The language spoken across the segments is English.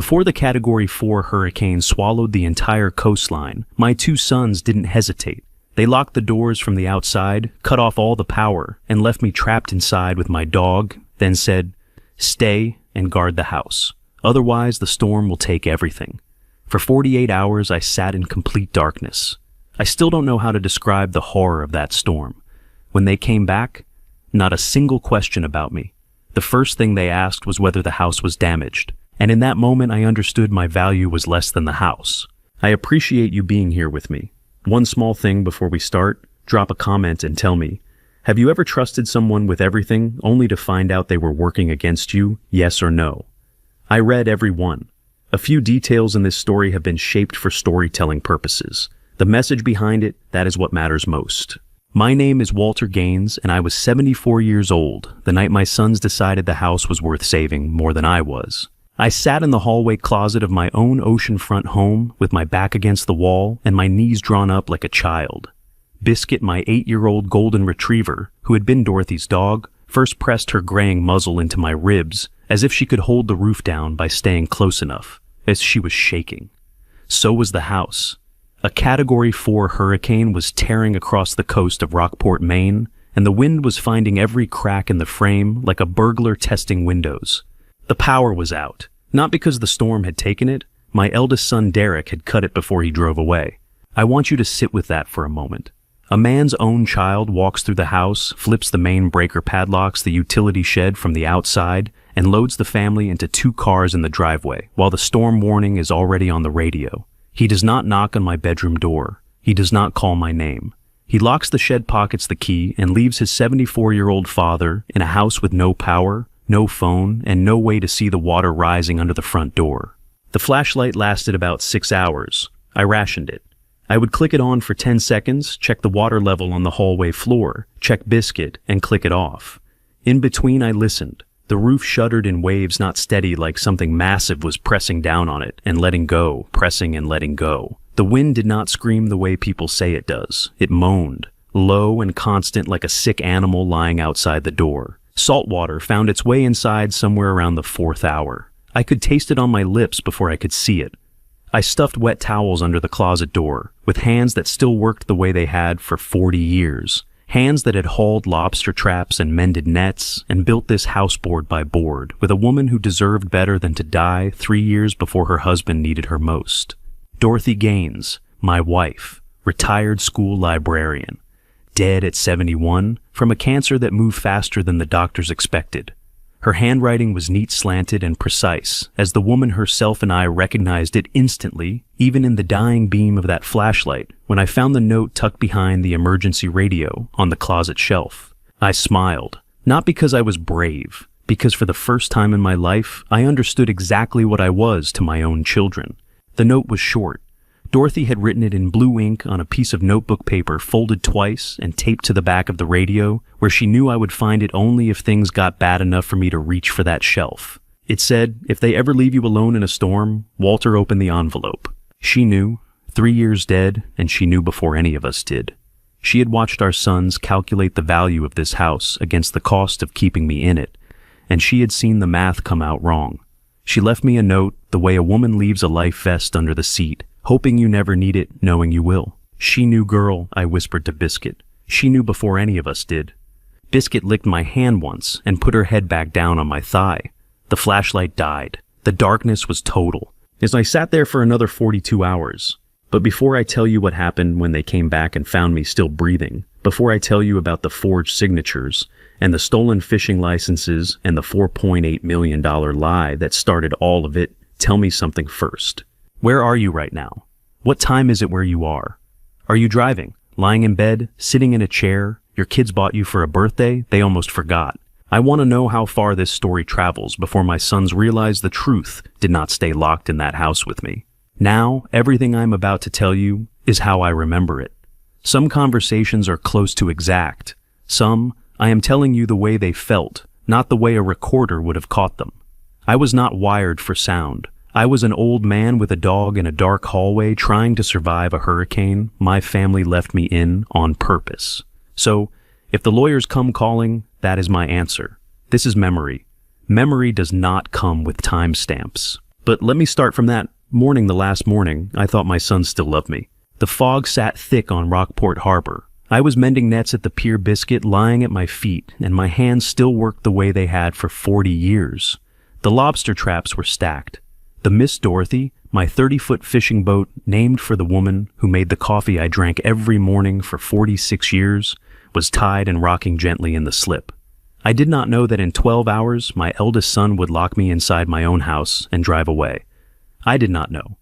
Before the Category 4 hurricane swallowed the entire coastline, my two sons didn't hesitate. They locked the doors from the outside, cut off all the power, and left me trapped inside with my dog, then said, "Stay and guard the house. Otherwise, the storm will take everything." For 48 hours, I sat in complete darkness. I still don't know how to describe the horror of that storm. When they came back, not a single question about me. The first thing they asked was whether the house was damaged, and in that moment I understood my value was less than the house. I appreciate you being here with me. One small thing before we start, drop a comment and tell me, have you ever trusted someone with everything only to find out they were working against you, yes or no? I read every one. A few details in this story have been shaped for storytelling purposes. The message behind it, that is what matters most. My name is Walter Gaines, and I was 74 years old the night my sons decided the house was worth saving more than I was. I sat in the hallway closet of my own oceanfront home with my back against the wall and my knees drawn up like a child. Biscuit, my 8-year-old golden retriever, who had been Dorothy's dog, first pressed her graying muzzle into my ribs as if she could hold the roof down by staying close enough, as she was shaking. So was the house. A Category 4 hurricane was tearing across the coast of Rockport, Maine, and the wind was finding every crack in the frame like a burglar testing windows. The power was out, not because the storm had taken it. My eldest son Derek had cut it before he drove away. I want you to sit with that for a moment. A man's own child walks through the house, flips the main breaker padlocks, the utility shed from the outside, and loads the family into 2 cars in the driveway, while the storm warning is already on the radio. He does not knock on my bedroom door. He does not call my name. He locks the shed pockets the key and leaves his 74-year-old father in a house with no power, no phone, and no way to see the water rising under the front door. The flashlight lasted about 6 hours. I rationed it. I would click it on for 10 seconds, check the water level on the hallway floor, check Biscuit, and click it off. In between, I listened. The roof shuddered in waves not steady, like something massive was pressing down on it and letting go, pressing and letting go. The wind did not scream the way people say it does. It moaned, low and constant like a sick animal lying outside the door. Salt water found its way inside somewhere around the 4th hour. I could taste it on my lips before I could see it. I stuffed wet towels under the closet door, with hands that still worked the way they had for 40 years. Hands that had hauled lobster traps and mended nets and built this house board by board with a woman who deserved better than to die 3 years before her husband needed her most. Dorothy Gaines, my wife, retired school librarian, dead at 71 from a cancer that moved faster than the doctors expected. Her handwriting was neat, slanted, and precise, as the woman herself and I recognized it instantly, even in the dying beam of that flashlight, when I found the note tucked behind the emergency radio on the closet shelf. I smiled, not because I was brave, because for the first time in my life, I understood exactly what I was to my own children. The note was short. Dorothy had written it in blue ink on a piece of notebook paper folded twice and taped to the back of the radio, where she knew I would find it only if things got bad enough for me to reach for that shelf. It said, if they ever leave you alone in a storm, Walter open the envelope. She knew, 3 years dead, and she knew before any of us did. She had watched our sons calculate the value of this house against the cost of keeping me in it, and she had seen the math come out wrong. She left me a note the way a woman leaves a life vest under the seat, hoping you never need it, knowing you will. She knew, girl, I whispered to Biscuit. She knew before any of us did. Biscuit licked my hand once and put her head back down on my thigh. The flashlight died. The darkness was total. As I sat there for another 42 hours. But before I tell you what happened when they came back and found me still breathing, before I tell you about the forged signatures and the stolen fishing licenses and the $4.8 million lie that started all of it, tell me something first. Where are you right now? What time is it where you are? Are you driving? Lying in bed? Sitting in a chair? Your kids bought you for a birthday? They almost forgot. I want to know how far this story travels before my sons realize the truth did not stay locked in that house with me. Now, everything I'm about to tell you is how I remember it. Some conversations are close to exact. Some, I am telling you the way they felt, not the way a recorder would have caught them. I was not wired for sound. I was an old man with a dog in a dark hallway trying to survive a hurricane my family left me in on purpose. So, if the lawyers come calling, that is my answer. This is memory. Memory does not come with timestamps. But let me start from that morning. The last morning, I thought my son still loved me. The fog sat thick on Rockport Harbor. I was mending nets at the Pier Biscuit, lying at my feet, and my hands still worked the way they had for 40 years. The lobster traps were stacked. The Miss Dorothy, my 30-foot fishing boat named for the woman who made the coffee I drank every morning for 46 years, was tied and rocking gently in the slip. I did not know that in 12 hours my eldest son would lock me inside my own house and drive away. I did not know.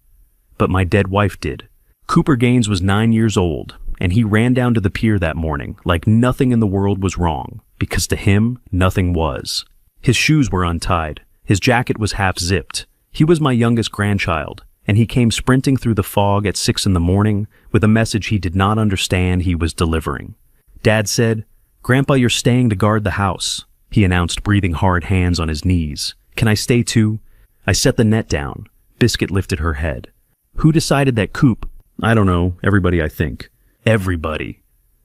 But my dead wife did. Cooper Gaines was 9 years old, and he ran down to the pier that morning like nothing in the world was wrong, because to him, nothing was. His shoes were untied. His jacket was half-zipped. He was my youngest grandchild, and he came sprinting through the fog at 6 in the morning with a message he did not understand he was delivering. Dad said, "Grandpa, you're staying to guard the house," he announced, breathing hard, hands on his knees. "Can I stay too?" I set the net down. Biscuit lifted her head. "Who decided that Coop?" "I don't know. Everybody, I think." Everybody.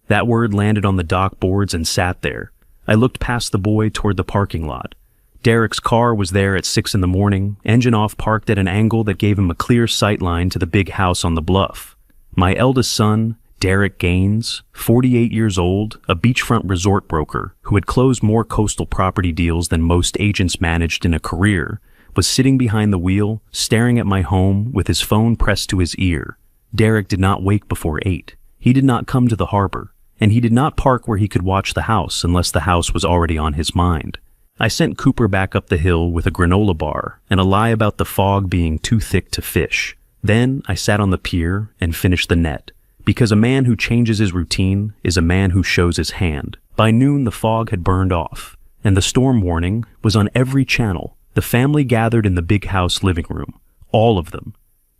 That word landed on the dock boards and sat there. I looked past the boy toward the parking lot. Derek's car was there at 6 in the morning, engine off, parked at an angle that gave him a clear sight line to the big house on the bluff. My eldest son, Derek Gaines, 48 years old, a beachfront resort broker who had closed more coastal property deals than most agents managed in a career, was sitting behind the wheel, staring at my home with his phone pressed to his ear. Derek did not wake before 8. He did not come to the harbor, and he did not park where he could watch the house unless the house was already on his mind. I sent Cooper back up the hill with a granola bar and a lie about the fog being too thick to fish. Then I sat on the pier and finished the net, because a man who changes his routine is a man who shows his hand. By noon, the fog had burned off, and the storm warning was on every channel. The family gathered in the big house living room, all of them.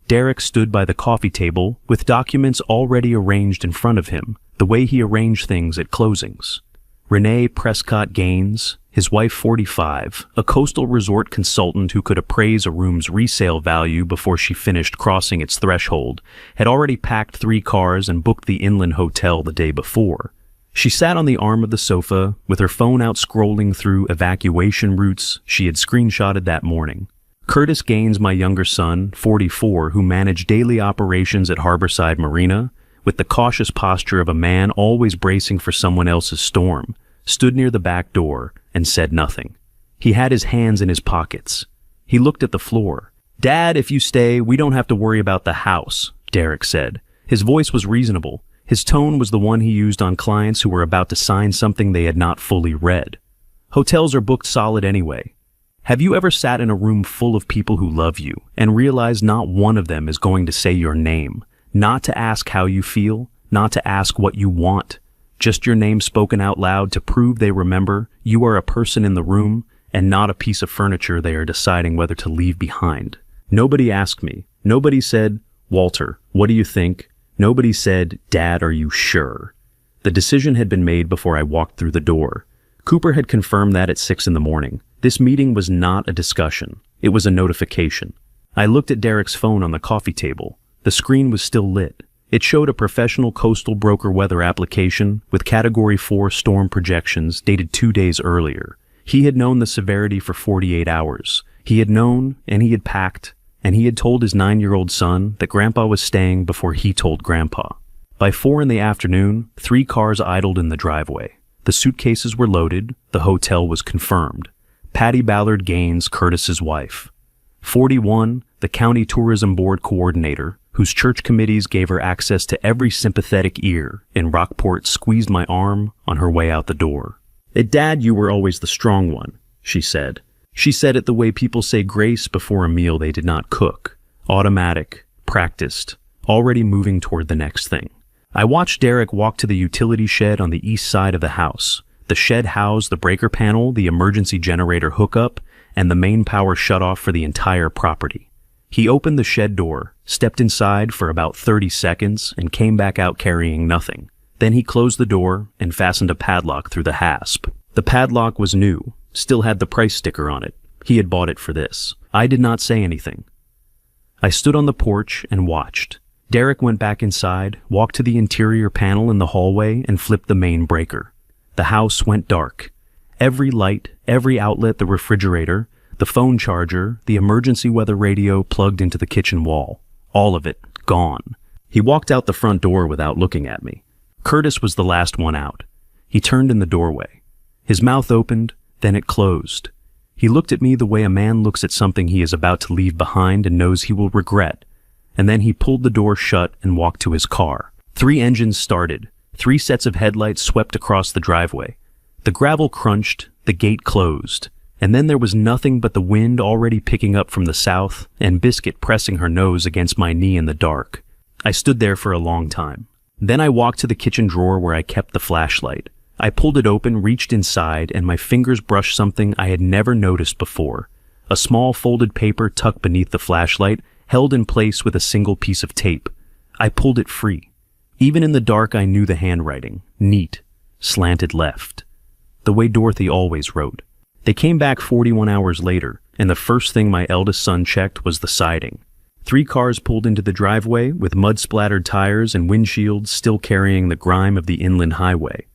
Derek stood by the coffee table with documents already arranged in front of him, the way he arranged things at closings. Renee Prescott Gaines, his wife 45, a coastal resort consultant who could appraise a room's resale value before she finished crossing its threshold, had already packed 3 cars and booked the Inland Hotel the day before. She sat on the arm of the sofa, with her phone out scrolling through evacuation routes she had screenshotted that morning. Curtis Gaines, my younger son, 44, who managed daily operations at Harborside Marina, with the cautious posture of a man always bracing for someone else's storm, stood near the back door and said nothing. He had his hands in his pockets. He looked at the floor. "Dad, if you stay, we don't have to worry about the house," Derek said. His voice was reasonable. His tone was the one he used on clients who were about to sign something they had not fully read. "Hotels are booked solid anyway. Have you ever sat in a room full of people who love you and realized not one of them is going to say your name? Not to ask how you feel, not to ask what you want, just your name spoken out loud to prove they remember you are a person in the room and not a piece of furniture they are deciding whether to leave behind. Nobody asked me. Nobody said, "Walter, what do you think?" Nobody said, "Dad, are you sure?" The decision had been made before I walked through the door. Cooper had confirmed that at 6 in the morning. This meeting was not a discussion. It was a notification. I looked at Derek's phone on the coffee table. The screen was still lit. It showed a professional coastal broker weather application with Category 4 storm projections dated 2 days earlier. He had known the severity for 48 hours. He had known, and he had packed, and he had told his 9-year-old son that Grandpa was staying before he told Grandpa. By 4 in the afternoon, 3 cars idled in the driveway. The suitcases were loaded. The hotel was confirmed. Patty Ballard Gaines, Curtis's wife. 41, the county tourism board coordinator, whose church committees gave her access to every sympathetic ear in Rockport, squeezed my arm on her way out the door. "Dad, you were always the strong one," she said. She said it the way people say grace before a meal they did not cook. Automatic, practiced, already moving toward the next thing. I watched Derek walk to the utility shed on the east side of the house. The shed housed the breaker panel, the emergency generator hookup, and the main power shutoff for the entire property. He opened the shed door, stepped inside for about 30 seconds, and came back out carrying nothing. Then he closed the door and fastened a padlock through the hasp. The padlock was new, still had the price sticker on it. He had bought it for this. I did not say anything. I stood on the porch and watched. Derek went back inside, walked to the interior panel in the hallway, and flipped the main breaker. The house went dark. Every light, every outlet, the refrigerator, The phone charger, the emergency weather radio plugged into the kitchen wall. All of it gone. He walked out the front door without looking at me. Curtis was the last one out. He turned in the doorway. His mouth opened, then it closed. He looked at me the way a man looks at something he is about to leave behind and knows he will regret. And then he pulled the door shut and walked to his car. 3 engines started. 3 sets of headlights swept across the driveway. The gravel crunched, the gate closed. And then there was nothing but the wind already picking up from the south and Biscuit pressing her nose against my knee in the dark. I stood there for a long time. Then I walked to the kitchen drawer where I kept the flashlight. I pulled it open, reached inside, and my fingers brushed something I had never noticed before. A small folded paper tucked beneath the flashlight, held in place with a single piece of tape. I pulled it free. Even in the dark I knew the handwriting. Neat. Slanted left. The way Dorothy always wrote. They came back 41 hours later, and the first thing my eldest son checked was the siding. 3 cars pulled into the driveway with mud-splattered tires and windshields still carrying the grime of the inland highway.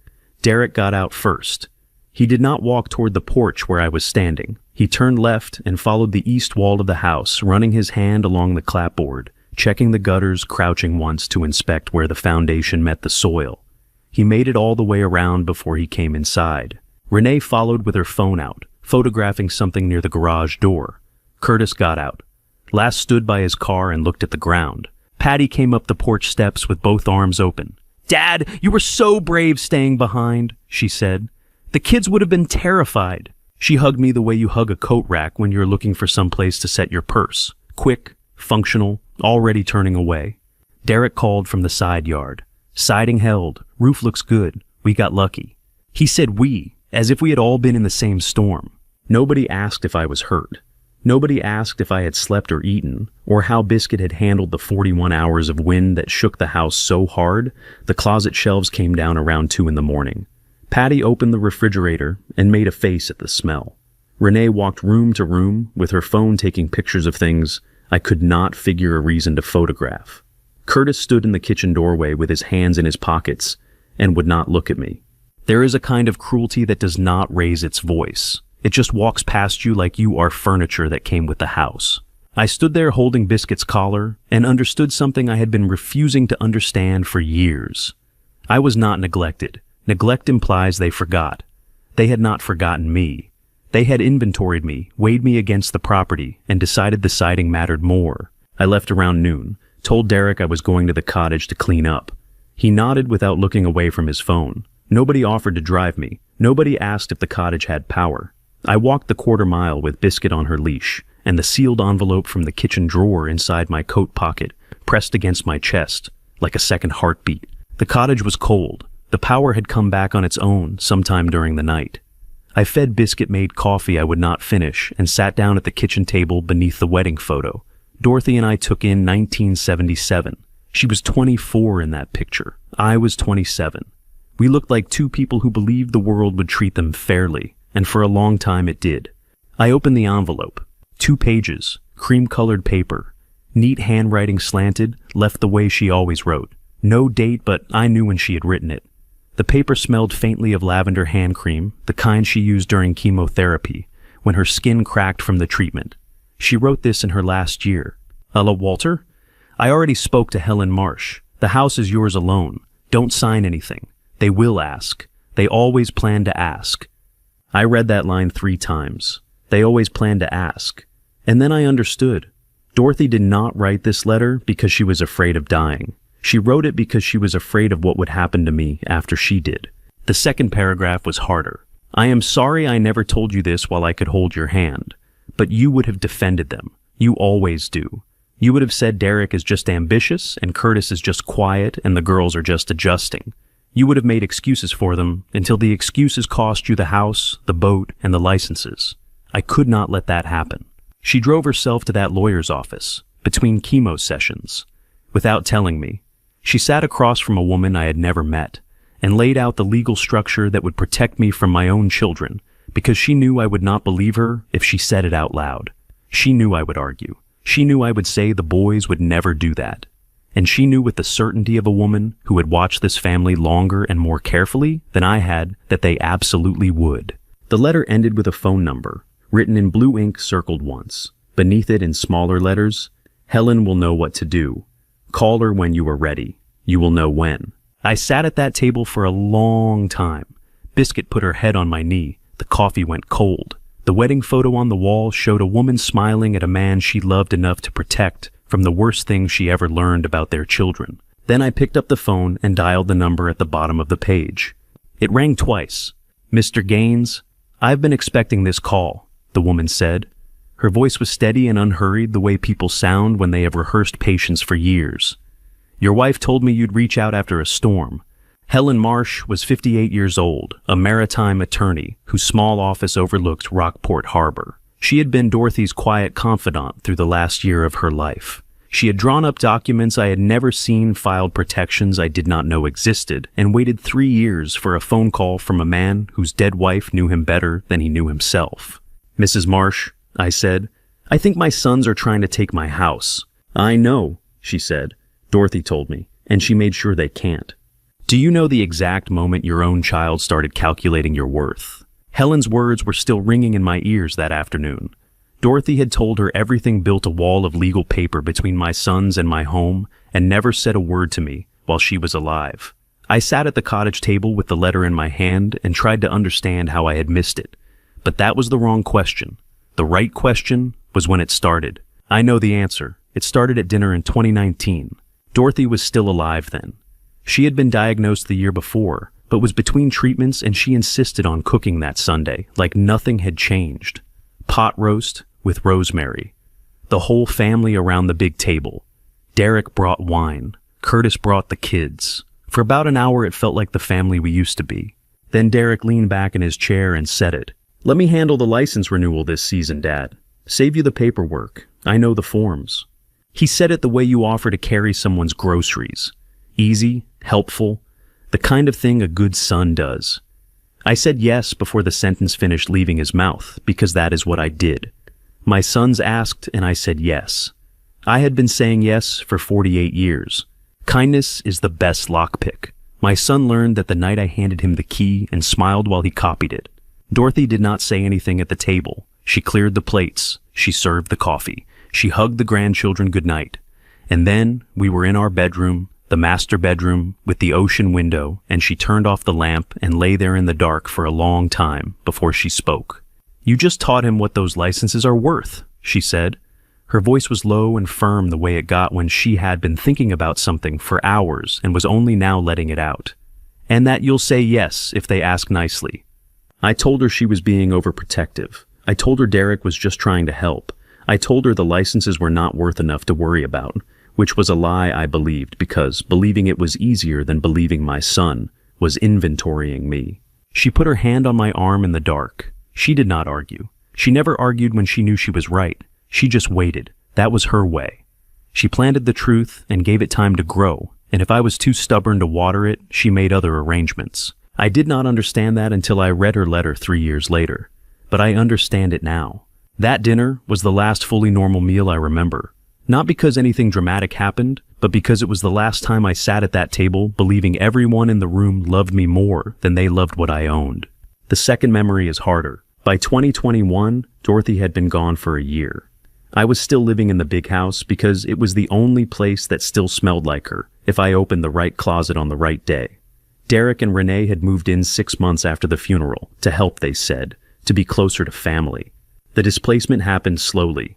Derek got out first. He did not walk toward the porch where I was standing. He turned left and followed the east wall of the house, running his hand along the clapboard, checking the gutters, crouching once to inspect where the foundation met the soil. He made it all the way around before he came inside. Renee followed with her phone out, photographing something near the garage door. Curtis got out. Last stood by his car and looked at the ground. Patty came up the porch steps with both arms open. "Dad, you were so brave staying behind," she said. "The kids would have been terrified." She hugged me the way you hug a coat rack when you're looking for some place to set your purse. Quick, functional, already turning away. Derek called from the side yard. "Siding held. Roof looks good. We got lucky." He said we, as if we had all been in the same storm. Nobody asked if I was hurt. Nobody asked if I had slept or eaten, or how Biscuit had handled the 41 hours of wind that shook the house so hard the closet shelves came down around 2 in the morning. Patty opened the refrigerator and made a face at the smell. Renee walked room to room with her phone taking pictures of things I could not figure a reason to photograph. Curtis stood in the kitchen doorway with his hands in his pockets and would not look at me. There is a kind of cruelty that does not raise its voice. It just walks past you like you are furniture that came with the house. I stood there holding Biscuit's collar and understood something I had been refusing to understand for years. I was not neglected. Neglect implies they forgot. They had not forgotten me. They had inventoried me, weighed me against the property, and decided the siding mattered more. I left around noon, told Derek I was going to the cottage to clean up. He nodded without looking away from his phone. Nobody offered to drive me. Nobody asked if the cottage had power. I walked the quarter-mile with Biscuit on her leash, and the sealed envelope from the kitchen drawer inside my coat pocket pressed against my chest, like a second heartbeat. The cottage was cold. The power had come back on its own sometime during the night. I fed Biscuit-made coffee I would not finish and sat down at the kitchen table beneath the wedding photo. Dorothy and I took in 1977. She was 24 in that picture. I was 27. We looked like 2 people who believed the world would treat them fairly. And for a long time it did. I opened the envelope. 2 pages, cream-colored paper. Neat handwriting slanted, left the way she always wrote. No date, but I knew when she had written it. The paper smelled faintly of lavender hand cream, the kind she used during chemotherapy, when her skin cracked from the treatment. She wrote this in her last year. "Ella Walter, I already spoke to Helen Marsh. The house is yours alone. Don't sign anything. They will ask. They always plan to ask." I read that line 3 times. They always planned to ask. And then I understood. Dorothy did not write this letter because she was afraid of dying. She wrote it because she was afraid of what would happen to me after she did. The second paragraph was harder. "I am sorry I never told you this while I could hold your hand. But you would have defended them. You always do. You would have said Derek is just ambitious and Curtis is just quiet and the girls are just adjusting. You would have made excuses for them until the excuses cost you the house, the boat, and the licenses. I could not let that happen." She drove herself to that lawyer's office, between chemo sessions, without telling me. She sat across from a woman I had never met, and laid out the legal structure that would protect me from my own children, because she knew I would not believe her if she said it out loud. She knew I would argue. She knew I would say the boys would never do that. And she knew with the certainty of a woman who had watched this family longer and more carefully than I had that they absolutely would. The letter ended with a phone number. Written in blue ink circled once. Beneath it in smaller letters, Helen will know what to do. Call her when you are ready. You will know when. I sat at that table for a long time. Biscuit put her head on my knee. The coffee went cold. The wedding photo on the wall showed a woman smiling at a man she loved enough to protect from the worst thing she ever learned about their children. Then I picked up the phone and dialed the number at the bottom of the page. It rang twice. "Mr. Gaines, I've been expecting this call," the woman said. Her voice was steady and unhurried, the way people sound when they have rehearsed patience for years. "Your wife told me you'd reach out after a storm." Helen Marsh was 58 years old, a maritime attorney whose small office overlooked Rockport Harbor. She had been Dorothy's quiet confidant through the last year of her life. She had drawn up documents I had never seen, filed protections I did not know existed, and waited 3 years for a phone call from a man whose dead wife knew him better than he knew himself. "Mrs. Marsh," I said, "I think my sons are trying to take my house." "I know," she said. "Dorothy told me, and she made sure they can't." "Do you know the exact moment your own child started calculating your worth?" Helen's words were still ringing in my ears that afternoon. Dorothy had told her everything built a wall of legal paper between my sons and my home, and never said a word to me while she was alive. I sat at the cottage table with the letter in my hand and tried to understand how I had missed it. But that was the wrong question. The right question was when it started. I know the answer. It started at dinner in 2019. Dorothy was still alive then. She had been diagnosed the year before, but was between treatments, and she insisted on cooking that Sunday, like nothing had changed. Pot roast with rosemary. The whole family around the big table. Derek brought wine. Curtis brought the kids. For about an hour it felt like the family we used to be. Then Derek leaned back in his chair and said it. "Let me handle the license renewal this season, Dad. Save you the paperwork. I know the forms." He said it the way you offer to carry someone's groceries. Easy, helpful, the kind of thing a good son does. I said yes before the sentence finished leaving his mouth, because that is what I did. My sons asked, and I said yes. I had been saying yes for 48 years. Kindness is the best lockpick. My son learned that the night I handed him the key and smiled while he copied it. Dorothy did not say anything at the table. She cleared the plates. She served the coffee. She hugged the grandchildren goodnight. And then we were in our bedroom, the master bedroom with the ocean window, and she turned off the lamp and lay there in the dark for a long time before she spoke. "You just taught him what those licenses are worth," she said. Her voice was low and firm the way it got when she had been thinking about something for hours and was only now letting it out. "And that you'll say yes if they ask nicely." I told her she was being overprotective. I told her Derek was just trying to help. I told her the licenses were not worth enough to worry about, which was a lie I believed, because believing it was easier than believing my son was inventorying me. She put her hand on my arm in the dark. She did not argue. She never argued when she knew she was right. She just waited. That was her way. She planted the truth and gave it time to grow, and if I was too stubborn to water it, she made other arrangements. I did not understand that until I read her letter 3 years later, but I understand it now. That dinner was the last fully normal meal I remember. Not because anything dramatic happened, but because it was the last time I sat at that table believing everyone in the room loved me more than they loved what I owned. The second memory is harder. By 2021, Dorothy had been gone for a year. I was still living in the big house because it was the only place that still smelled like her if I opened the right closet on the right day. Derek and Renee had moved in 6 months after the funeral, to help, they said, to be closer to family. The displacement happened slowly.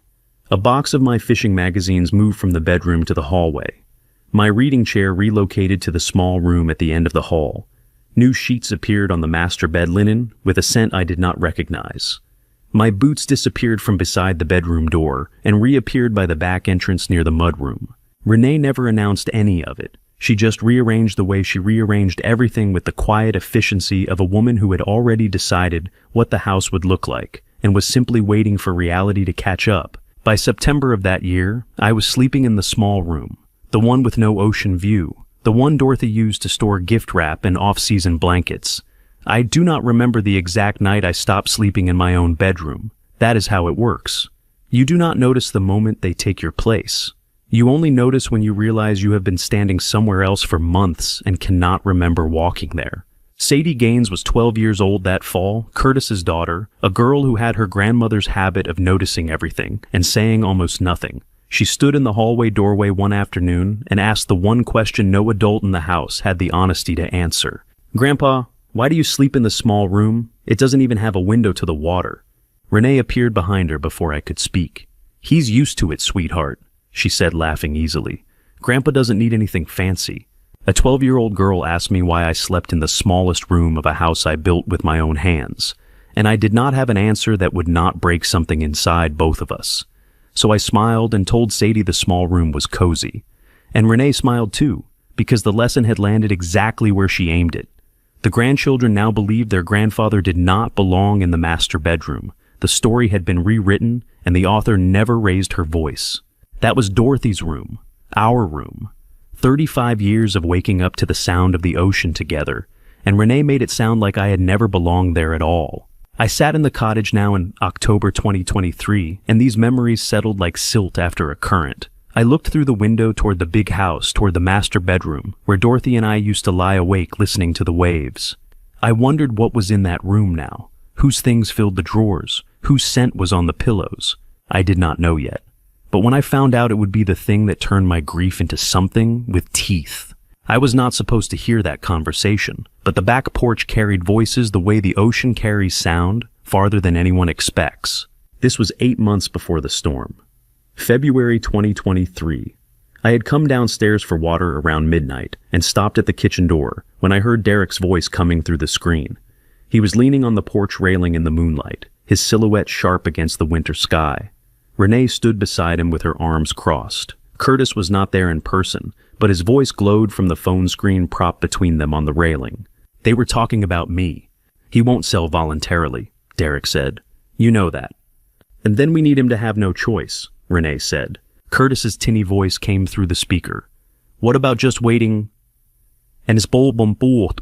A box of my fishing magazines moved from the bedroom to the hallway. My reading chair relocated to the small room at the end of the hall. New sheets appeared on the master bed linen with a scent I did not recognize. My boots disappeared from beside the bedroom door and reappeared by the back entrance near the mudroom. Renee never announced any of it. She just rearranged the way she rearranged everything with the quiet efficiency of a woman who had already decided what the house would look like and was simply waiting for reality to catch up. By September of that year, I was sleeping in the small room, the one with no ocean view, the one Dorothy used to store gift wrap and off-season blankets. I do not remember the exact night I stopped sleeping in my own bedroom. That is how it works. You do not notice the moment they take your place. You only notice when you realize you have been standing somewhere else for months and cannot remember walking there. Sadie Gaines was 12 years old that fall, Curtis's daughter, a girl who had her grandmother's habit of noticing everything and saying almost nothing. She stood in the hallway doorway one afternoon and asked the one question no adult in the house had the honesty to answer. "Grandpa, why do you sleep in the small room? It doesn't even have a window to the water." Renee appeared behind her before I could speak. "He's used to it, sweetheart," she said, laughing easily. "Grandpa doesn't need anything fancy." A 12-year-old girl asked me why I slept in the smallest room of a house I built with my own hands, and I did not have an answer that would not break something inside both of us. So I smiled and told Sadie the small room was cozy. And Renee smiled too, because the lesson had landed exactly where she aimed it. The grandchildren now believed their grandfather did not belong in the master bedroom. The story had been rewritten, and the author never raised her voice. That was Dorothy's room, our room. 35 years of waking up to the sound of the ocean together, and Renee made it sound like I had never belonged there at all. I sat in the cottage now in October 2023, and these memories settled like silt after a current. I looked through the window toward the big house, toward the master bedroom, where Dorothy and I used to lie awake listening to the waves. I wondered what was in that room now, whose things filled the drawers, whose scent was on the pillows. I did not know yet. But when I found out, it would be the thing that turned my grief into something with teeth. I was not supposed to hear that conversation, but the back porch carried voices the way the ocean carries sound, farther than anyone expects. This was 8 months before the storm. February 2023. I had come downstairs for water around midnight and stopped at the kitchen door when I heard Derek's voice coming through the screen. He was leaning on the porch railing in the moonlight, his silhouette sharp against the winter sky. Renee stood beside him with her arms crossed. Curtis was not there in person, but his voice glowed from the phone screen propped between them on the railing. They were talking about me. "He won't sell voluntarily," Derek said. "You know that." "And then we need him to have no choice," Renee said. Curtis's tinny voice came through the speaker. "What about just waiting?" "And it's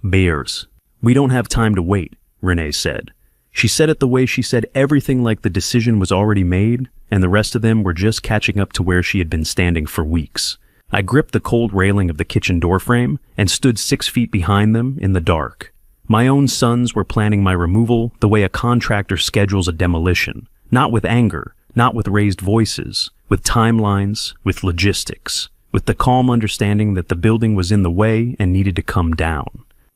bears. We don't have time to wait," Renee said. She said it the way she said everything, like the decision was already made, and the rest of them were just catching up to where she had been standing for weeks. I gripped the cold railing of the kitchen doorframe and stood 6 feet behind them in the dark. My own sons were planning my removal the way a contractor schedules a demolition, not with anger, not with raised voices, with timelines, with logistics, with the calm understanding that the building was in the way and needed to come down.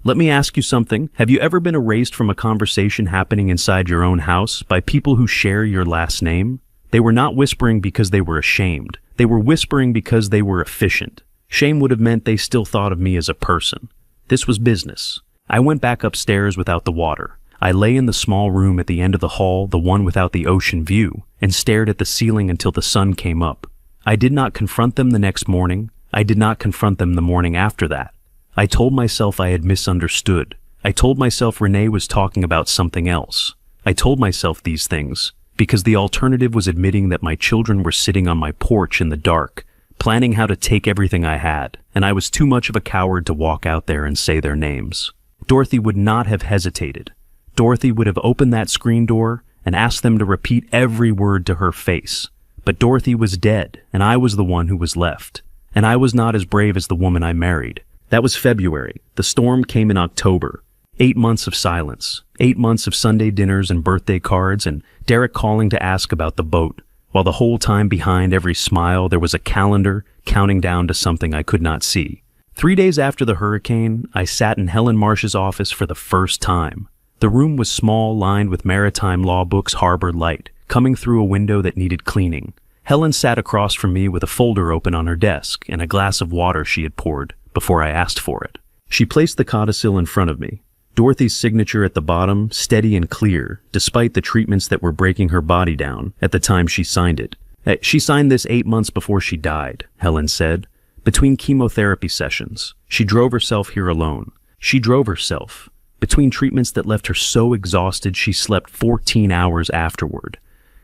Let me ask you something. Have you ever been erased from a conversation happening inside your own house by people who share your last name? They were not whispering because they were ashamed. They were whispering because they were efficient. Shame would have meant they still thought of me as a person. This was business. I went back upstairs without the water. I lay in the small room at the end of the hall, the one without the ocean view, and stared at the ceiling until the sun came up. I did not confront them the next morning. I did not confront them the morning after that. I told myself I had misunderstood. I told myself Renee was talking about something else. I told myself these things because the alternative was admitting that my children were sitting on my porch in the dark, planning how to take everything I had, and I was too much of a coward to walk out there and say their names. Dorothy would not have hesitated. Dorothy would have opened that screen door and asked them to repeat every word to her face. But Dorothy was dead, and I was the one who was left. And I was not as brave as the woman I married. That was February. The storm came in October. 8 months of silence. 8 months of Sunday dinners and birthday cards, and Derek calling to ask about the boat, while the whole time behind every smile there was a calendar counting down to something I could not see. 3 days after the hurricane, I sat in Helen Marsh's office for the first time. The room was small, lined with maritime law books, harbor light, coming through a window that needed cleaning. Helen sat across from me with a folder open on her desk and a glass of water she had poured before I asked for it. She placed the codicil in front of me. Dorothy's signature at the bottom, steady and clear, despite the treatments that were breaking her body down at the time she signed it. She signed this 8 months before she died, Helen said. Between chemotherapy sessions, she drove herself here alone. She drove herself. Between treatments that left her so exhausted she slept 14 hours afterward,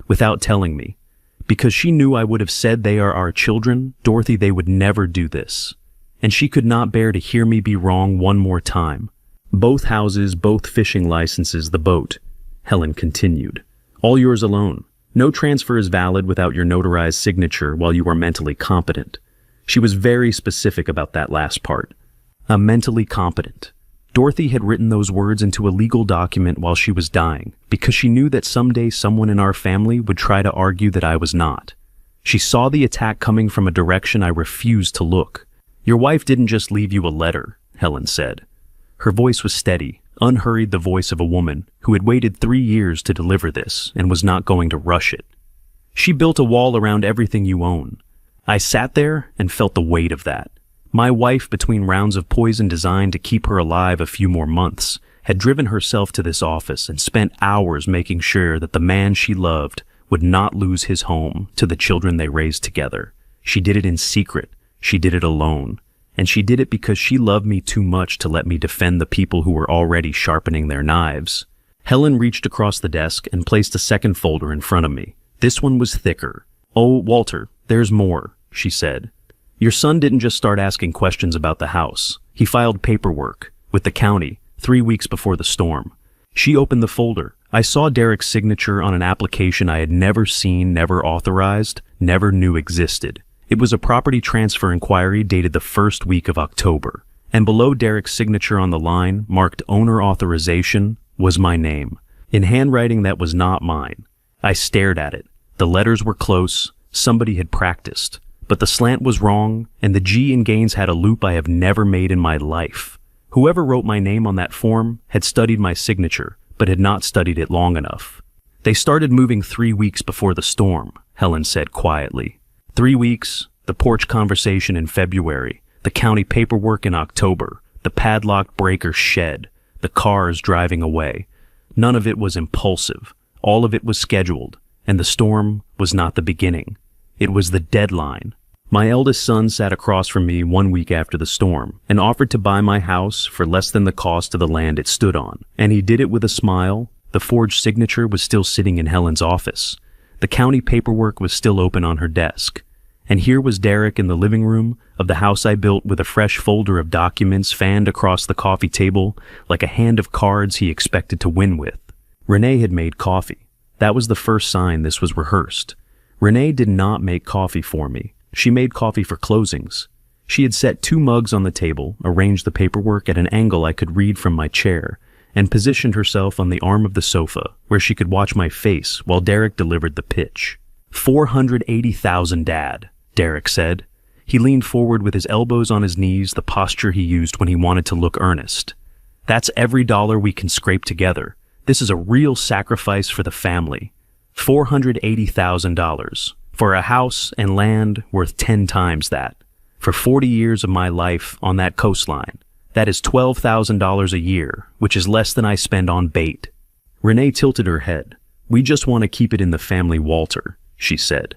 without telling me. Because she knew I would have said they are our children, Dorothy, they would never do this. And she could not bear to hear me be wrong one more time. Both houses, both fishing licenses, the boat. Helen continued. All yours alone. No transfer is valid without your notarized signature while you are mentally competent. She was very specific about that last part. Mentally competent. Dorothy had written those words into a legal document while she was dying, because she knew that someday someone in our family would try to argue that I was not. She saw the attack coming from a direction I refused to look. "Your wife didn't just leave you a letter," Helen said. Her voice was steady, unhurried, the voice of a woman who had waited 3 years to deliver this and was not going to rush it. "She built a wall around everything you own." I sat there and felt the weight of that. My wife, between rounds of poison designed to keep her alive a few more months, had driven herself to this office and spent hours making sure that the man she loved would not lose his home to the children they raised together. She did it in secret. She did it alone. And she did it because she loved me too much to let me defend the people who were already sharpening their knives. Helen reached across the desk and placed a second folder in front of me. This one was thicker. "Oh, Walter, there's more," she said. "Your son didn't just start asking questions about the house. He filed paperwork with the county 3 weeks before the storm." She opened the folder. I saw Derek's signature on an application I had never seen, never authorized, never knew existed. It was a property transfer inquiry dated the first week of October, and below Derek's signature on the line, marked owner authorization, was my name, in handwriting that was not mine. I stared at it. The letters were close. Somebody had practiced. But the slant was wrong, and the G in Gaines had a loop I have never made in my life. Whoever wrote my name on that form had studied my signature, but had not studied it long enough. "They started moving 3 weeks before the storm," Helen said quietly. 3 weeks, the porch conversation in February, the county paperwork in October, the padlocked breaker shed, the cars driving away. None of it was impulsive. All of it was scheduled, and the storm was not the beginning. It was the deadline. My eldest son sat across from me 1 week after the storm and offered to buy my house for less than the cost of the land it stood on. And he did it with a smile. The forged signature was still sitting in Helen's office. The county paperwork was still open on her desk. And here was Derek in the living room of the house I built with a fresh folder of documents fanned across the coffee table like a hand of cards he expected to win with. Renee had made coffee. That was the first sign this was rehearsed. Renee did not make coffee for me. She made coffee for closings. She had set 2 mugs on the table, arranged the paperwork at an angle I could read from my chair, and positioned herself on the arm of the sofa where she could watch my face while Derek delivered the pitch. $480,000, Dad, Derek said. He leaned forward with his elbows on his knees, the posture he used when he wanted to look earnest. "That's every dollar we can scrape together. This is a real sacrifice for the family. $480,000 for a house and land worth 10 times that. For 40 years of my life on that coastline. That is $12,000 a year, which is less than I spend on bait." Renee tilted her head. "We just want to keep it in the family, Walter," she said.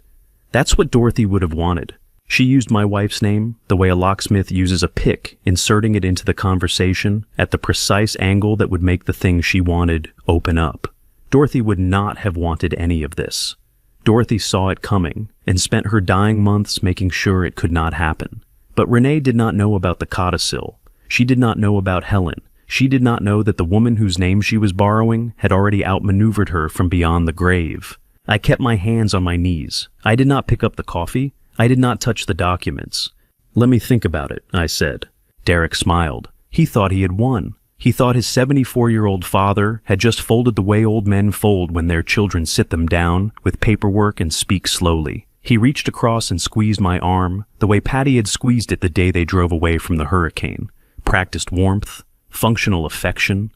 That's what Dorothy would have wanted. She used my wife's name the way a locksmith uses a pick, inserting it into the conversation at the precise angle that would make the thing she wanted open up. Dorothy would not have wanted any of this. Dorothy saw it coming and spent her dying months making sure it could not happen. But Renee did not know about the codicil. She did not know about Helen. She did not know that the woman whose name she was borrowing had already outmaneuvered her from beyond the grave. I kept my hands on my knees. I did not pick up the coffee. I did not touch the documents. "Let me think about it," I said. Derek smiled. He thought he had won. He thought his 74-year-old father had just folded the way old men fold when their children sit them down with paperwork and speak slowly. He reached across and squeezed my arm the way Patty had squeezed it the day they drove away from the hurricane. Practiced warmth, functional affection,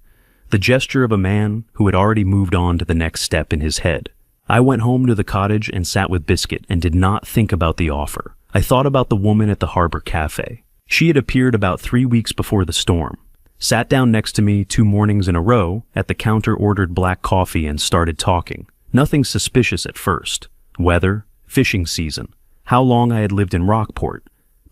the gesture of a man who had already moved on to the next step in his head. I went home to the cottage and sat with Biscuit and did not think about the offer. I thought about the woman at the Harbor Cafe. She had appeared about 3 weeks before the storm. Sat down next to me 2 mornings in a row at the counter, ordered black coffee, and started talking. Nothing suspicious at first. Weather, fishing season, how long I had lived in Rockport.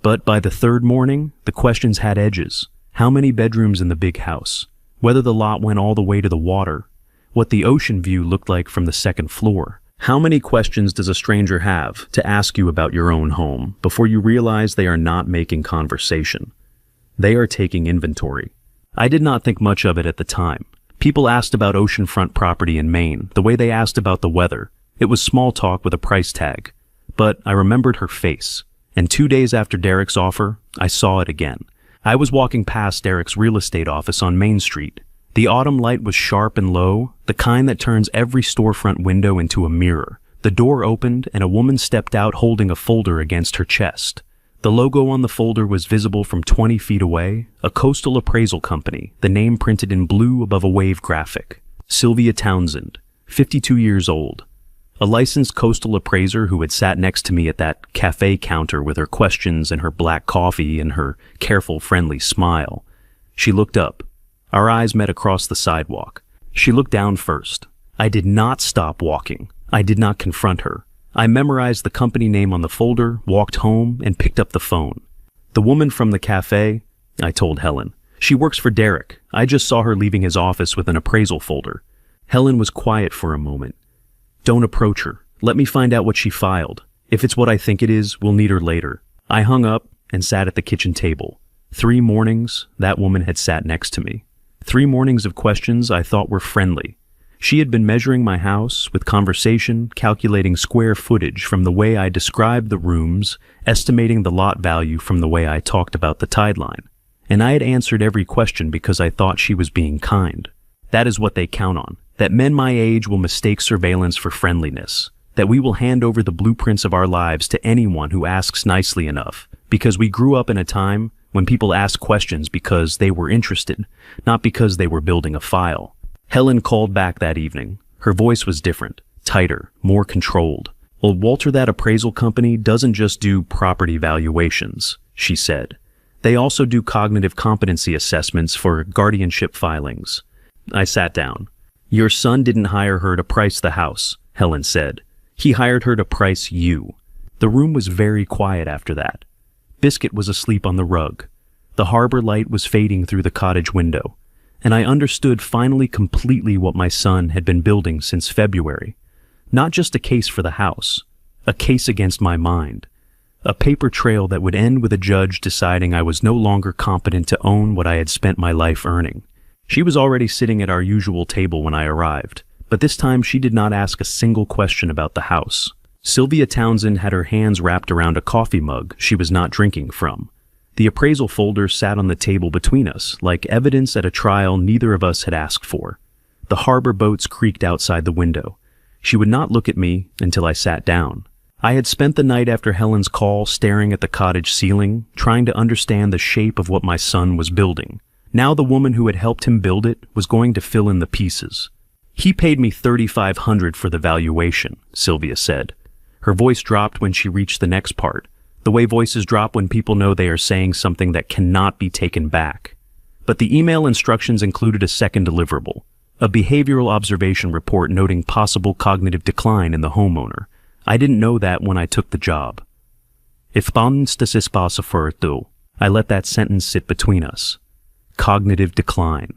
But by the 3rd morning, the questions had edges. How many bedrooms in the big house? Whether the lot went all the way to the water? What the ocean view looked like from the 2nd floor? How many questions does a stranger have to ask you about your own home before you realize they are not making conversation? They are taking inventory. I did not think much of it at the time. People asked about oceanfront property in Maine the way they asked about the weather. It was small talk with a price tag. But I remembered her face. And 2 days after Derek's offer, I saw it again. I was walking past Derek's real estate office on Main Street. The autumn light was sharp and low, the kind that turns every storefront window into a mirror. The door opened and a woman stepped out holding a folder against her chest. The logo on the folder was visible from 20 feet away, a coastal appraisal company, the name printed in blue above a wave graphic. Sylvia Townsend, 52 years old. A licensed coastal appraiser who had sat next to me at that cafe counter with her questions and her black coffee and her careful, friendly smile. She looked up. Our eyes met across the sidewalk. She looked down first. I did not stop walking. I did not confront her. I memorized the company name on the folder, walked home, and picked up the phone. The woman from the cafe, I told Helen. She works for Derek. I just saw her leaving his office with an appraisal folder. Helen was quiet for a moment. Don't approach her. Let me find out what she filed. If it's what I think it is, we'll need her later. I hung up and sat at the kitchen table. 3 mornings, that woman had sat next to me. 3 mornings of questions I thought were friendly. She had been measuring my house with conversation, calculating square footage from the way I described the rooms, estimating the lot value from the way I talked about the tide line. And I had answered every question because I thought she was being kind. That is what they count on, that men my age will mistake surveillance for friendliness, that we will hand over the blueprints of our lives to anyone who asks nicely enough, because we grew up in a time when people asked questions because they were interested, not because they were building a file. Helen called back that evening. Her voice was different, tighter, more controlled. Well, Walter, that appraisal company doesn't just do property valuations, she said. They also do cognitive competency assessments for guardianship filings. I sat down. Your son didn't hire her to price the house, Helen said. He hired her to price you. The room was very quiet after that. Biscuit was asleep on the rug. The harbor light was fading through the cottage window. And I understood finally completely what my son had been building since February. Not just a case for the house, a case against my mind. A paper trail that would end with a judge deciding I was no longer competent to own what I had spent my life earning. She was already sitting at our usual table when I arrived, but this time she did not ask a single question about the house. Sylvia Townsend had her hands wrapped around a coffee mug she was not drinking from. The appraisal folder sat on the table between us, like evidence at a trial neither of us had asked for. The harbor boats creaked outside the window. She would not look at me until I sat down. I had spent the night after Helen's call staring at the cottage ceiling, trying to understand the shape of what my son was building. Now the woman who had helped him build it was going to fill in the pieces. He paid me $3,500 for the valuation, Sylvia said. Her voice dropped when she reached the next part. The way voices drop when people know they are saying something that cannot be taken back. But the email instructions included a second deliverable, a behavioral observation report noting possible cognitive decline in the homeowner. I didn't know that when I took the job. If stas pasa for tu, I let that sentence sit between us. Cognitive decline.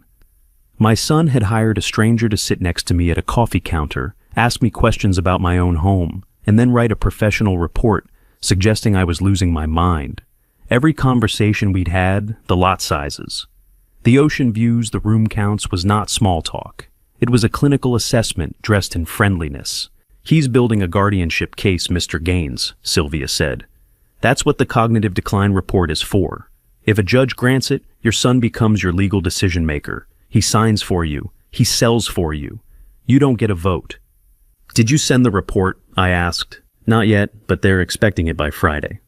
My son had hired a stranger to sit next to me at a coffee counter, ask me questions about my own home, and then write a professional report suggesting I was losing my mind. Every conversation we'd had, the lot sizes. The ocean views, the room counts was not small talk. It was a clinical assessment dressed in friendliness. He's building a guardianship case, Mr. Gaines, Sylvia said. That's what the cognitive decline report is for. If a judge grants it, your son becomes your legal decision maker. He signs for you. He sells for you. You don't get a vote. Did you send the report? I asked. Not yet, but they're expecting it by Friday.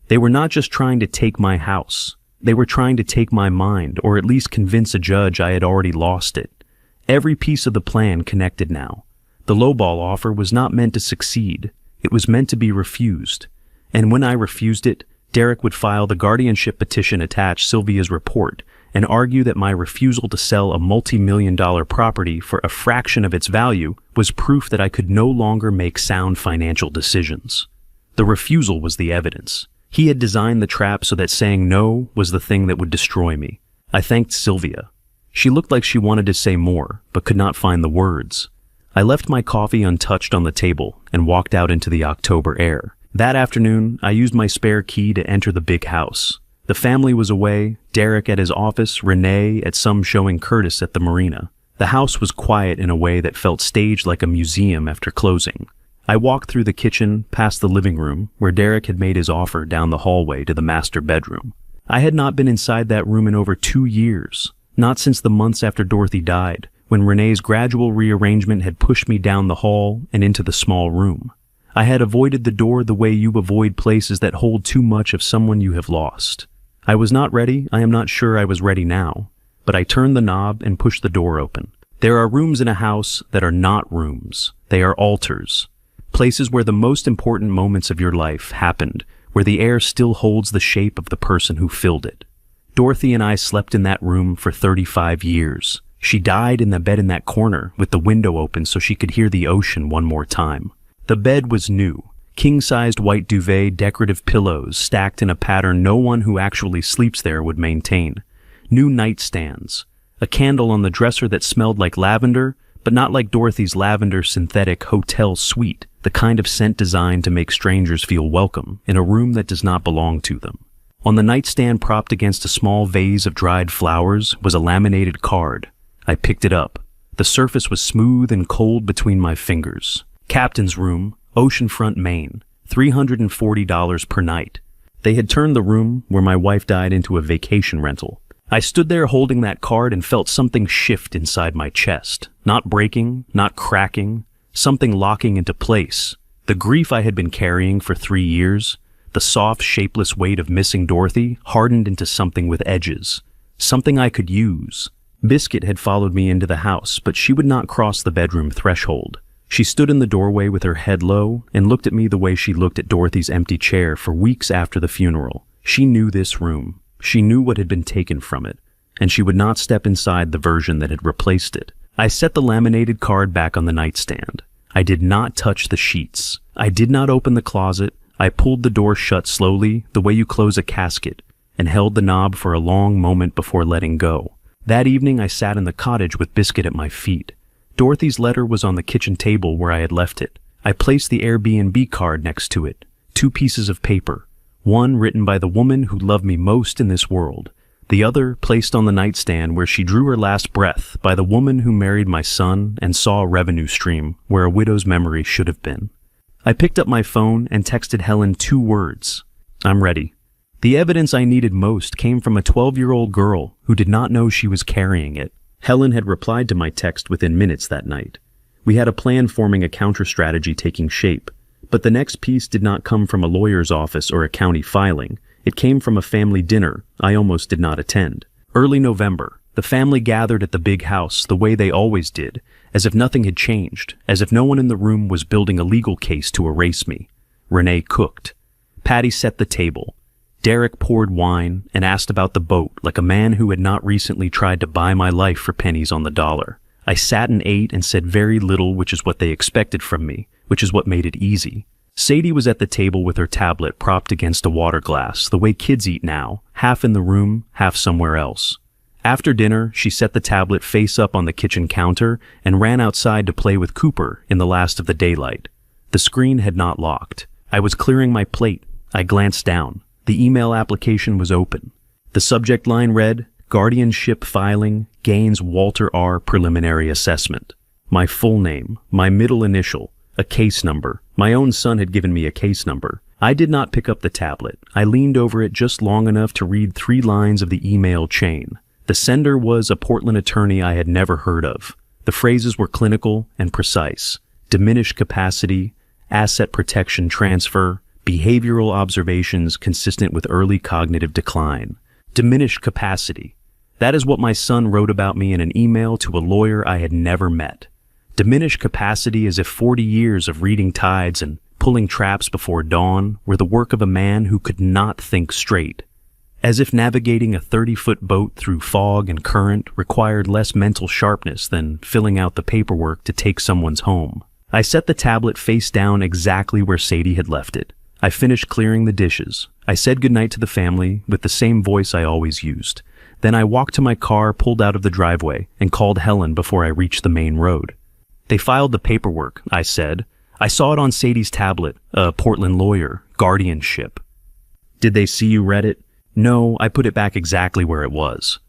They were not just trying to take my house. They were trying to take my mind, or at least convince a judge I had already lost it. Every piece of the plan connected now. The lowball offer was not meant to succeed. It was meant to be refused. And when I refused it, Derek would file the guardianship petition attached Sylvia's report and argue that my refusal to sell a multi-million-dollar property for a fraction of its value was proof that I could no longer make sound financial decisions. The refusal was the evidence. He had designed the trap so that saying no was the thing that would destroy me. I thanked Sylvia. She looked like she wanted to say more, but could not find the words. I left my coffee untouched on the table and walked out into the October air. That afternoon, I used my spare key to enter the big house. The family was away, Derek at his office, Renee at some showing Curtis at the marina. The house was quiet in a way that felt staged like a museum after closing. I walked through the kitchen, past the living room, where Derek had made his offer down the hallway to the master bedroom. I had not been inside that room in over 2 years, not since the months after Dorothy died, when Renee's gradual rearrangement had pushed me down the hall and into the small room. I had avoided the door the way you avoid places that hold too much of someone you have lost. I was not ready. I am not sure I was ready now, but I turned the knob and pushed the door open. There are rooms in a house that are not rooms. They are altars, places where the most important moments of your life happened, where the air still holds the shape of the person who filled it. Dorothy and I slept in that room for 35 years. She died in the bed in that corner with the window open so she could hear the ocean one more time. The bed was new, king-sized white duvet, decorative pillows stacked in a pattern no one who actually sleeps there would maintain. New nightstands, a candle on the dresser that smelled like lavender, but not like Dorothy's lavender synthetic hotel suite, the kind of scent designed to make strangers feel welcome in a room that does not belong to them. On the nightstand propped against a small vase of dried flowers was a laminated card. I picked it up. The surface was smooth and cold between my fingers. Captain's room, oceanfront Maine, $340 per night. They had turned the room where my wife died into a vacation rental. I stood there holding that card and felt something shift inside my chest. Not breaking, not cracking, something locking into place. The grief I had been carrying for 3 years, the soft, shapeless weight of missing Dorothy, hardened into something with edges. Something I could use. Biscuit had followed me into the house, but she would not cross the bedroom threshold. She stood in the doorway with her head low and looked at me the way she looked at Dorothy's empty chair for weeks after the funeral. She knew this room. She knew what had been taken from it, and she would not step inside the version that had replaced it. I set the laminated card back on the nightstand. I did not touch the sheets. I did not open the closet. I pulled the door shut slowly, the way you close a casket, and held the knob for a long moment before letting go. That evening I sat in the cottage with Biscuit at my feet. Dorothy's letter was on the kitchen table where I had left it. I placed the Airbnb card next to it, 2 pieces of paper, one written by the woman who loved me most in this world, the other placed on the nightstand where she drew her last breath by the woman who married my son and saw a revenue stream where a widow's memory should have been. I picked up my phone and texted Helen 2 words. I'm ready. The evidence I needed most came from a 12-year-old girl who did not know she was carrying it. Helen had replied to my text within minutes that night. We had a plan forming a counter-strategy taking shape, but the next piece did not come from a lawyer's office or a county filing. It came from a family dinner I almost did not attend. Early November, the family gathered at the big house the way they always did, as if nothing had changed, as if no one in the room was building a legal case to erase me. Renee cooked. Patty set the table. Derek poured wine and asked about the boat like a man who had not recently tried to buy my life for pennies on the dollar. I sat and ate and said very little, which is what they expected from me, which is what made it easy. Sadie was at the table with her tablet propped against a water glass, the way kids eat now, half in the room, half somewhere else. After dinner, she set the tablet face up on the kitchen counter and ran outside to play with Cooper in the last of the daylight. The screen had not locked. I was clearing my plate. I glanced down. The email application was open. The subject line read, Guardianship Filing, Gaines Walter R. Preliminary Assessment. My full name, my middle initial, a case number. My own son had given me a case number. I did not pick up the tablet. I leaned over it just long enough to read 3 lines of the email chain. The sender was a Portland attorney I had never heard of. The phrases were clinical and precise. Diminished capacity, asset protection transfer, behavioral observations consistent with early cognitive decline. Diminished capacity. That is what my son wrote about me in an email to a lawyer I had never met. Diminished capacity, as if 40 years of reading tides and pulling traps before dawn were the work of a man who could not think straight. As if navigating a 30-foot boat through fog and current required less mental sharpness than filling out the paperwork to take someone's home. I set the tablet face down exactly where Sadie had left it. I finished clearing the dishes. I said goodnight to the family with the same voice I always used. Then I walked to my car, pulled out of the driveway, and called Helen before I reached the main road. They filed the paperwork, I said. I saw it on Sadie's tablet, a Portland lawyer, guardianship. Did they see you read it? No, I put it back exactly where it was.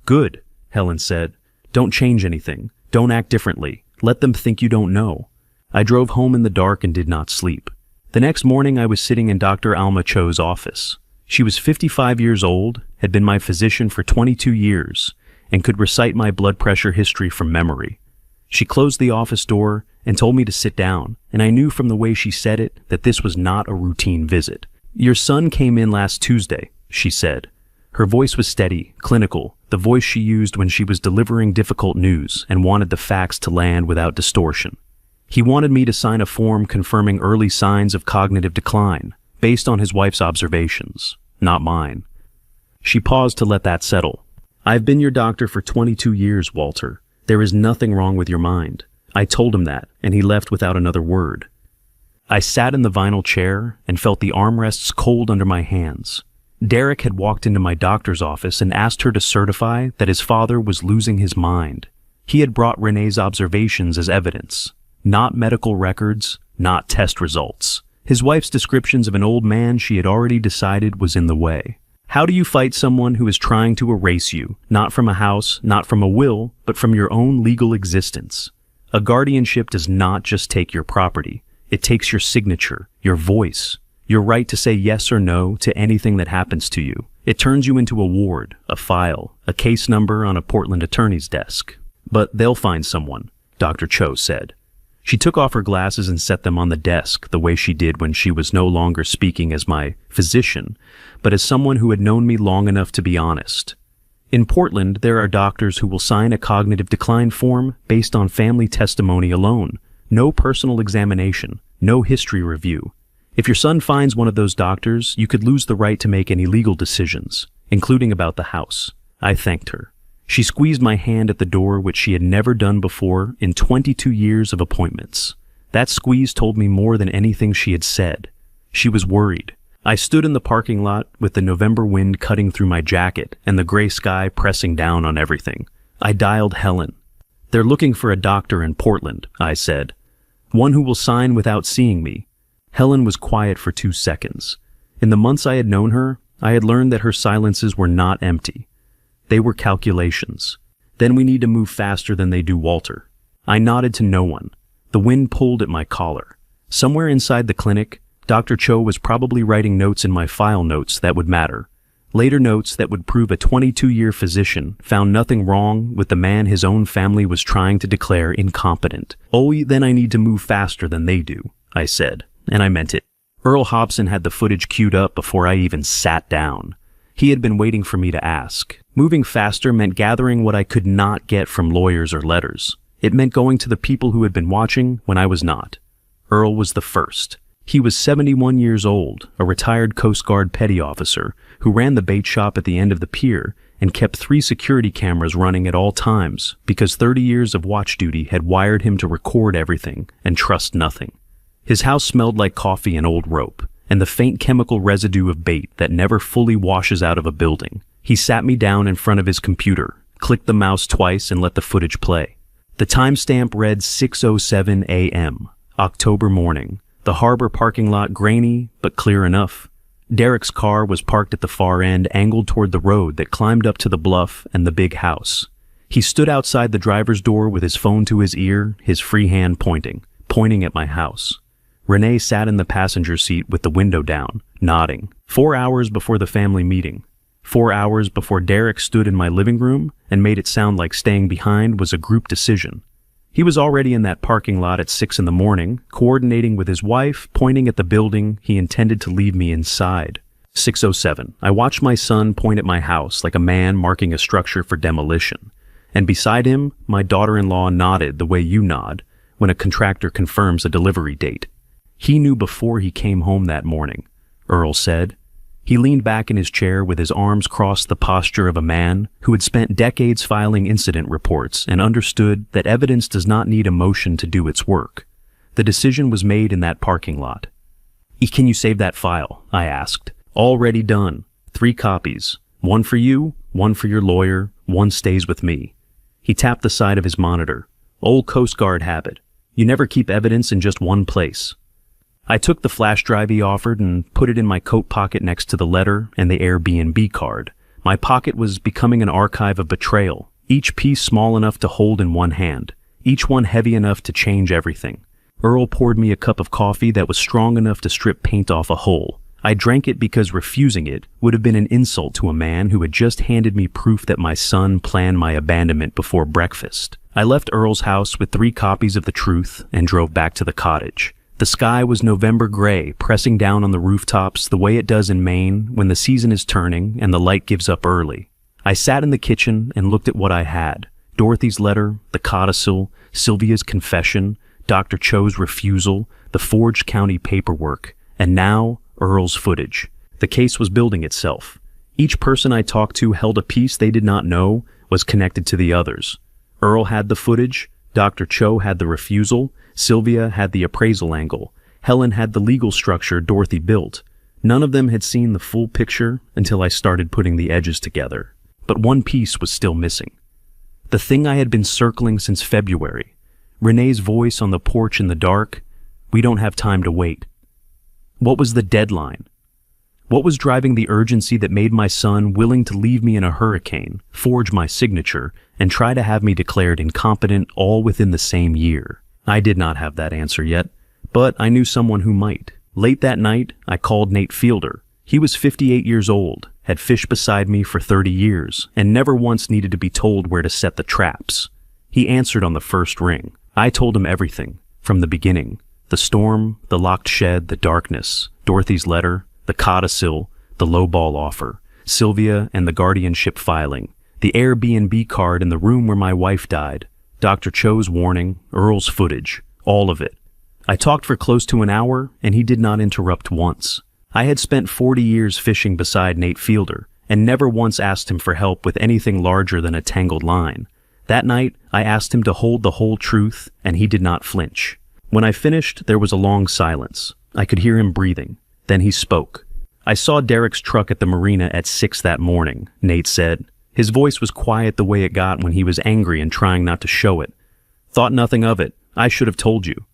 Good, Helen said. Don't change anything. Don't act differently. Let them think you don't know. I drove home in the dark and did not sleep. The next morning I was sitting in Dr. Alma Cho's office. She was 55 years old, had been my physician for 22 years, and could recite my blood pressure history from memory. She closed the office door and told me to sit down, and I knew from the way she said it that this was not a routine visit. "Your son came in last Tuesday," she said. Her voice was steady, clinical, the voice she used when she was delivering difficult news and wanted the facts to land without distortion. He wanted me to sign a form confirming early signs of cognitive decline, based on his wife's observations, not mine. She paused to let that settle. "I've been your doctor for 22 years, Walter. There is nothing wrong with your mind." I told him that, and he left without another word. I sat in the vinyl chair and felt the armrests cold under my hands. Derek had walked into my doctor's office and asked her to certify that his father was losing his mind. He had brought Renee's observations as evidence, not medical records, not test results. His wife's descriptions of an old man she had already decided was in the way. How do you fight someone who is trying to erase you, not from a house, not from a will, but from your own legal existence? A guardianship does not just take your property. It takes your signature, your voice, your right to say yes or no to anything that happens to you. It turns you into a ward, a file, a case number on a Portland attorney's desk. "But they'll find someone," Dr. Cho said. She took off her glasses and set them on the desk the way she did when she was no longer speaking as my physician, but as someone who had known me long enough to be honest. In Portland, there are doctors who will sign a cognitive decline form based on family testimony alone. No personal examination, no history review. If your son finds one of those doctors, you could lose the right to make any legal decisions, including about the house. I thanked her. She squeezed my hand at the door, which she had never done before in 22 years of appointments. That squeeze told me more than anything she had said. She was worried. I stood in the parking lot with the November wind cutting through my jacket and the gray sky pressing down on everything. I dialed Helen. "They're looking for a doctor in Portland," I said. "One who will sign without seeing me." Helen was quiet for 2 seconds. In the months I had known her, I had learned that her silences were not empty. They were calculations. "Then we need to move faster than they do, Walter." I nodded to no one. The wind pulled at my collar. Somewhere inside the clinic, Dr. Cho was probably writing notes in my file notes that would matter. Later notes that would prove a 22-year physician found nothing wrong with the man his own family was trying to declare incompetent. "Oh, then I need to move faster than they do," I said, and I meant it. Earl Hobson had the footage queued up before I even sat down. He had been waiting for me to ask. Moving faster meant gathering what I could not get from lawyers or letters. It meant going to the people who had been watching when I was not. Earl was the first. He was 71 years old, a retired Coast Guard petty officer who ran the bait shop at the end of the pier and kept 3 security cameras running at all times because 30 years of watch duty had wired him to record everything and trust nothing. His house smelled like coffee and old rope, and the faint chemical residue of bait that never fully washes out of a building. He sat me down in front of his computer, clicked the mouse twice, and let the footage play. The timestamp read 6:07 a.m., October morning. The harbor parking lot grainy, but clear enough. Derek's car was parked at the far end, angled toward the road that climbed up to the bluff and the big house. He stood outside the driver's door with his phone to his ear, his free hand pointing at my house. Renee sat in the passenger seat with the window down, nodding. 4 hours before the family meeting. 4 hours before Derek stood in my living room and made it sound like staying behind was a group decision. He was already in that parking lot at 6 a.m, coordinating with his wife, pointing at the building he intended to leave me inside. 6:07. I watched my son point at my house like a man marking a structure for demolition. And beside him, my daughter-in-law nodded the way you nod when a contractor confirms a delivery date. He knew before he came home that morning, Earl said. He leaned back in his chair with his arms crossed, the posture of a man who had spent decades filing incident reports and understood that evidence does not need emotion to do its work. The decision was made in that parking lot. "Can you save that file?" I asked. "Already done. 3 copies. 1 for you, 1 for your lawyer, 1 stays with me." He tapped the side of his monitor. "Old Coast Guard habit. You never keep evidence in just one place." I took the flash drive he offered and put it in my coat pocket next to the letter and the Airbnb card. My pocket was becoming an archive of betrayal, each piece small enough to hold in one hand, each one heavy enough to change everything. Earl poured me a cup of coffee that was strong enough to strip paint off a hole. I drank it because refusing it would have been an insult to a man who had just handed me proof that my son planned my abandonment before breakfast. I left Earl's house with 3 copies of The Truth and drove back to the cottage. The sky was November gray, pressing down on the rooftops the way it does in Maine when the season is turning and the light gives up early. I sat in the kitchen and looked at what I had. Dorothy's letter, the codicil, Sylvia's confession, Dr. Cho's refusal, the forged county paperwork, and now Earl's footage. The case was building itself. Each person I talked to held a piece they did not know was connected to the others. Earl had the footage, Dr. Cho had the refusal, Sylvia had the appraisal angle, Helen had the legal structure Dorothy built. None of them had seen the full picture until I started putting the edges together. But one piece was still missing. The thing I had been circling since February. Renee's voice on the porch in the dark. We don't have time to wait. What was the deadline? What was driving the urgency that made my son willing to leave me in a hurricane, forge my signature, and try to have me declared incompetent all within the same year? I did not have that answer yet, but I knew someone who might. Late that night, I called Nate Fielder. He was 58 years old, had fished beside me for 30 years, and never once needed to be told where to set the traps. He answered on the first ring. I told him everything, from the beginning. The storm, the locked shed, the darkness, Dorothy's letter, the codicil, the lowball offer, Sylvia and the guardianship filing, the Airbnb card in the room where my wife died, Dr. Cho's warning, Earl's footage, all of it. I talked for close to an hour, and he did not interrupt once. I had spent 40 years fishing beside Nate Fielder, and never once asked him for help with anything larger than a tangled line. That night, I asked him to hold the whole truth, and he did not flinch. When I finished, there was a long silence. I could hear him breathing. Then he spoke. I saw Derek's truck at the marina at 6 that morning, Nate said. His voice was quiet the way it got when he was angry and trying not to show it. Thought nothing of it. I should have told you.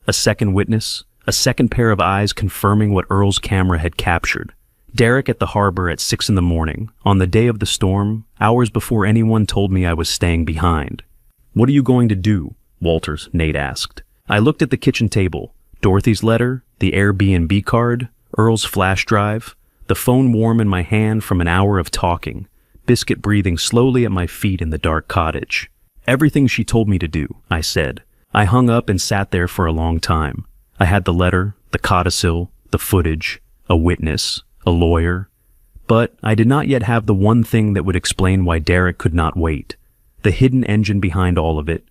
A second witness, a second pair of eyes confirming what Earl's camera had captured. Derek at the harbor at 6 in the morning, on the day of the storm, hours before anyone told me I was staying behind. What are you going to do? Walters, Nate asked. I looked at the kitchen table. Dorothy's letter, the Airbnb card, Earl's flash drive, the phone warm in my hand from an hour of talking, Biscuit breathing slowly at my feet in the dark cottage. Everything she told me to do, I said. I hung up and sat there for a long time. I had the letter, the codicil, the footage, a witness, a lawyer. But I did not yet have the one thing that would explain why Derek could not wait. The hidden engine behind all of it.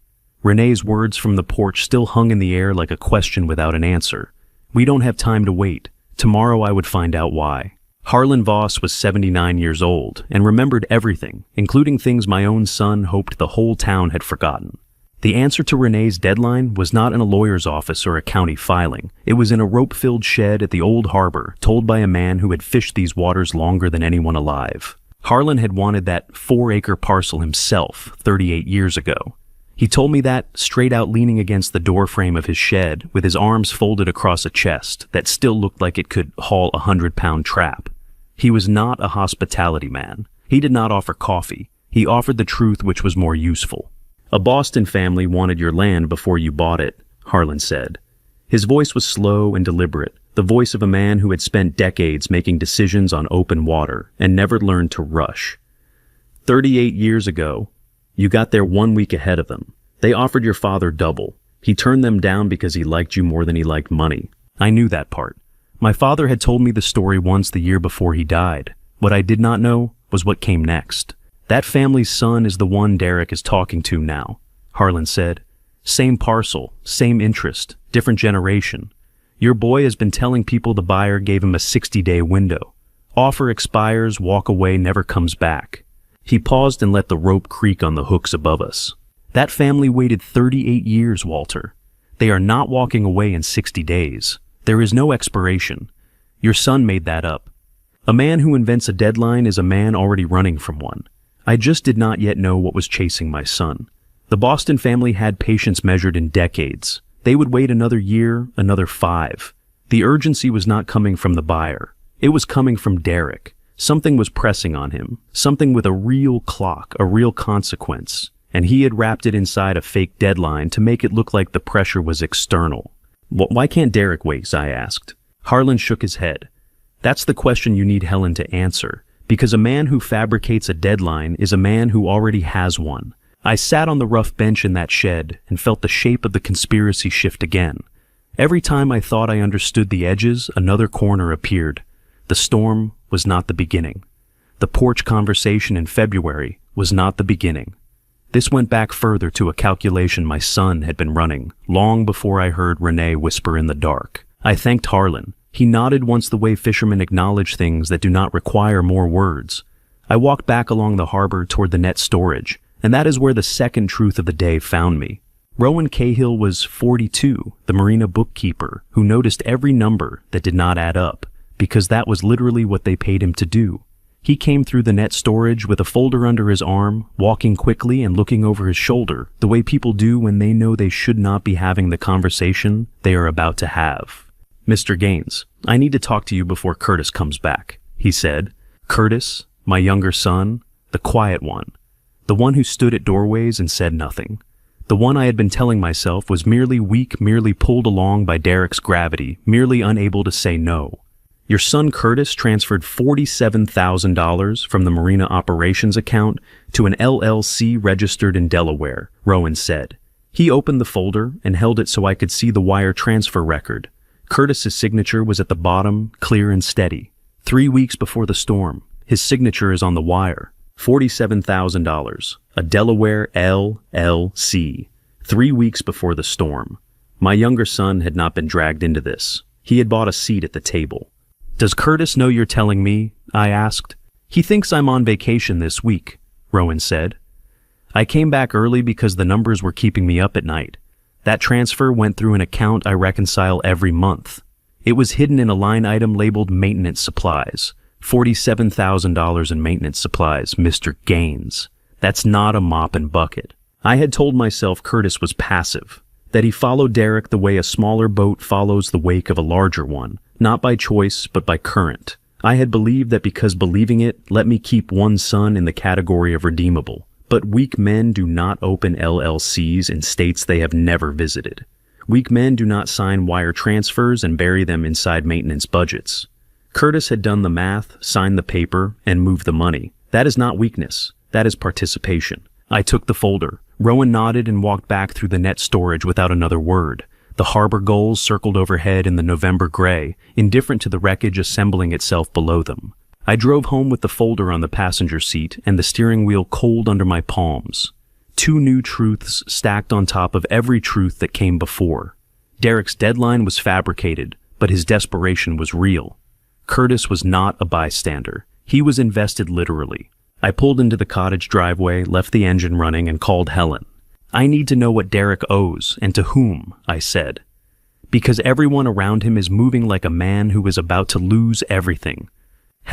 Renee's words from the porch still hung in the air like a question without an answer. We don't have time to wait. Tomorrow I would find out why. Harlan Voss was 79 years old and remembered everything, including things my own son hoped the whole town had forgotten. The answer to Renee's deadline was not in a lawyer's office or a county filing. It was in a rope-filled shed at the old harbor, told by a man who had fished these waters longer than anyone alive. Harlan had wanted that 4-acre parcel himself 38 years ago. He told me that straight out leaning against the doorframe of his shed with his arms folded across a chest that still looked like it could haul a 100-pound trap. He was not a hospitality man. He did not offer coffee. He offered the truth which was more useful. A Boston family wanted your land before you bought it, Harlan said. His voice was slow and deliberate, the voice of a man who had spent decades making decisions on open water and never learned to rush. 38 years ago, you got there 1 week ahead of them. They offered your father double. He turned them down because he liked you more than he liked money. I knew that part. My father had told me the story once the year before he died. What I did not know was what came next. That family's son is the one Derek is talking to now, Harlan said. Same parcel, same interest, different generation. Your boy has been telling people the buyer gave him a 60-day window. Offer expires, walk away, never comes back. He paused and let the rope creak on the hooks above us. That family waited 38 years, Walter. They are not walking away in 60 days. There is no expiration. Your son made that up. A man who invents a deadline is a man already running from one. I just did not yet know what was chasing my son. The Boston family had patience measured in decades. They would wait another year, another 5. The urgency was not coming from the buyer. It was coming from Derek. Something was pressing on him, something with a real clock, a real consequence, and he had wrapped it inside a fake deadline to make it look like the pressure was external. Why can't Derek wait? I asked. Harlan shook his head. That's the question you need Helen to answer, because a man who fabricates a deadline is a man who already has one. I sat on the rough bench in that shed and felt the shape of the conspiracy shift again. Every time I thought I understood the edges, another corner appeared. The storm was not the beginning. The porch conversation in February was not the beginning. This went back further to a calculation my son had been running, long before I heard Renee whisper in the dark. I thanked Harlan. He nodded once the way fishermen acknowledge things that do not require more words. I walked back along the harbor toward the net storage, and that is where the second truth of the day found me. Rowan Cahill was 42, the marina bookkeeper, who noticed every number that did not add up, because that was literally what they paid him to do. He came through the net storage with a folder under his arm, walking quickly and looking over his shoulder, the way people do when they know they should not be having the conversation they are about to have. "Mr. Gaines, I need to talk to you before Curtis comes back," he said. Curtis, my younger son, the quiet one, the one who stood at doorways and said nothing. The one I had been telling myself was merely weak, merely pulled along by Derek's gravity, merely unable to say no. "Your son Curtis transferred $47,000 from the Marina Operations account to an LLC registered in Delaware," Rowan said. He opened the folder and held it so I could see the wire transfer record. Curtis's signature was at the bottom, clear and steady. 3 weeks before the storm, his signature is on the wire. $47,000, a Delaware LLC. 3 weeks before the storm. My younger son had not been dragged into this. He had bought a seat at the table. "Does Curtis know you're telling me?" I asked. "He thinks I'm on vacation this week," Rowan said. "I came back early because the numbers were keeping me up at night. That transfer went through an account I reconcile every month. It was hidden in a line item labeled maintenance supplies. $47,000 in maintenance supplies, Mr. Gaines. That's not a mop and bucket." I had told myself Curtis was passive, that he followed Derek the way a smaller boat follows the wake of a larger one, not by choice but by current. I had believed that because believing it let me keep one son in the category of redeemable. But weak men do not open LLCs in states they have never visited. Weak men do not sign wire transfers and bury them inside maintenance budgets. Curtis had done the math, signed the paper, and moved the money. That is not weakness. That is participation. I took the folder. Rowan nodded and walked back through the net storage without another word. The harbor gulls circled overhead in the November gray, indifferent to the wreckage assembling itself below them. I drove home with the folder on the passenger seat and the steering wheel cold under my palms. 2 new truths stacked on top of every truth that came before. Derek's deadline was fabricated, but his desperation was real. Curtis was not a bystander. He was invested literally. I pulled into the cottage driveway, left the engine running, and called Helen. "I need to know what Derek owes, and to whom," I said. "Because everyone around him is moving like a man who is about to lose everything."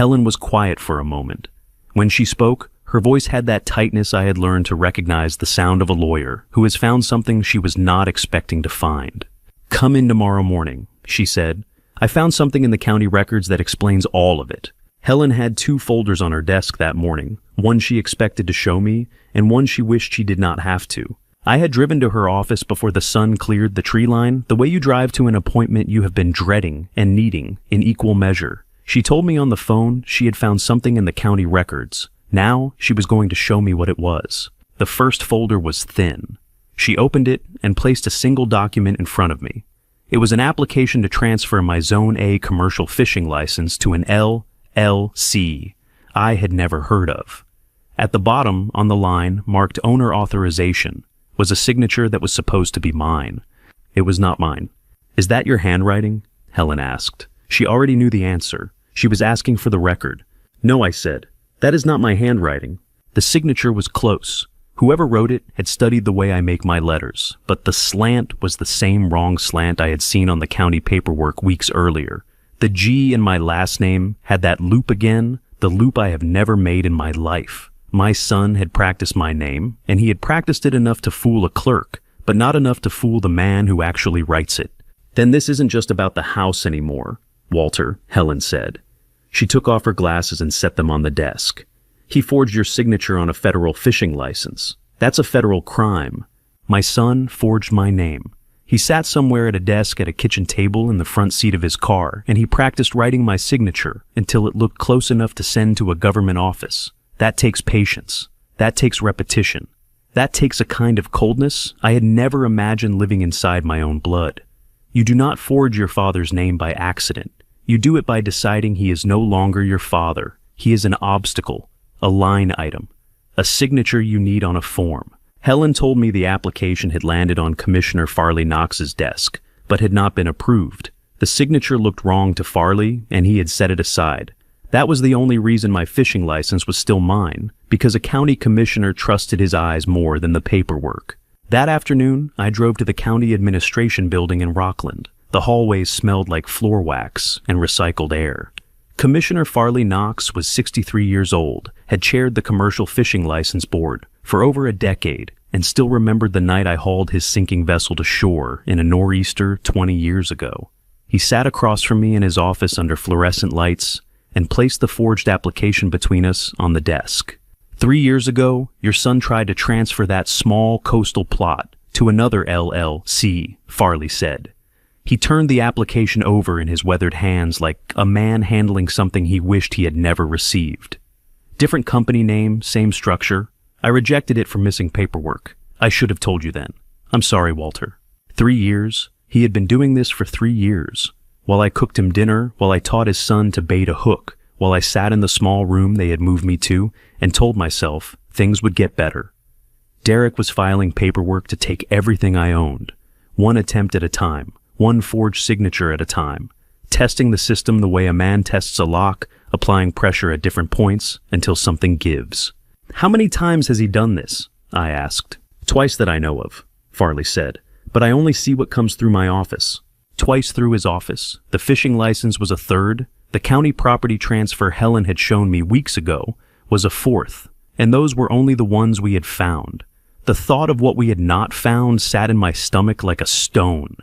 Helen was quiet for a moment. When she spoke, her voice had that tightness I had learned to recognize the sound of a lawyer who has found something she was not expecting to find. "Come in tomorrow morning," she said. "I found something in the county records that explains all of it." Helen had 2 folders on her desk that morning, one she expected to show me, and one she wished she did not have to. I had driven to her office before the sun cleared the tree line, the way you drive to an appointment you have been dreading and needing in equal measure. She told me on the phone she had found something in the county records. Now she was going to show me what it was. The first folder was thin. She opened it and placed a single document in front of me. It was an application to transfer my Zone A commercial fishing license to an LLC I had never heard of. At the bottom, on the line, marked owner authorization, was a signature that was supposed to be mine. It was not mine. "Is that your handwriting?" Helen asked. She already knew the answer. She was asking for the record. "No," I said. "That is not my handwriting." The signature was close. Whoever wrote it had studied the way I make my letters, but the slant was the same wrong slant I had seen on the county paperwork weeks earlier. The G in my last name had that loop again, the loop I have never made in my life. My son had practiced my name, and he had practiced it enough to fool a clerk, but not enough to fool the man who actually writes it. "Then this isn't just about the house anymore, Walter," Helen said. She took off her glasses and set them on the desk. "He forged your signature on a federal fishing license. That's a federal crime. My son forged my name. He sat somewhere at a desk at a kitchen table in the front seat of his car, and he practiced writing my signature until it looked close enough to send to a government office. That takes patience. That takes repetition. That takes a kind of coldness I had never imagined living inside my own blood. You do not forge your father's name by accident. You do it by deciding he is no longer your father. He is an obstacle, a line item, a signature you need on a form. Helen told me the application had landed on Commissioner Farley Knox's desk, but had not been approved. The signature looked wrong to Farley, and he had set it aside. That was the only reason my fishing license was still mine, because a county commissioner trusted his eyes more than the paperwork. That afternoon, I drove to the county administration building in Rockland. The hallways smelled like floor wax and recycled air. Commissioner Farley Knox was 63 years old, had chaired the Commercial Fishing License Board for over a decade, and still remembered the night I hauled his sinking vessel to shore in a nor'easter 20 years ago. He sat across from me in his office under fluorescent lights and placed the forged application between us on the desk. 3 years ago, your son tried to transfer that small coastal plot to another LLC, Farley said. He turned the application over in his weathered hands like a man handling something he wished he had never received. Different company name, same structure. I rejected it for missing paperwork. I should have told you then. I'm sorry, Walter. 3 years. He had been doing this for 3 years. While I cooked him dinner, while I taught his son to bait a hook, while I sat in the small room they had moved me to and told myself things would get better. Derek was filing paperwork to take everything I owned, one attempt at a time, one forged signature at a time, testing the system the way a man tests a lock, applying pressure at different points until something gives. How many times has he done this? I asked. Twice that I know of, Farley said, but I only see what comes through my office. Twice through his office. The fishing license was a third. The county property transfer Helen had shown me weeks ago was a fourth, and those were only the ones we had found. The thought of what we had not found sat in my stomach like a stone.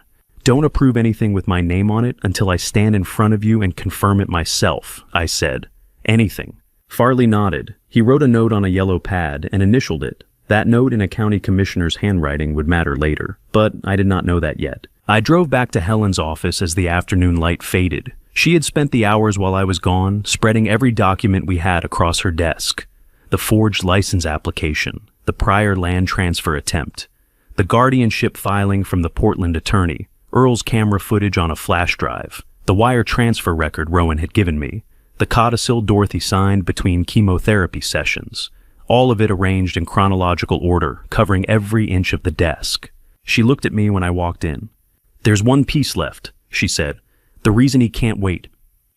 Don't approve anything with my name on it until I stand in front of you and confirm it myself, I said. Anything. Farley nodded. He wrote a note on a yellow pad and initialed it. That note in a county commissioner's handwriting would matter later, but I did not know that yet. I drove back to Helen's office as the afternoon light faded. She had spent the hours while I was gone, spreading every document we had across her desk. The forged license application, the prior land transfer attempt, the guardianship filing from the Portland attorney, Earl's camera footage on a flash drive, the wire transfer record Rowan had given me, the codicil Dorothy signed between chemotherapy sessions, all of it arranged in chronological order, covering every inch of the desk. She looked at me when I walked in. There's one piece left, she said. The reason he can't wait.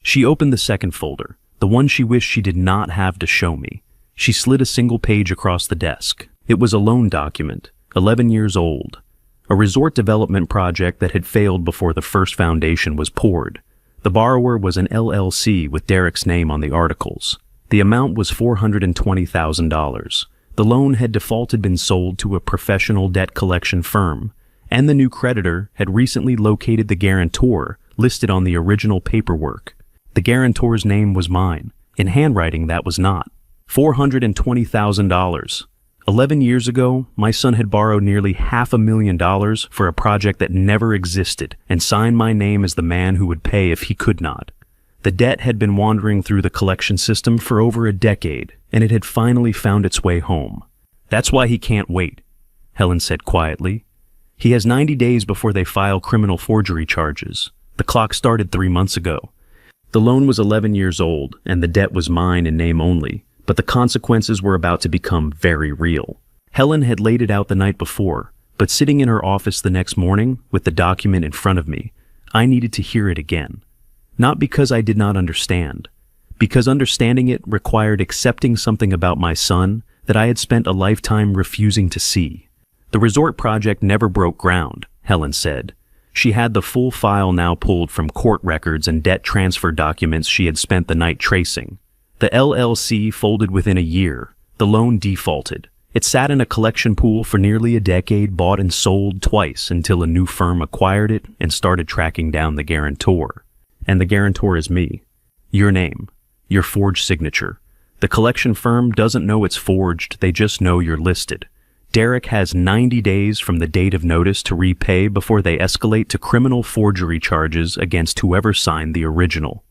She opened the second folder, the one she wished she did not have to show me. She slid a single page across the desk. It was a loan document, 11 years old. A resort development project that had failed before the first foundation was poured. The borrower was an LLC with Derek's name on the articles. The amount was $420,000. The loan had defaulted been sold to a professional debt collection firm, and the new creditor had recently located the guarantor listed on the original paperwork. The guarantor's name was mine. In handwriting, that was not. $420,000. 11 years ago, my son had borrowed nearly $500,000 for a project that never existed and signed my name as the man who would pay if he could not. The debt had been wandering through the collection system for over a decade, and it had finally found its way home. That's why he can't wait, Helen said quietly. He has 90 days before they file criminal forgery charges. The clock started 3 months ago. The loan was 11 years old, and the debt was mine in name only, but the consequences were about to become very real. Helen had laid it out the night before, but sitting in her office the next morning with the document in front of me, I needed to hear it again. Not because I did not understand, because understanding it required accepting something about my son that I had spent a lifetime refusing to see. The resort project never broke ground, Helen said. She had the full file now pulled from court records and debt transfer documents she had spent the night tracing. The LLC folded within a year. The loan defaulted. It sat in a collection pool for nearly a decade, bought and sold twice until a new firm acquired it and started tracking down the guarantor. And the guarantor is me. Your name. Your forged signature. The collection firm doesn't know it's forged, they just know you're listed. Derek has 90 days from the date of notice to repay before they escalate to criminal forgery charges against whoever signed the original.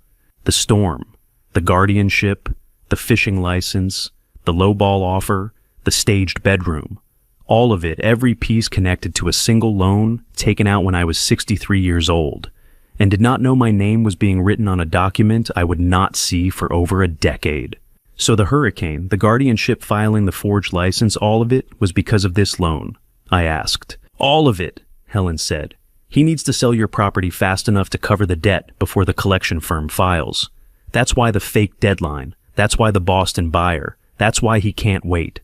The storm, the guardianship, the fishing license, the lowball offer, the staged bedroom. All of it, every piece connected to a single loan taken out when I was 63 years old, and did not know my name was being written on a document I would not see for over a decade. So the hurricane, the guardianship filing the forged license, all of it was because of this loan? I asked. All of it, Helen said. He needs to sell your property fast enough to cover the debt before the collection firm files. That's why the fake deadline. That's why the Boston buyer. That's why he can't wait.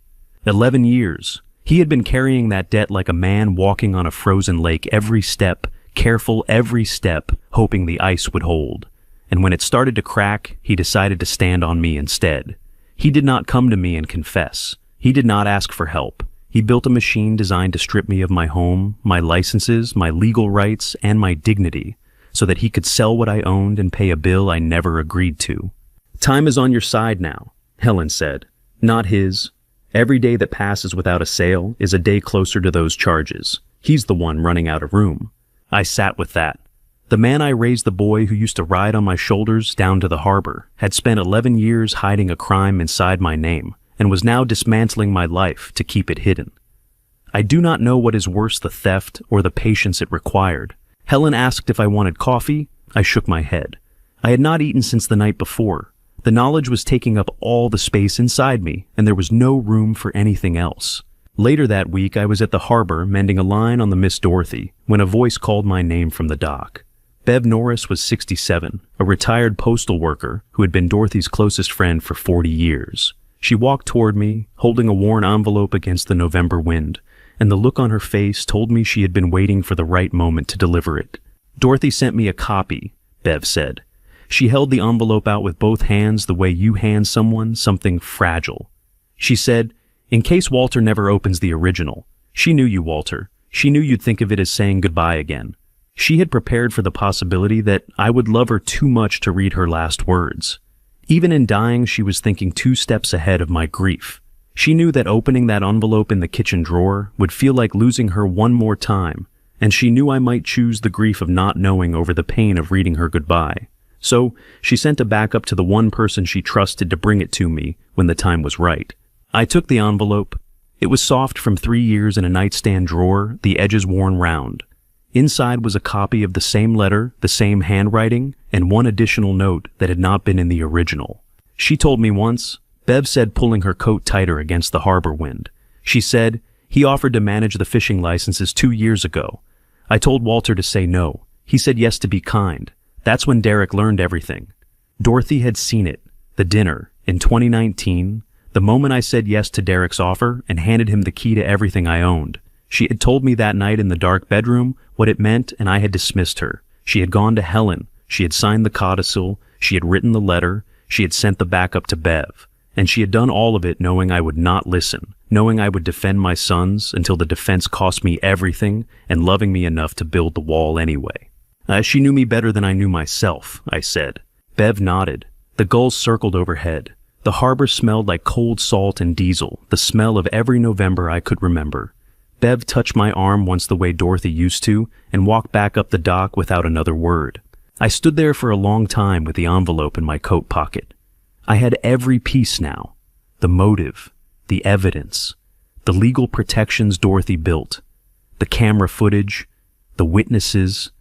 11 years. He had been carrying that debt like a man walking on a frozen lake every step, careful every step, hoping the ice would hold. And when it started to crack, he decided to stand on me instead. He did not come to me and confess. He did not ask for help. He built a machine designed to strip me of my home, my licenses, my legal rights, and my dignity, so that he could sell what I owned and pay a bill I never agreed to. Time is on your side now, Helen said. Not his. Every day that passes without a sale is a day closer to those charges. He's the one running out of room. I sat with that. The man I raised the boy who used to ride on my shoulders down to the harbor had spent 11 years hiding a crime inside my name and was now dismantling my life to keep it hidden. I do not know what is worse, the theft or the patience it required. Helen asked if I wanted coffee. I shook my head. I had not eaten since the night before. The knowledge was taking up all the space inside me, and there was no room for anything else. Later that week, I was at the harbor mending a line on the Miss Dorothy when a voice called my name from the dock. Bev Norris was 67, a retired postal worker who had been Dorothy's closest friend for 40 years. She walked toward me, holding a worn envelope against the November wind, and the look on her face told me she had been waiting for the right moment to deliver it. Dorothy sent me a copy, Bev said. She held the envelope out with both hands the way you hand someone something fragile. She said, in case Walter never opens the original. She knew you, Walter. She knew you'd think of it as saying goodbye again. She had prepared for the possibility that I would love her too much to read her last words. Even in dying, she was thinking 2 steps ahead of my grief. She knew that opening that envelope in the kitchen drawer would feel like losing her one more time, and she knew I might choose the grief of not knowing over the pain of reading her goodbye. So she sent a backup to the one person she trusted to bring it to me when the time was right. I took the envelope. It was soft from 3 years in a nightstand drawer, the edges worn round. Inside was a copy of the same letter, the same handwriting, and one additional note that had not been in the original. She told me once, Bev said, pulling her coat tighter against the harbor wind. She said, he offered to manage the fishing licenses 2 years ago. I told Walter to say no. He said yes to be kind. That's when Derek learned everything. Dorothy had seen it, the dinner, in 2019, the moment I said yes to Derek's offer and handed him the key to everything I owned. She had told me that night in the dark bedroom what it meant, and I had dismissed her. She had gone to Helen. She had signed the codicil. She had written the letter. She had sent the backup to Bev. And she had done all of it knowing I would not listen, knowing I would defend my sons until the defense cost me everything, and loving me enough to build the wall anyway. She knew me better than I knew myself, I said. Bev nodded. The gulls circled overhead. The harbor smelled like cold salt and diesel, the smell of every November I could remember. Bev touched my arm once the way Dorothy used to and walked back up the dock without another word. I stood there for a long time with the envelope in my coat pocket. I had every piece now. The motive, the evidence, the legal protections Dorothy built, the camera footage, the witnesses,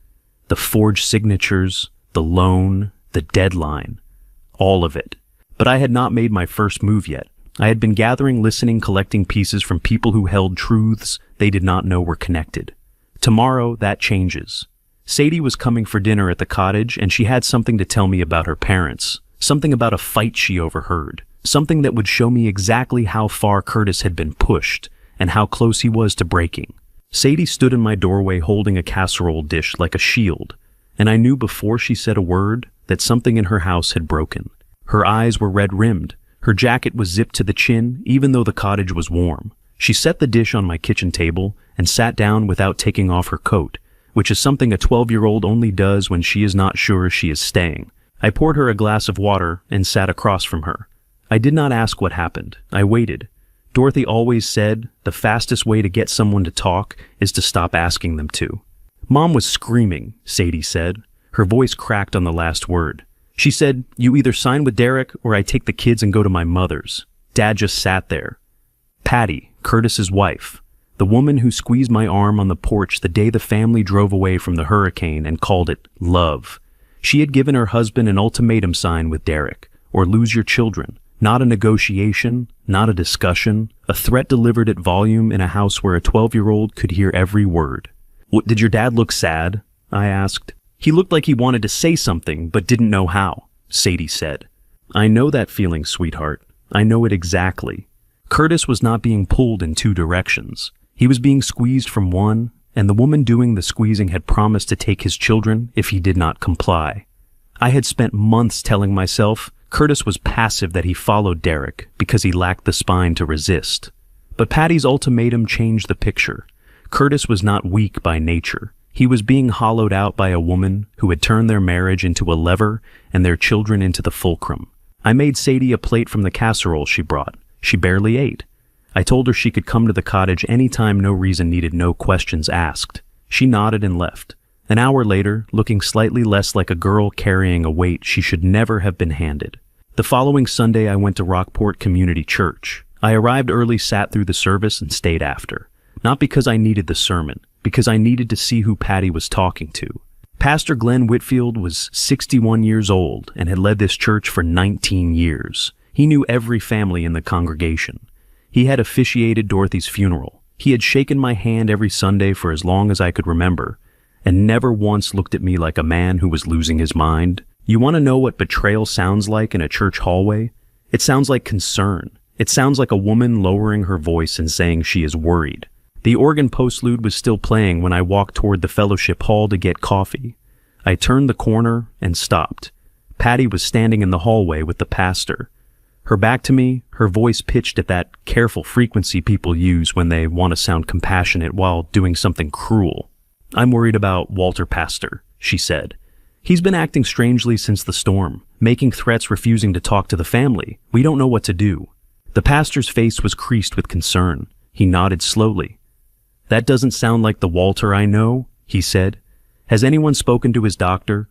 the forged signatures, the loan, the deadline, all of it. But I had not made my first move yet. I had been gathering, listening, collecting pieces from people who held truths they did not know were connected. Tomorrow, that changes. Sadie was coming for dinner at the cottage, and she had something to tell me about her parents, something about a fight she overheard, something that would show me exactly how far Curtis had been pushed and how close he was to breaking. Sadie stood in my doorway holding a casserole dish like a shield, and I knew before she said a word that something in her house had broken. Her eyes were red-rimmed. Her jacket was zipped to the chin, even though the cottage was warm. She set the dish on my kitchen table and sat down without taking off her coat, which is something a 12-year-old only does when she is not sure she is staying. I poured her a glass of water and sat across from her. I did not ask what happened. I waited. Dorothy always said the fastest way to get someone to talk is to stop asking them to. Mom was screaming, Sadie said. Her voice cracked on the last word. She said, "You either sign with Derek or I take the kids and go to my mother's." Dad just sat there. Patty, Curtis's wife, the woman who squeezed my arm on the porch the day the family drove away from the hurricane and called it love. She had given her husband an ultimatum sign with Derek, or lose your children. Not a negotiation, not a discussion, a threat delivered at volume in a house where a 12-year-old could hear every word. "Did your dad look sad?" I asked. "He looked like he wanted to say something, but didn't know how," Sadie said. "I know that feeling, sweetheart. I know it exactly." Curtis was not being pulled in two directions. He was being squeezed from one, and the woman doing the squeezing had promised to take his children if he did not comply. I had spent months telling myself Curtis was passive, that he followed Derek because he lacked the spine to resist. But Patty's ultimatum changed the picture. Curtis was not weak by nature. He was being hollowed out by a woman who had turned their marriage into a lever and their children into the fulcrum. I made Sadie a plate from the casserole she brought. She barely ate. I told her she could come to the cottage any time, no reason needed, no questions asked. She nodded and left. An hour later, looking slightly less like a girl carrying a weight she should never have been handed. The following Sunday, I went to Rockport Community Church. I arrived early, sat through the service, and stayed after. Not because I needed the sermon, because I needed to see who Patty was talking to. Pastor Glenn Whitfield was 61 years old and had led this church for 19 years. He knew every family in the congregation. He had officiated Dorothy's funeral. He had shaken my hand every Sunday for as long as I could remember, and never once looked at me like a man who was losing his mind. You want to know what betrayal sounds like in a church hallway? It sounds like concern. It sounds like a woman lowering her voice and saying she is worried. The organ postlude was still playing when I walked toward the fellowship hall to get coffee. I turned the corner and stopped. Patty was standing in the hallway with the pastor. Her back to me, her voice pitched at that careful frequency people use when they want to sound compassionate while doing something cruel. "I'm worried about Walter Pastor," she said. "He's been acting strangely since the storm, making threats, refusing to talk to the family. We don't know what to do." The pastor's face was creased with concern. He nodded slowly. "That doesn't sound like the Walter I know," he said. "Has anyone spoken to his doctor?"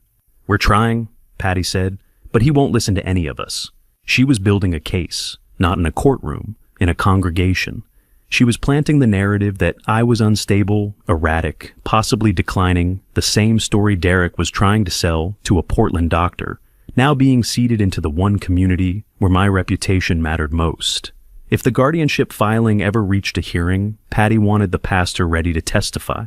"We're trying," Patty said, "but he won't listen to any of us." She was building a case, not in a courtroom, in a congregation. She was planting the narrative that I was unstable, erratic, possibly declining, the same story Derek was trying to sell to a Portland doctor, now being seeded into the one community where my reputation mattered most. If the guardianship filing ever reached a hearing, Patty wanted the pastor ready to testify.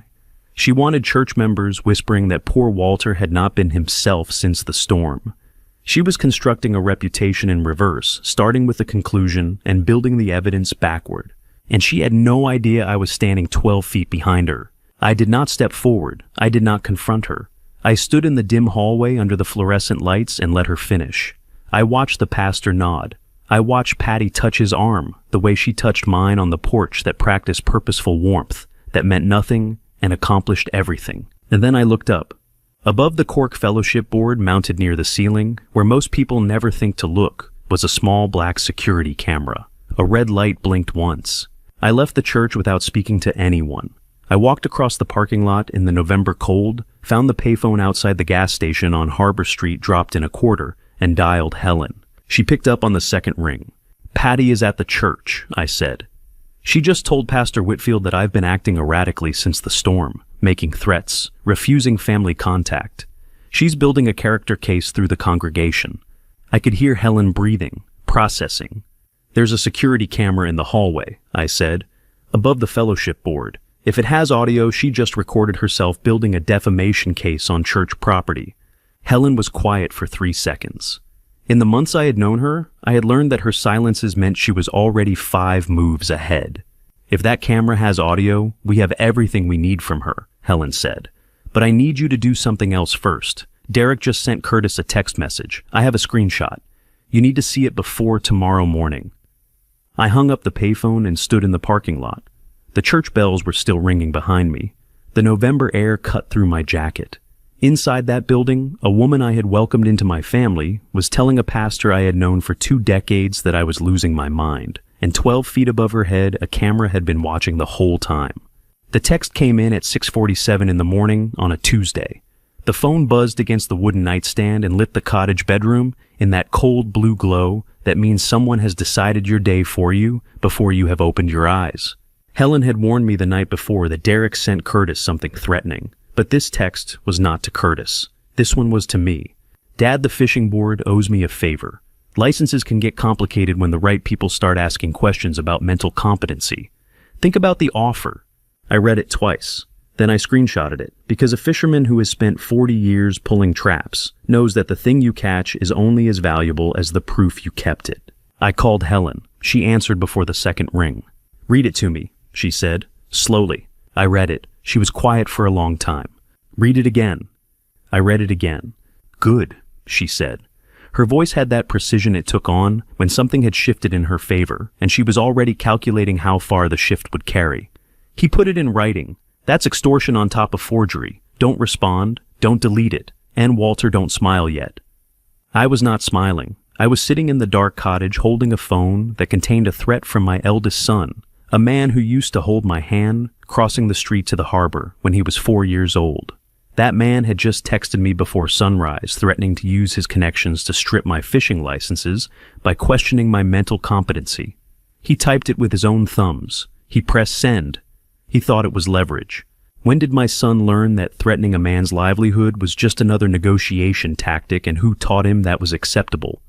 She wanted church members whispering that poor Walter had not been himself since the storm. She was constructing a reputation in reverse, starting with the conclusion and building the evidence backward. And she had no idea I was standing 12 feet behind her. I did not step forward. I did not confront her. I stood in the dim hallway under the fluorescent lights and let her finish. I watched the pastor nod. I watched Patty touch his arm, the way she touched mine on the porch that practiced purposeful warmth, that meant nothing and accomplished everything. And then I looked up. Above the cork fellowship board mounted near the ceiling, where most people never think to look, was a small black security camera. A red light blinked once. I left the church without speaking to anyone. I walked across the parking lot in the November cold, found the payphone outside the gas station on Harbor Street, dropped in a quarter, and dialed Helen. She picked up on the second ring. "Patty is at the church," I said. "She just told Pastor Whitfield that I've been acting erratically since the storm, making threats, refusing family contact. She's building a character case through the congregation." I could hear Helen breathing, processing. "There's a security camera in the hallway," I said, "above the fellowship board. If it has audio, she just recorded herself building a defamation case on church property." Helen was quiet for 3 seconds. In the months I had known her, I had learned that her silences meant she was already 5 moves ahead. "If that camera has audio, we have everything we need from her," Helen said. "But I need you to do something else first. Derek just sent Curtis a text message. I have a screenshot. You need to see it before tomorrow morning." I hung up the payphone and stood in the parking lot. The church bells were still ringing behind me. The November air cut through my jacket. Inside that building, a woman I had welcomed into my family was telling a pastor I had known for 2 decades that I was losing my mind, and 12 feet above her head, a camera had been watching the whole time. The text came in at 6:47 in the morning on a Tuesday. The phone buzzed against the wooden nightstand and lit the cottage bedroom in that cold blue glow that means someone has decided your day for you before you have opened your eyes. Helen had warned me the night before that Derek sent Curtis something threatening, but this text was not to Curtis. This one was to me. Dad, the fishing board owes me a favor. Licenses can get complicated when the right people start asking questions about mental competency. Think about the offer. I read it twice. Then I screenshotted it, because a fisherman who has spent 40 years pulling traps knows that the thing you catch is only as valuable as the proof you kept it. I called Helen. She answered before the second ring. "Read it to me," she said, slowly. I read it. She was quiet for a long time. "Read it again." I read it again. "Good," she said. Her voice had that precision it took on when something had shifted in her favor, and she was already calculating how far the shift would carry. He put it in writing. That's extortion on top of forgery. Don't respond. Don't delete it. And Walter, don't smile yet. I was not smiling. I was sitting in the dark cottage holding a phone that contained a threat from my eldest son, a man who used to hold my hand crossing the street to the harbor when he was 4 years old. That man had just texted me before sunrise, threatening to use his connections to strip my fishing licenses by questioning my mental competency. He typed it with his own thumbs. He pressed send. He thought it was leverage. When did my son learn that threatening a man's livelihood was just another negotiation tactic, and who taught him that was acceptable?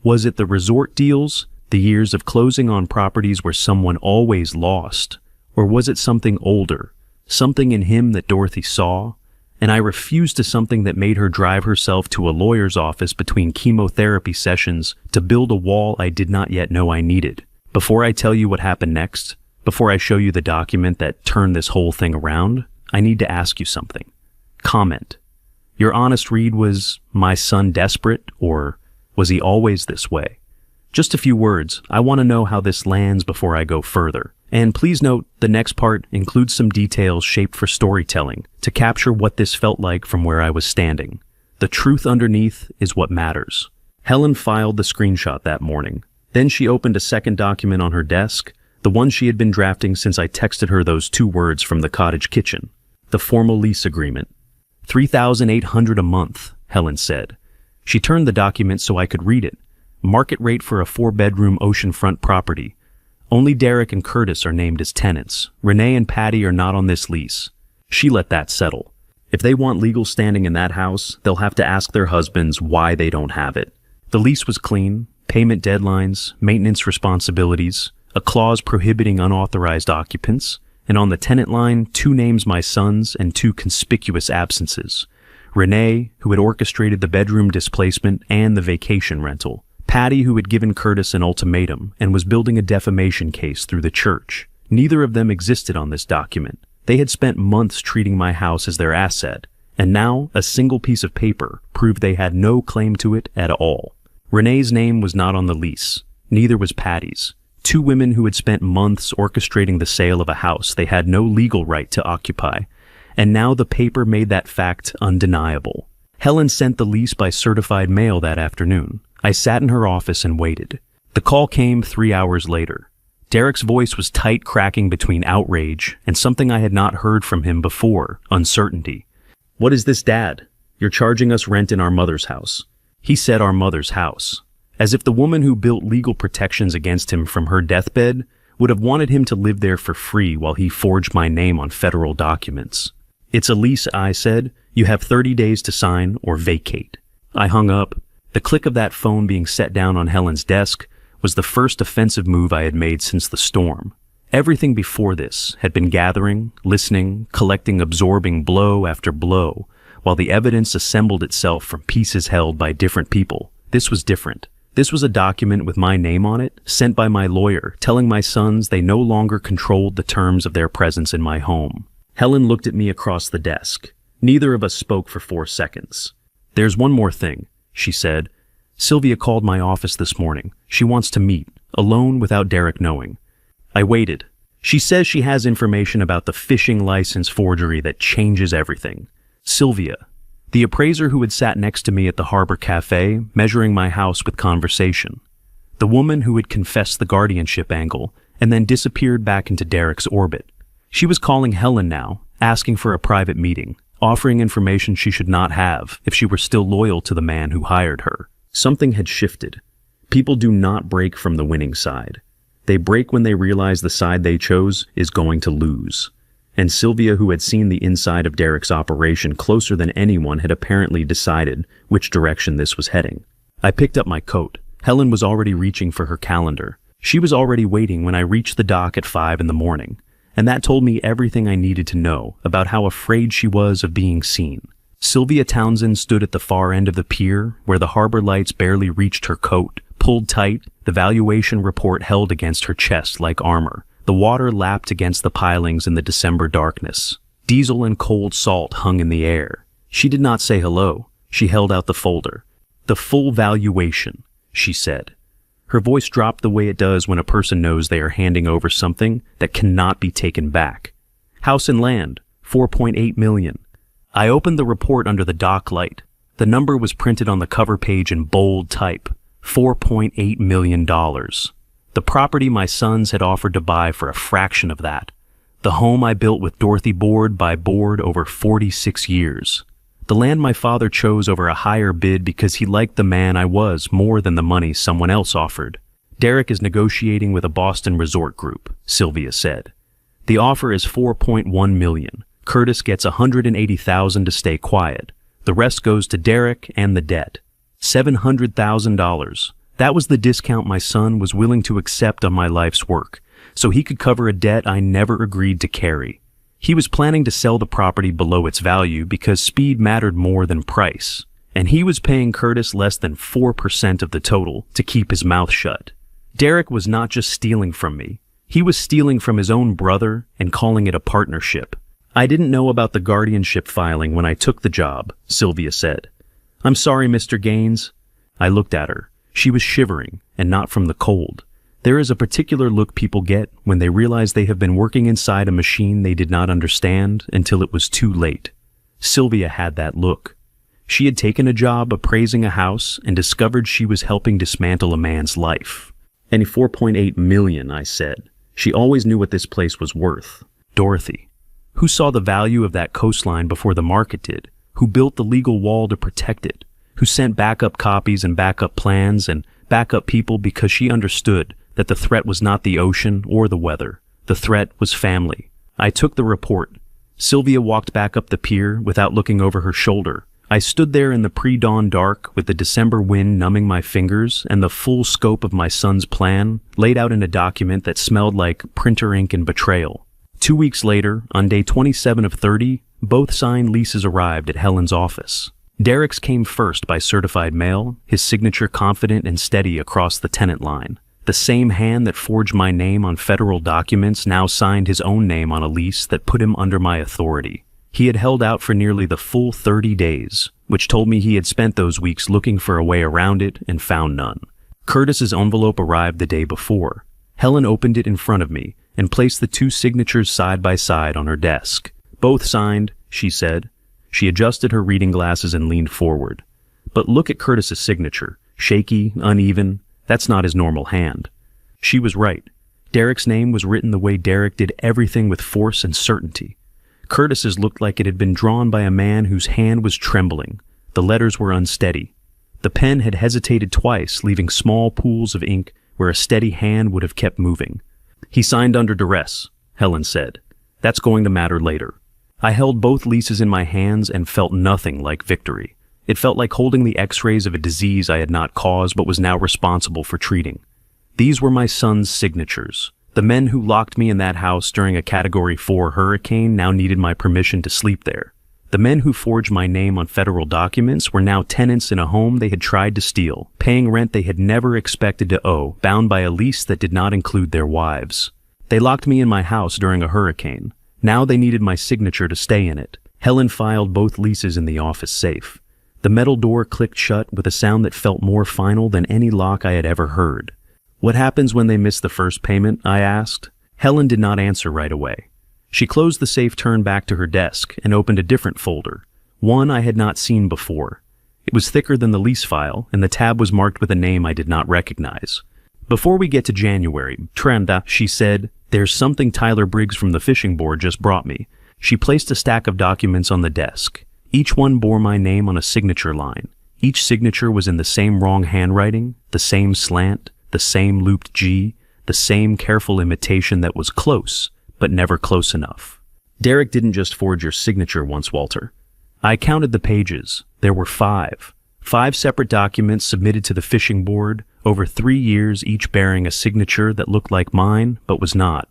Was it the resort deals, the years of closing on properties where someone always lost? Or was it something older, something in him that Dorothy saw? And I refused to something that made her drive herself to a lawyer's office between chemotherapy sessions to build a wall I did not yet know I needed. Before I tell you what happened next, before I show you the document that turned this whole thing around, I need to ask you something. Comment. Your honest read was, my son desperate, or was he always this way? Just a few words. I want to know how this lands before I go further. And please note, the next part includes some details shaped for storytelling to capture what this felt like from where I was standing. The truth underneath is what matters. Helen filed the screenshot that morning. Then she opened a second document on her desk, the one she had been drafting since I texted her those 2 words from the cottage kitchen. The formal lease agreement. $3,800 a month, Helen said. She turned the document so I could read it. Market rate for a 4-bedroom oceanfront property. Only Derek and Curtis are named as tenants. Renee and Patty are not on this lease. She let that settle. If they want legal standing in that house, they'll have to ask their husbands why they don't have it. The lease was clean. Payment deadlines, maintenance responsibilities, a clause prohibiting unauthorized occupants, and on the tenant line, 2 names my son's and 2 conspicuous absences. Renee, who had orchestrated the bedroom displacement and the vacation rental. Patty, who had given Curtis an ultimatum and was building a defamation case through the church. Neither of them existed on this document. They had spent months treating my house as their asset, and now a single piece of paper proved they had no claim to it at all. Renee's name was not on the lease. Neither was Patty's. 2 women who had spent months orchestrating the sale of a house they had no legal right to occupy, and now the paper made that fact undeniable. Helen sent the lease by certified mail that afternoon. I sat in her office and waited. The call came 3 hours later. Derek's voice was tight, cracking between outrage and something I had not heard from him before, uncertainty. "What is this, Dad? You're charging us rent in our mother's house." He said our mother's house, as if the woman who built legal protections against him from her deathbed would have wanted him to live there for free while he forged my name on federal documents. "It's a lease," I said. "You have 30 days to sign or vacate." I hung up. The click of that phone being set down on Helen's desk was the first offensive move I had made since the storm. Everything before this had been gathering, listening, collecting, absorbing blow after blow, while the evidence assembled itself from pieces held by different people. This was different. This was a document with my name on it, sent by my lawyer, telling my sons they no longer controlled the terms of their presence in my home. Helen looked at me across the desk. Neither of us spoke for 4 seconds. "There's one more thing," she said. "Sylvia called my office this morning. She wants to meet, alone without Derek knowing." I waited. "She says she has information about the fishing license forgery that changes everything." Sylvia, the appraiser who had sat next to me at the Harbor Cafe, measuring my house with conversation. the woman who had confessed the guardianship angle and then disappeared back into Derek's orbit. She was calling Helen now, asking for a private meeting, offering information she should not have if she were still loyal to the man who hired her. Something had shifted. People do not break from the winning side. They break when they realize the side they chose is going to lose. And Sylvia, who had seen the inside of Derek's operation closer than anyone, had apparently decided which direction this was heading. I picked up my coat. Helen was already reaching for her calendar. She was already waiting when I reached the dock at 5 a.m, and that told me everything I needed to know about how afraid she was of being seen. Sylvia Townsend stood at the far end of the pier, where the harbor lights barely reached her coat, pulled tight, the valuation report held against her chest like armor. The water lapped against the pilings in the December darkness. Diesel and cold salt hung in the air. She did not say hello. She held out the folder. "The full valuation," she said. Her voice dropped the way it does when a person knows they are handing over something that cannot be taken back. "House and land, $4.8 million. I opened the report under the dock light. The number was printed on the cover page in bold type. $4.8 million. The property my sons had offered to buy for a fraction of that. The home I built with Dorothy board by board over 46 years. The land my father chose over a higher bid because he liked the man I was more than the money someone else offered. Derek is negotiating with a Boston resort group," Sylvia said. "The offer is $4.1 million. Curtis gets $180,000 to stay quiet. The rest goes to Derek and the debt. $700,000. That was the discount my son was willing to accept on my life's work, so he could cover a debt I never agreed to carry. He was planning to sell the property below its value because speed mattered more than price, and he was paying Curtis less than 4% of the total to keep his mouth shut. Derek was not just stealing from me. He was stealing from his own brother and calling it a partnership. I didn't know about the guardianship filing when I took the job," Sylvia said. "I'm sorry, Mr. Gaines." I looked at her. She was shivering, and not from the cold. There is a particular look people get when they realize they have been working inside a machine they did not understand until it was too late. Sylvia had that look. She had taken a job appraising a house and discovered she was helping dismantle a man's life. "And $4.8 million, I said. She always knew what this place was worth. Dorothy. Who saw the value of that coastline before the market did? Who built the legal wall to protect it? Who sent backup copies and backup plans and backup people because she understood that the threat was not the ocean or the weather. The threat was family. I took the report. Sylvia walked back up the pier without looking over her shoulder. I stood there in the pre-dawn dark with the December wind numbing my fingers and the full scope of my son's plan laid out in a document that smelled like printer ink and betrayal. 2 weeks later, on day 27 of 30, both signed leases arrived at Helen's office. Derek's came first by certified mail, his signature confident and steady across the tenant line. The same hand that forged my name on federal documents now signed his own name on a lease that put him under my authority. He had held out for nearly the full 30 days, which told me he had spent those weeks looking for a way around it and found none. Curtis's envelope arrived the day before. Helen opened it in front of me and placed the two signatures side by side on her desk. "Both signed," she said. She adjusted her reading glasses and leaned forward. "But look at Curtis's signature. Shaky, uneven. That's not his normal hand." She was right. Derek's name was written the way Derek did everything with force and certainty. Curtis's looked like it had been drawn by a man whose hand was trembling. The letters were unsteady. The pen had hesitated twice, leaving small pools of ink where a steady hand would have kept moving. "He signed under duress," Helen said. "That's going to matter later." I held both leases in my hands and felt nothing like victory. It felt like holding the x-rays of a disease I had not caused but was now responsible for treating. These were my son's signatures. The men who locked me in that house during a Category 4 hurricane now needed my permission to sleep there. The men who forged my name on federal documents were now tenants in a home they had tried to steal, paying rent they had never expected to owe, bound by a lease that did not include their wives. They locked me in my house during a hurricane. Now they needed my signature to stay in it. Helen filed both leases in the office safe. The metal door clicked shut with a sound that felt more final than any lock I had ever heard. "What happens when they miss the first payment?" I asked. Helen did not answer right away. She closed the safe, turned back to her desk, and opened a different folder, one I had not seen before. It was thicker than the lease file, and the tab was marked with a name I did not recognize. Before we get to January, Trenda, she said, there's something Tyler Briggs from the fishing board just brought me. She placed a stack of documents on the desk. Each one bore my name on a signature line. Each signature was in the same wrong handwriting, the same slant, the same looped G, the same careful imitation that was close, but never close enough. Derek didn't just forge your signature once, Walter. I counted the pages. There were 5. 5 separate documents submitted to the fishing board over 3 years, each bearing a signature that looked like mine, but was not.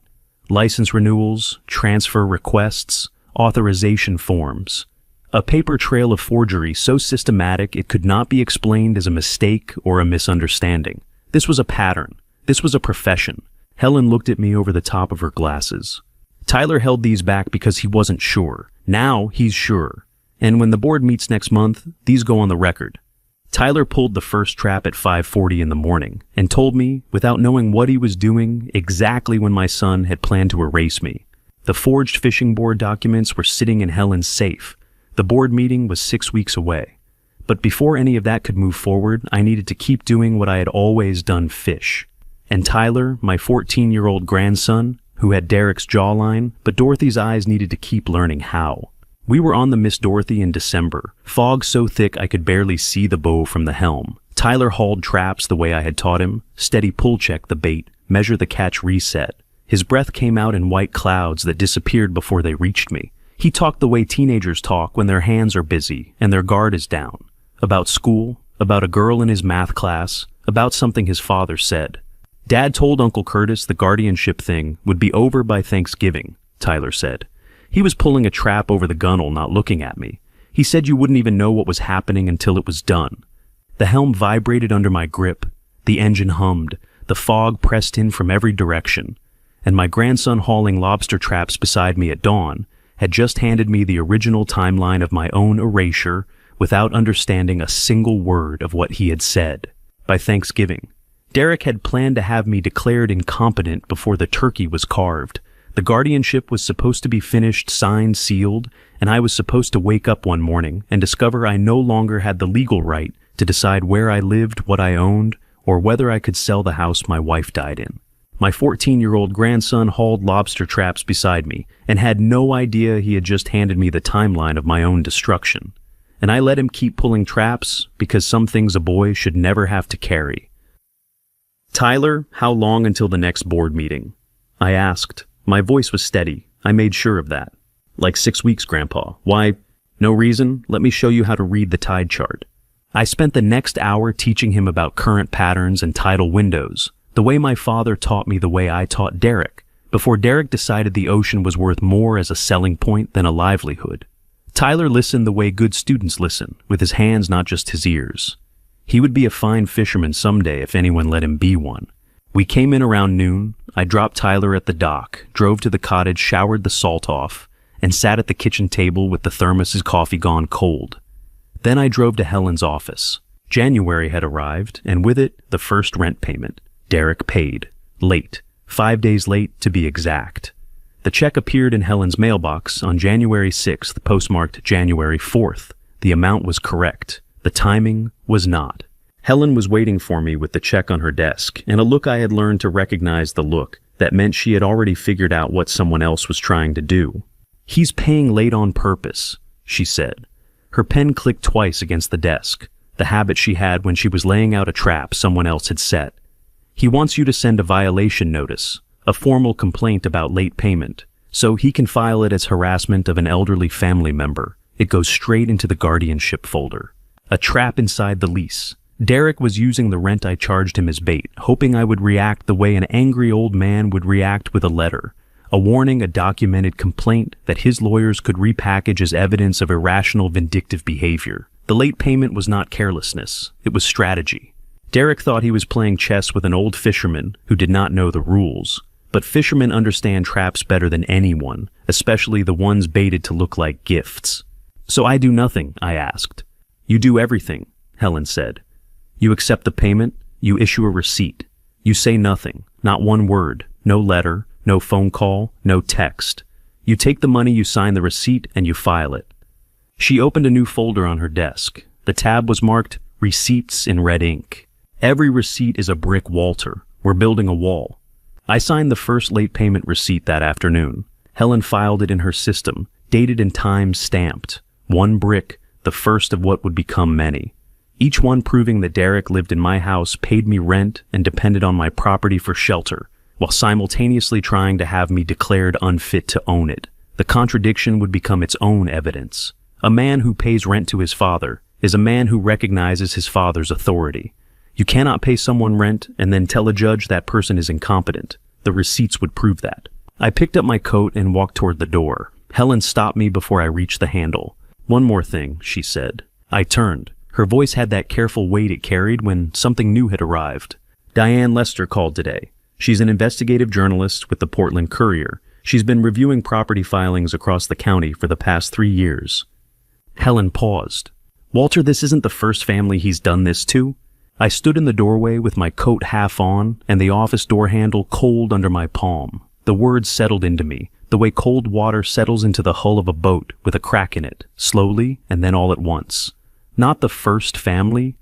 License renewals, transfer requests, authorization forms. A paper trail of forgery so systematic it could not be explained as a mistake or a misunderstanding. This was a pattern. This was a profession. Helen looked at me over the top of her glasses. Tyler held these back because he wasn't sure. Now he's sure. And when the board meets next month, these go on the record. Tyler pulled the first trap at 5:40 in the morning and told me, without knowing what he was doing, exactly when my son had planned to erase me. The forged fishing board documents were sitting in Helen's safe. The board meeting was 6 weeks away. But before any of that could move forward, I needed to keep doing what I had always done: fish. And Tyler, my 14-year-old grandson, who had Derek's jawline, but Dorothy's eyes, needed to keep learning how. We were on the Miss Dorothy in December, fog so thick I could barely see the bow from the helm. Tyler hauled traps the way I had taught him, steady pull check the bait, measure the catch reset. His breath came out in white clouds that disappeared before they reached me. He talked the way teenagers talk when their hands are busy and their guard is down. About school, about a girl in his math class, about something his father said. Dad told Uncle Curtis the guardianship thing would be over by Thanksgiving, Tyler said. He was pulling a trap over the gunnel, not looking at me. He said you wouldn't even know what was happening until it was done. The helm vibrated under my grip. The engine hummed. The fog pressed in from every direction. And my grandson, hauling lobster traps beside me at dawn, had just handed me the original timeline of my own erasure without understanding a single word of what he had said. By Thanksgiving. Derek had planned to have me declared incompetent before the turkey was carved. The guardianship was supposed to be finished, signed, sealed, and I was supposed to wake up one morning and discover I no longer had the legal right to decide where I lived, what I owned, or whether I could sell the house my wife died in. My 14-year-old grandson hauled lobster traps beside me and had no idea he had just handed me the timeline of my own destruction. And I let him keep pulling traps because some things a boy should never have to carry. Tyler, how long until the next board meeting? I asked. My voice was steady. I made sure of that. Like 6 weeks, Grandpa. Why? No reason. Let me show you how to read the tide chart. I spent the next hour teaching him about current patterns and tidal windows, the way my father taught me the way I taught Derek, before Derek decided the ocean was worth more as a selling point than a livelihood. Tyler listened the way good students listen, with his hands, not just his ears. He would be a fine fisherman someday if anyone let him be one. We came in around noon. I dropped Tyler at the dock, drove to the cottage, showered the salt off, and sat at the kitchen table with the thermos's coffee gone cold. Then I drove to Helen's office. January had arrived, and with it, the first rent payment. Derek paid. Late. 5 days late, to be exact. The check appeared in Helen's mailbox on January 6th, postmarked January 4th. The amount was correct. The timing was not. Helen was waiting for me with the check on her desk, and a look I had learned to recognize the look that meant she had already figured out what someone else was trying to do. "He's paying late on purpose," she said. Her pen clicked twice against the desk, the habit she had when she was laying out a trap someone else had set. "He wants you to send a violation notice, a formal complaint about late payment, so he can file it as harassment of an elderly family member. It goes straight into the guardianship folder. A trap inside the lease. Derek was using the rent I charged him as bait, hoping I would react the way an angry old man would react with a letter. A warning, a documented complaint that his lawyers could repackage as evidence of irrational, vindictive behavior. The late payment was not carelessness. It was strategy. Derek thought he was playing chess with an old fisherman who did not know the rules. But fishermen understand traps better than anyone, especially the ones baited to look like gifts. "So I do nothing?" I asked. "You do everything," Helen said. "You accept the payment, you issue a receipt. You say nothing, not one word, no letter, no phone call, no text. You take the money, you sign the receipt, and you file it." She opened a new folder on her desk. The tab was marked Receipts in red ink. "Every receipt is a brick, Walter. We're building a wall. I signed the first late payment receipt that afternoon. Helen filed it in her system, dated and time stamped. One brick, the first of what would become many. Each one proving that Derek lived in my house, paid me rent, and depended on my property for shelter, while simultaneously trying to have me declared unfit to own it. The contradiction would become its own evidence. A man who pays rent to his father is a man who recognizes his father's authority. You cannot pay someone rent and then tell a judge that person is incompetent. The receipts would prove that. I picked up my coat and walked toward the door. Helen stopped me before I reached the handle. "One more thing," she said. I turned. Her voice had that careful weight it carried when something new had arrived. Diane Lester called today. She's an investigative journalist with the Portland Courier. She's been reviewing property filings across the county for the past 3 years. Helen paused. "Walter, this isn't the first family he's done this to." I stood in the doorway with my coat half on and the office door handle cold under my palm. The words settled into me, the way cold water settles into the hull of a boat with a crack in it, slowly and then all at once. Not the first family.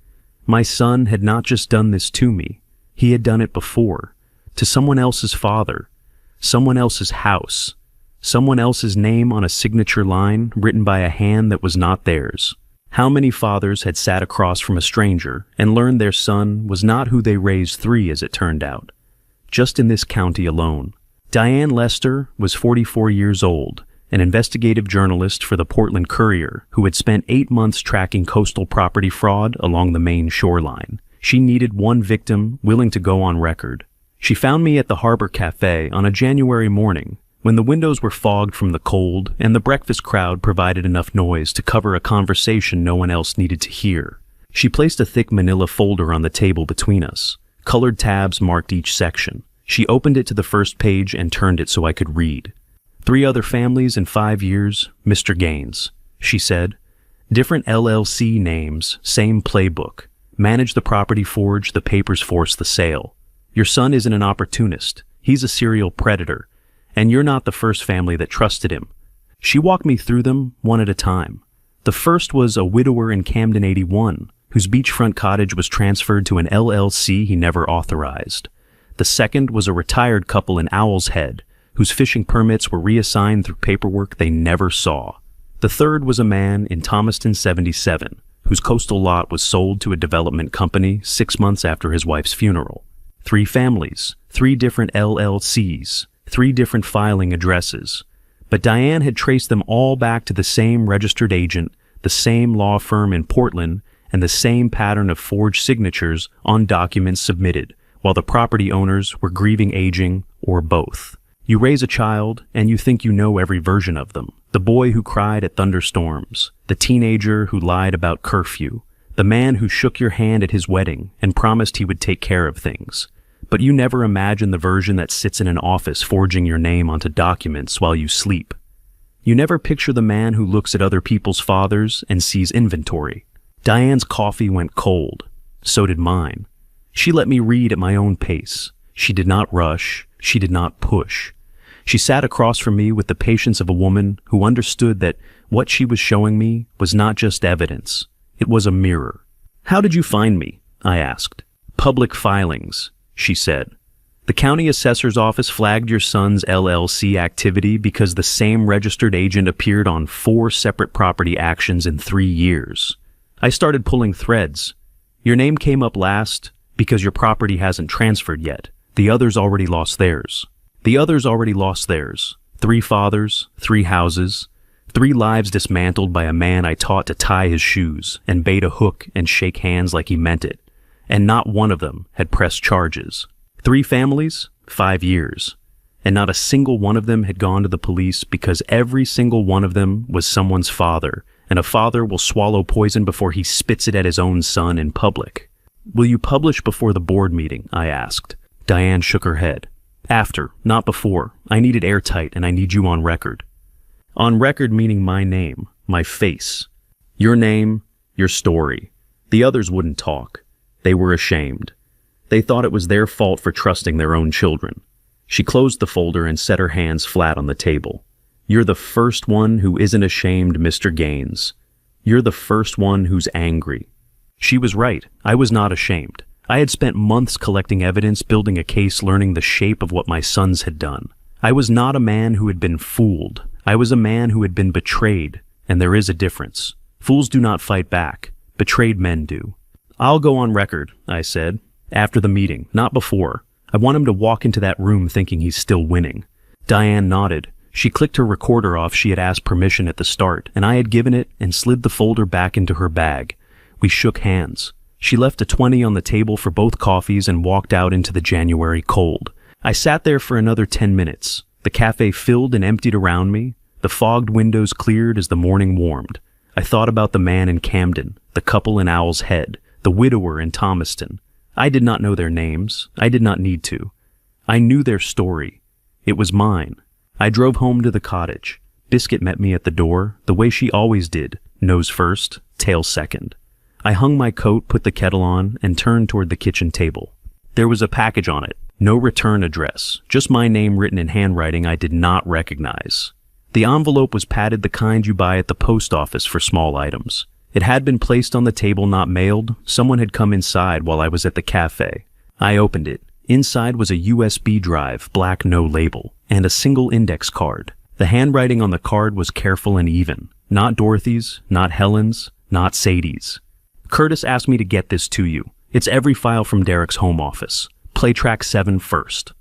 My son had not just done this to me. He had done it before. To someone else's father. Someone else's house. Someone else's name on a signature line written by a hand that was not theirs. How many fathers had sat across from a stranger and learned their son was not who they raised 3, as it turned out? Just in this county alone. Diane Lester was 44 years old, an investigative journalist for the Portland Courier who had spent 8 months tracking coastal property fraud along the Maine shoreline. She needed one victim willing to go on record. She found me at the Harbor Cafe on a January morning, when the windows were fogged from the cold and the breakfast crowd provided enough noise to cover a conversation no one else needed to hear. She placed a thick manila folder on the table between us. Colored tabs marked each section. She opened it to the first page and turned it so I could read. 3 other families in 5 years, Mr. Gaines, she said. Different LLC names, same playbook. Manage the property forge, the papers force the sale. Your son isn't an opportunist. He's a serial predator. And you're not the first family that trusted him. She walked me through them one at a time. The first was a widower in Camden 81, whose beachfront cottage was transferred to an LLC he never authorized. The second was a retired couple in Owl's Head, whose fishing permits were reassigned through paperwork they never saw. The third was a man in Thomaston 77, whose coastal lot was sold to a development company 6 months after his wife's funeral. 3 families, 3 different LLCs, 3 different filing addresses. But Diane had traced them all back to the same registered agent, the same law firm in Portland, and the same pattern of forged signatures on documents submitted, while the property owners were grieving aging or both. You raise a child, and you think you know every version of them. The boy who cried at thunderstorms, the teenager who lied about curfew, the man who shook your hand at his wedding and promised he would take care of things. But you never imagine the version that sits in an office forging your name onto documents while you sleep. You never picture the man who looks at other people's fathers and sees inventory. Diane's coffee went cold. So did mine. She let me read at my own pace. She did not rush. She did not push. She sat across from me with the patience of a woman who understood that what she was showing me was not just evidence. It was a mirror. "How did you find me?" I asked. "Public filings," she said. "The county assessor's office flagged your son's LLC activity because the same registered agent appeared on 4 separate property actions in 3 years. I started pulling threads. Your name came up last because your property hasn't transferred yet. The others already lost theirs. 3 fathers, 3 houses, 3 lives dismantled by a man I taught to tie his shoes and bait a hook and shake hands like he meant it. And not one of them had pressed charges. 3 families, 5 years. And not a single one of them had gone to the police because every single one of them was someone's father, and a father will swallow poison before he spits it at his own son in public." "Will you publish before the board meeting?" I asked. Diane shook her head. "After, not before. I need it airtight, and I need you on record." On record meaning my name, my face. Your name, your story. The others wouldn't talk. They were ashamed. They thought it was their fault for trusting their own children. She closed the folder and set her hands flat on the table. "You're the first one who isn't ashamed, Mr. Gaines. You're the first one who's angry." She was right. I was not ashamed. I had spent months collecting evidence, building a case, learning the shape of what my sons had done. I was not a man who had been fooled. I was a man who had been betrayed, and there is a difference. Fools do not fight back. Betrayed men do. "I'll go on record," I said, "after the meeting, not before. I want him to walk into that room thinking he's still winning." Diane nodded. She clicked her recorder off. She had asked permission at the start, and I had given it and slid the folder back into her bag. We shook hands. She left a 20 on the table for both coffees and walked out into the January cold. I sat there for another 10 minutes. The cafe filled and emptied around me. The fogged windows cleared as the morning warmed. I thought about the man in Camden, the couple in Owl's Head, the widower in Thomaston. I did not know their names. I did not need to. I knew their story. It was mine. I drove home to the cottage. Biscuit met me at the door, the way she always did, nose first, tail second. I hung my coat, put the kettle on, and turned toward the kitchen table. There was a package on it. No return address, just my name written in handwriting I did not recognize. The envelope was padded, the kind you buy at the post office for small items. It had been placed on the table, not mailed. Someone had come inside while I was at the cafe. I opened it. Inside was a USB drive, black, no label, and a single index card. The handwriting on the card was careful and even. Not Dorothy's, not Helen's, not Sadie's. "Curtis asked me to get this to you. It's every file from Derek's home office. Play track 7 first."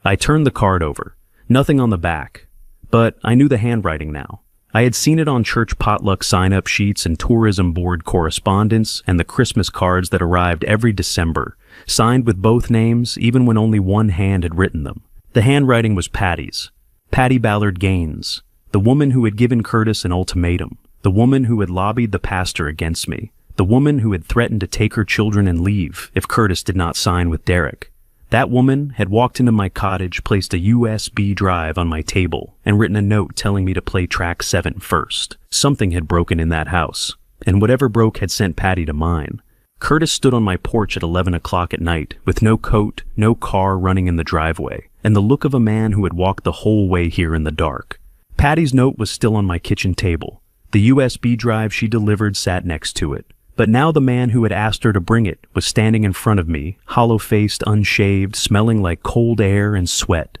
I turned the card over. Nothing on the back. But I knew the handwriting now. I had seen it on church potluck sign-up sheets and tourism board correspondence and the Christmas cards that arrived every December, signed with both names even when only one hand had written them. The handwriting was Patty's. Patty Ballard Gaines, the woman who had given Curtis an ultimatum, the woman who had lobbied the pastor against me, the woman who had threatened to take her children and leave if Curtis did not sign with Derek. That woman had walked into my cottage, placed a USB drive on my table, and written a note telling me to play track 7 first. Something had broken in that house, and whatever broke had sent Patty to mine. Curtis stood on my porch at 11 o'clock at night, with no coat, no car running in the driveway, and the look of a man who had walked the whole way here in the dark. Patty's note was still on my kitchen table. The USB drive she delivered sat next to it. But now the man who had asked her to bring it was standing in front of me, hollow-faced, unshaved, smelling like cold air and sweat,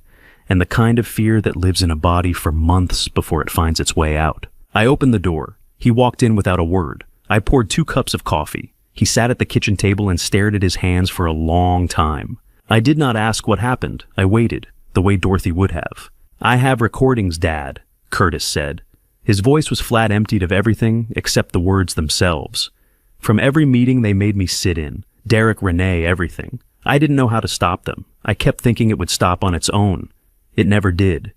and the kind of fear that lives in a body for months before it finds its way out. I opened the door. He walked in without a word. I poured 2 cups of coffee. He sat at the kitchen table and stared at his hands for a long time. I did not ask what happened. I waited, the way Dorothy would have. "I have recordings, Dad," Curtis said. His voice was flat, emptied of everything except the words themselves. From every meeting they made me sit in, Derek, Renee, everything. I didn't know how to stop them. I kept thinking it would stop on its own. It never did.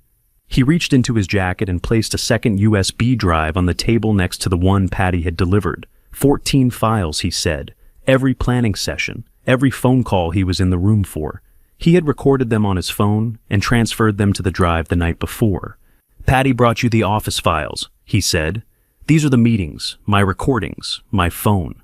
He reached into his jacket and placed a second USB drive on the table next to the one Patty had delivered. 14 files, he said. Every planning session, every phone call he was in the room for. He had recorded them on his phone and transferred them to the drive the night before. "Patty brought you the office files," he said. "These are the meetings, my recordings, my phone."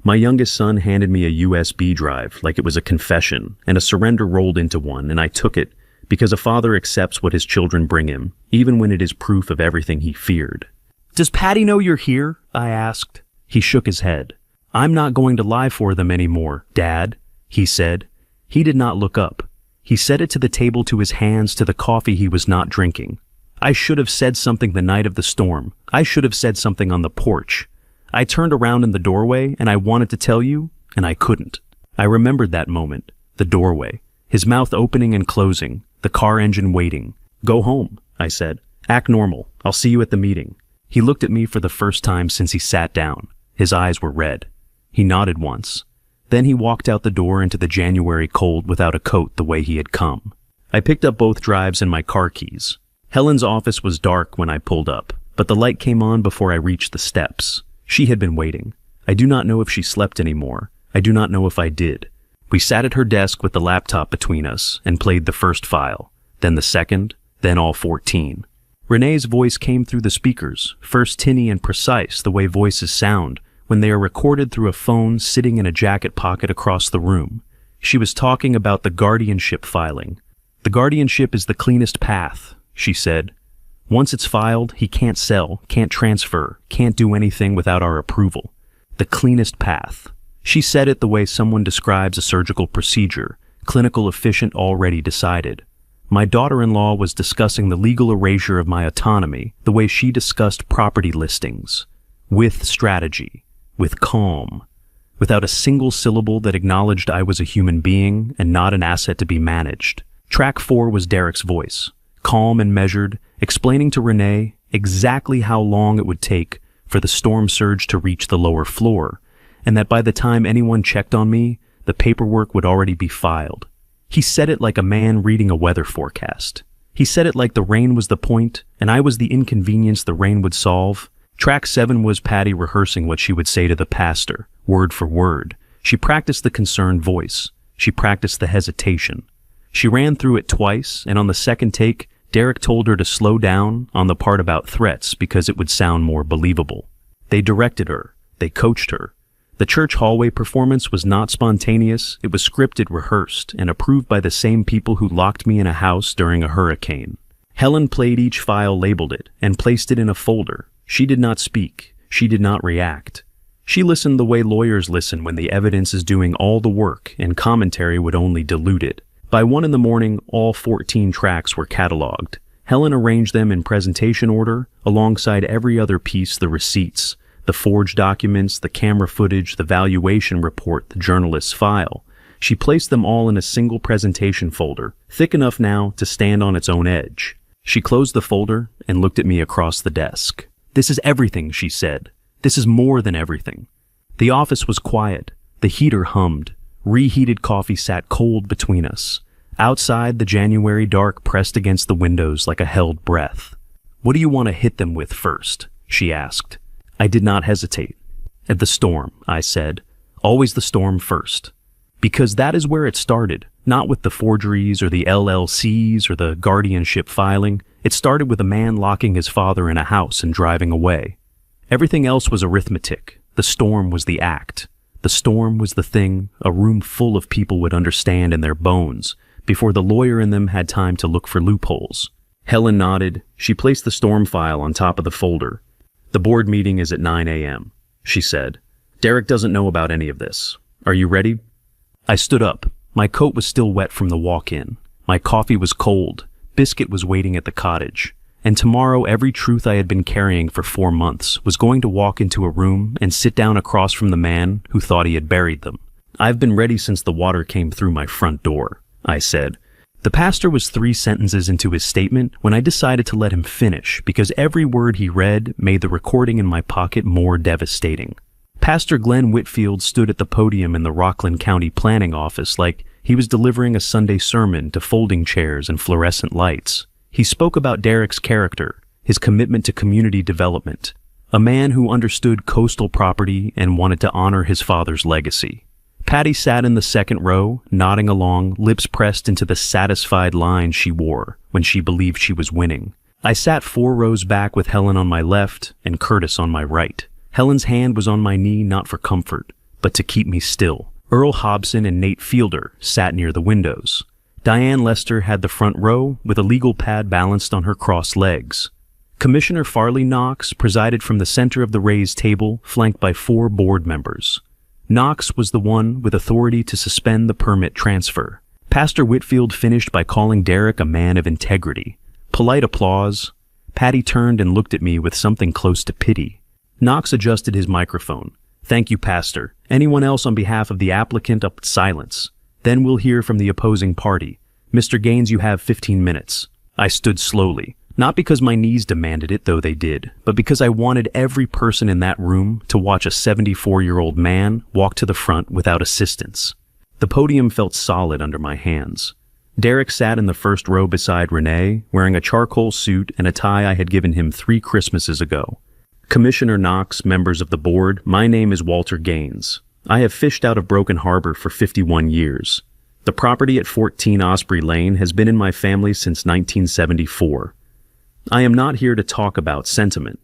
My youngest son handed me a USB drive like it was a confession, and a surrender rolled into one, and I took it because a father accepts what his children bring him, even when it is proof of everything he feared. "Does Patty know you're here?" I asked. He shook his head. "I'm not going to lie for them anymore, Dad," he said. He did not look up. He set it to the table, to his hands, to the coffee he was not drinking. I should have said something the night of the storm. I should have said something on the porch. I turned around in the doorway, and I wanted to tell you, and I couldn't. I remembered that moment, the doorway, his mouth opening and closing, the car engine waiting. "Go home," I said. "Act normal. I'll see you at the meeting." He looked at me for the first time since he sat down. His eyes were red. He nodded once. Then he walked out the door into the January cold without a coat, the way he had come. I picked up both drives and my car keys. Helen's office was dark when I pulled up, but the light came on before I reached the steps. She had been waiting. I do not know if she slept anymore. I do not know if I did. We sat at her desk with the laptop between us and played the first file, then the second, then all 14. Renee's voice came through the speakers, first tinny and precise, the way voices sound when they are recorded through a phone sitting in a jacket pocket across the room. She was talking about the guardianship filing. "The guardianship is the cleanest path," she said. "Once it's filed, he can't sell, can't transfer, can't do anything without our approval. The cleanest path." She said it the way someone describes a surgical procedure, clinical efficient already decided. My daughter-in-law was discussing the legal erasure of my autonomy the way she discussed property listings. With strategy, with calm, without a single syllable that acknowledged I was a human being and not an asset to be managed. Track 4 was Derek's voice, calm and measured, explaining to Renee exactly how long it would take for the storm surge to reach the lower floor, and that by the time anyone checked on me, the paperwork would already be filed. He said it like a man reading a weather forecast. He said it like the rain was the point, and I was the inconvenience the rain would solve. Track 7 was Patty rehearsing what she would say to the pastor, word for word. She practiced the concerned voice. She practiced the hesitation. She ran through it twice, and on the second take, Derek told her to slow down on the part about threats because it would sound more believable. They directed her. They coached her. The church hallway performance was not spontaneous. It was scripted, rehearsed, and approved by the same people who locked me in a house during a hurricane. Helen played each file, labeled it, and placed it in a folder. She did not speak. She did not react. She listened the way lawyers listen when the evidence is doing all the work and commentary would only dilute it. By 1 a.m, all 14 tracks were cataloged. Helen arranged them in presentation order, alongside every other piece, the receipts, the forged documents, the camera footage, the valuation report, the journalist's file. She placed them all in a single presentation folder, thick enough now to stand on its own edge. She closed the folder and looked at me across the desk. "This is everything," she said. "This is more than everything." The office was quiet. The heater hummed. Reheated coffee sat cold between us. Outside, the January dark pressed against the windows like a held breath. "What do you want to hit them with first?" she asked. I did not hesitate. "At the storm," I said. "Always the storm first." Because that is where it started, not with the forgeries or the LLCs or the guardianship filing. It started with a man locking his father in a house and driving away. Everything else was arithmetic. The storm was the act. The storm was the thing a room full of people would understand in their bones before the lawyer in them had time to look for loopholes. Helen nodded. She placed the storm file on top of the folder. "The board meeting is at 9 a.m., she said. "Derek doesn't know about any of this. Are you ready?" I stood up. My coat was still wet from the walk-in. My coffee was cold. Biscuit was waiting at the cottage. And tomorrow, every truth I had been carrying for 4 months was going to walk into a room and sit down across from the man who thought he had buried them. "I've been ready since the water came through my front door," I said. The pastor was 3 sentences into his statement when I decided to let him finish because every word he read made the recording in my pocket more devastating. Pastor Glenn Whitfield stood at the podium in the Rockland County Planning Office like he was delivering a Sunday sermon to folding chairs and fluorescent lights. He spoke about Derek's character, his commitment to community development, a man who understood coastal property and wanted to honor his father's legacy. Patty sat in the second row, nodding along, lips pressed into the satisfied line she wore when she believed she was winning. I sat 4 rows back with Helen on my left and Curtis on my right. Helen's hand was on my knee not for comfort, but to keep me still. Earl Hobson and Nate Fielder sat near the windows. Diane Lester had the front row with a legal pad balanced on her crossed legs. Commissioner Farley Knox presided from the center of the raised table, flanked by 4 board members. Knox was the one with authority to suspend the permit transfer. Pastor Whitfield finished by calling Derek a man of integrity. Polite applause. Patty turned and looked at me with something close to pity. Knox adjusted his microphone. "Thank you, Pastor. Anyone else on behalf of the applicant? Up silence. Then we'll hear from the opposing party. Mr. Gaines, you have 15 minutes. I stood slowly. Not because my knees demanded it, though they did, but because I wanted every person in that room to watch a 74-year-old man walk to the front without assistance. The podium felt solid under my hands. Derek sat in the first row beside Renee, wearing a charcoal suit and a tie I had given him 3 Christmases ago. "Commissioner Knox, members of the board, my name is Walter Gaines. I have fished out of Broken Harbor for 51 years. The property at 14 Osprey Lane has been in my family since 1974. I am not here to talk about sentiment.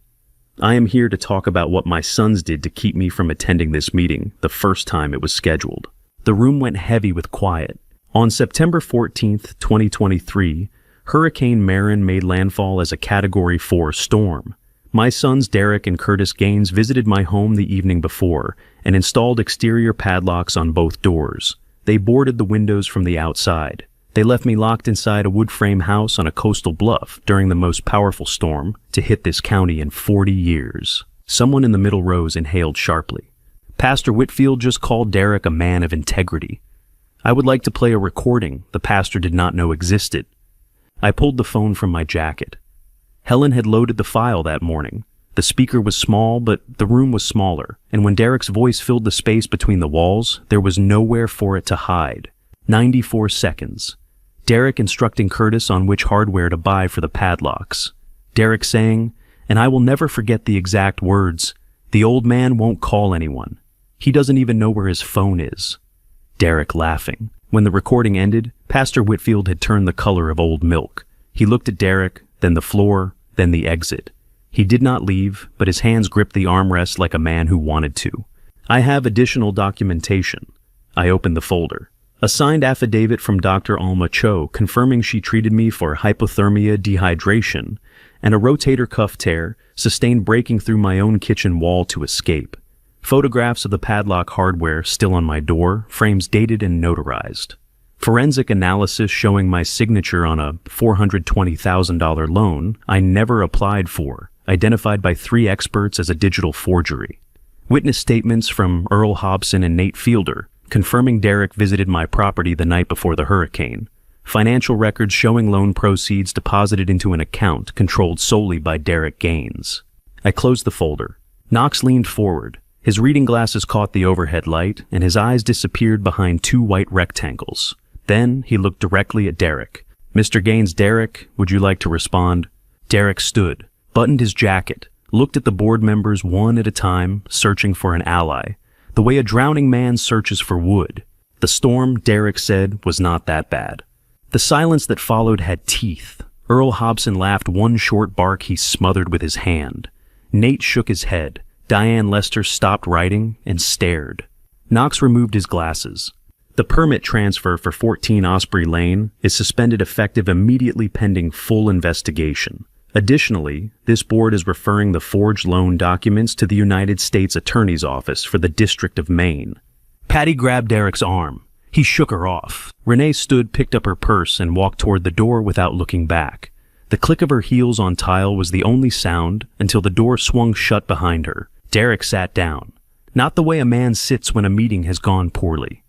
I am here to talk about what my sons did to keep me from attending this meeting the first time it was scheduled." The room went heavy with quiet. On September 14th, 2023, Hurricane Maren made landfall as a Category 4 storm. My sons Derek and Curtis Gaines visited my home the evening before and installed exterior padlocks on both doors. They boarded the windows from the outside. They left me locked inside a wood frame house on a coastal bluff during the most powerful storm to hit this county in 40 years. Someone in the middle rows inhaled sharply. Pastor Whitfield just called Derek a man of integrity. I would like to play a recording the pastor did not know existed. I pulled the phone from my jacket. Helen had loaded the file that morning. The speaker was small, but the room was smaller, and when Derek's voice filled the space between the walls, there was nowhere for it to hide. 94 seconds. Derek instructing Curtis on which hardware to buy for the padlocks. Derek saying, and I will never forget the exact words, "The old man won't call anyone. He doesn't even know where his phone is." Derek laughing. When the recording ended, Pastor Whitfield had turned the color of old milk. He looked at Derek, then the floor, then the exit. He did not leave, but his hands gripped the armrest like a man who wanted to. I have additional documentation. I opened the folder. A signed affidavit from Dr. Alma Cho confirming she treated me for hypothermia dehydration, and a rotator cuff tear sustained breaking through my own kitchen wall to escape. Photographs of the padlock hardware still on my door, frames dated and notarized. Forensic analysis showing my signature on a $420,000 loan I never applied for, identified by 3 experts as a digital forgery. Witness statements from Earl Hobson and Nate Fielder, confirming Derek visited my property the night before the hurricane. Financial records showing loan proceeds deposited into an account controlled solely by Derek Gaines. I closed the folder. Knox leaned forward. His reading glasses caught the overhead light, and his eyes disappeared behind 2 white rectangles. Then he looked directly at Derek. "Mr. Gaines, Derek, would you like to respond?" Derek stood, buttoned his jacket, looked at the board members one at a time, searching for an ally. The way a drowning man searches for wood. The storm, Derek said, was not that bad. The silence that followed had teeth. Earl Hobson laughed one short bark he smothered with his hand. Nate shook his head. Diane Lester stopped writing and stared. Knox removed his glasses. "The permit transfer for 14 Osprey Lane is suspended effective immediately pending full investigation. Additionally, this board is referring the forged loan documents to the United States Attorney's Office for the District of Maine." Patty grabbed Derek's arm. He shook her off. Renee stood, picked up her purse, and walked toward the door without looking back. The click of her heels on tile was the only sound until the door swung shut behind her. Derek sat down. Not the way a man sits when a meeting has gone poorly.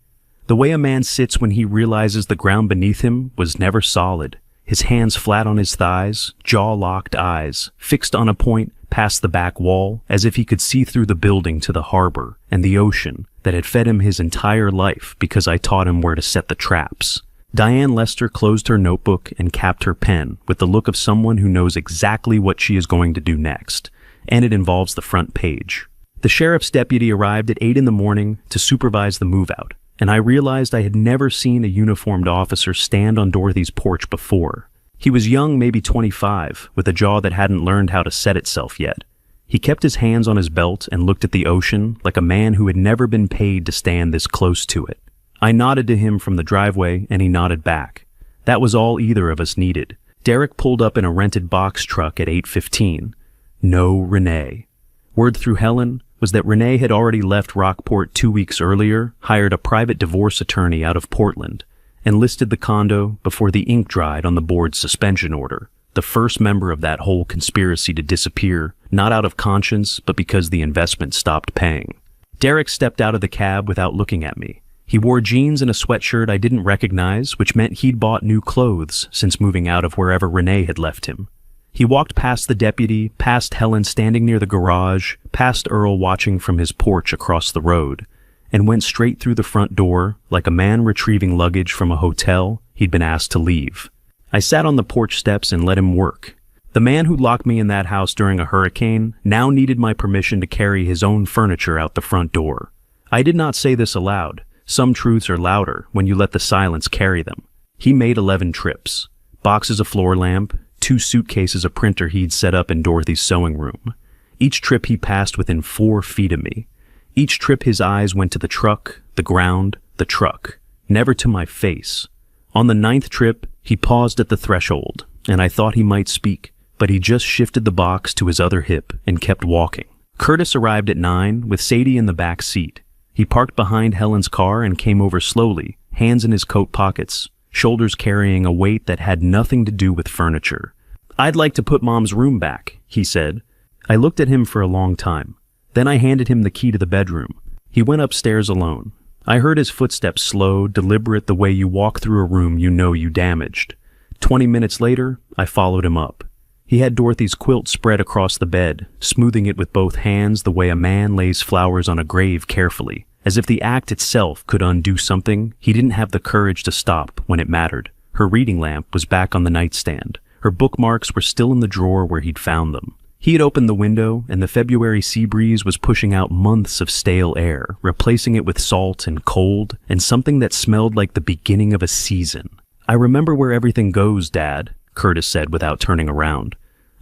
The way a man sits when he realizes the ground beneath him was never solid. His hands flat on his thighs, jaw-locked eyes, fixed on a point past the back wall, as if he could see through the building to the harbor and the ocean that had fed him his entire life because I taught him where to set the traps. Diane Lester closed her notebook and capped her pen with the look of someone who knows exactly what she is going to do next, and it involves the front page. The sheriff's deputy arrived at 8 in the morning to supervise the move-out, and I realized I had never seen a uniformed officer stand on Dorothy's porch before. He was young, maybe 25, with a jaw that hadn't learned how to set itself yet. He kept his hands on his belt and looked at the ocean like a man who had never been paid to stand this close to it. I nodded to him from the driveway, and he nodded back. That was all either of us needed. Derek pulled up in a rented box truck at 8:15. No Renee. Word through Helen was that Renee had already left Rockport 2 weeks earlier, hired a private divorce attorney out of Portland, and listed the condo before the ink dried on the board's suspension order, the first member of that whole conspiracy to disappear, not out of conscience, but because the investment stopped paying. Derek stepped out of the cab without looking at me. He wore jeans and a sweatshirt I didn't recognize, which meant he'd bought new clothes since moving out of wherever Renee had left him. He walked past the deputy, past Helen standing near the garage, past Earl watching from his porch across the road, and went straight through the front door like a man retrieving luggage from a hotel he'd been asked to leave. I sat on the porch steps and let him work. The man who locked me in that house during a hurricane now needed my permission to carry his own furniture out the front door. I did not say this aloud. Some truths are louder when you let the silence carry them. He made 11 trips. Boxes of floor lamp, 2 suitcases a printer he'd set up in Dorothy's sewing room. Each trip he passed within 4 feet of me. Each trip his eyes went to the truck, the ground, the truck, never to my face. On the 9th trip, he paused at the threshold, and I thought he might speak, but he just shifted the box to his other hip and kept walking. Curtis arrived at 9 with Sadie in the back seat. He parked behind Helen's car and came over slowly, hands in his coat pockets, shoulders carrying a weight that had nothing to do with furniture. "I'd like to put Mom's room back," he said. I looked at him for a long time. Then I handed him the key to the bedroom. He went upstairs alone. I heard his footsteps slow, deliberate, the way you walk through a room you know you damaged. 20 minutes later, I followed him up. He had Dorothy's quilt spread across the bed, smoothing it with both hands the way a man lays flowers on a grave carefully. As if the act itself could undo something, he didn't have the courage to stop when it mattered. Her reading lamp was back on the nightstand. Her bookmarks were still in the drawer where he'd found them. He had opened the window, and the February sea breeze was pushing out months of stale air, replacing it with salt and cold, and something that smelled like the beginning of a season. "I remember where everything goes, Dad," Curtis said without turning around.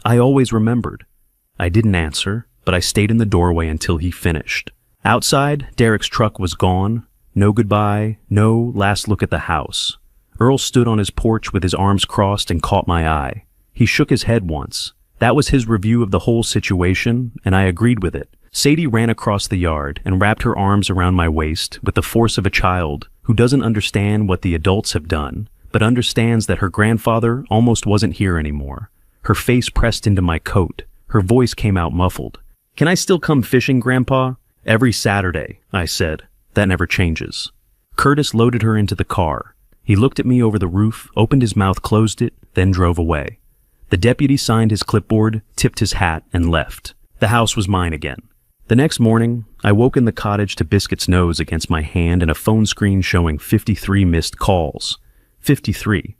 I always remembered. I didn't answer, but I stayed in the doorway until he finished. Outside, Derek's truck was gone. No goodbye, no last look at the house. Earl stood on his porch with his arms crossed and caught my eye. He shook his head once. That was his review of the whole situation, and I agreed with it. Sadie ran across the yard and wrapped her arms around my waist with the force of a child who doesn't understand what the adults have done, but understands that her grandfather almost wasn't here anymore. Her face pressed into my coat. Her voice came out muffled. "Can I still come fishing, Grandpa?" "Every Saturday," I said. "That never changes." Curtis loaded her into the car. He looked at me over the roof, opened his mouth, closed it, then drove away. The deputy signed his clipboard, tipped his hat, and left. The house was mine again. The next morning, I woke in the cottage to Biscuit's nose against my hand and a phone screen showing 53 missed calls. 53.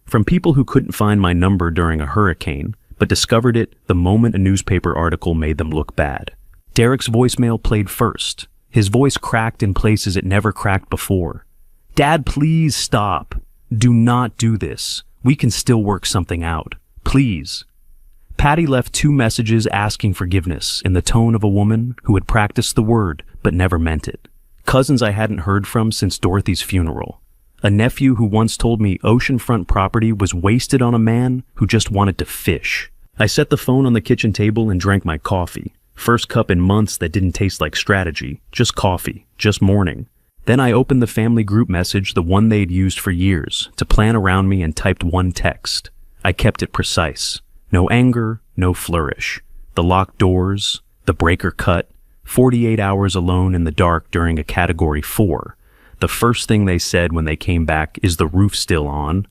From people who couldn't find my number during a hurricane, but discovered it the moment a newspaper article made them look bad. Derek's voicemail played first. His voice cracked in places it never cracked before. "Dad, please stop. Do not do this. We can still work something out. Please." Patty left 2 messages asking forgiveness in the tone of a woman who had practiced the word but never meant it. Cousins I hadn't heard from since Dorothy's funeral. A nephew who once told me oceanfront property was wasted on a man who just wanted to fish. I set the phone on the kitchen table and drank my coffee. First cup in months that didn't taste like strategy, just coffee, just morning. Then I opened the family group message, the one they'd used for years, to plan around me, and typed one text. I kept it precise. No anger, no flourish. The locked doors, the breaker cut, 48 hours alone in the dark during a Category 4. The first thing they said when they came back, "Is the roof still on?"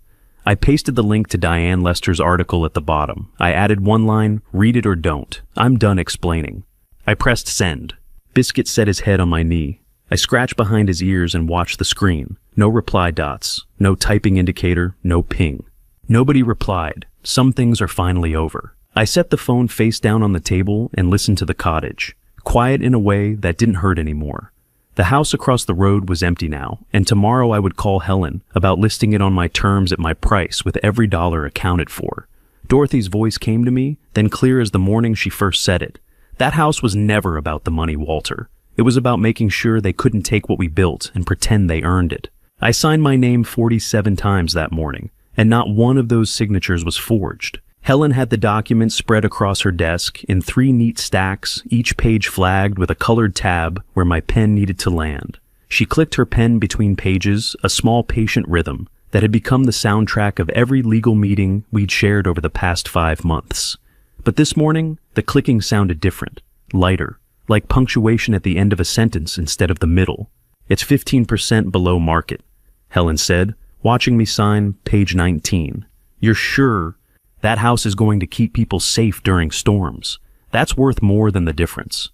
I pasted the link to Diane Lester's article at the bottom. I added one line, "Read it or don't. I'm done explaining." I pressed send. Biscuit set his head on my knee. I scratched behind his ears and watched the screen. No reply dots, no typing indicator, no ping. Nobody replied. Some things are finally over. I set the phone face down on the table and listened to the cottage. Quiet in a way that didn't hurt anymore. The house across the road was empty now, and tomorrow I would call Helen about listing it on my terms at my price with every dollar accounted for. Dorothy's voice came to me, then clear as the morning she first said it. That house was never about the money, Walter. It was about making sure they couldn't take what we built and pretend they earned it. I signed my name 47 times that morning, and not one of those signatures was forged. Helen had the documents spread across her desk in 3 neat stacks, each page flagged with a colored tab where my pen needed to land. She clicked her pen between pages, a small patient rhythm that had become the soundtrack of every legal meeting we'd shared over the past 5 months. But this morning, the clicking sounded different, lighter, like punctuation at the end of a sentence instead of the middle. "It's 15% below market," Helen said, watching me sign page 19. "You're sure that house is going to keep people safe during storms? That's worth more than the difference."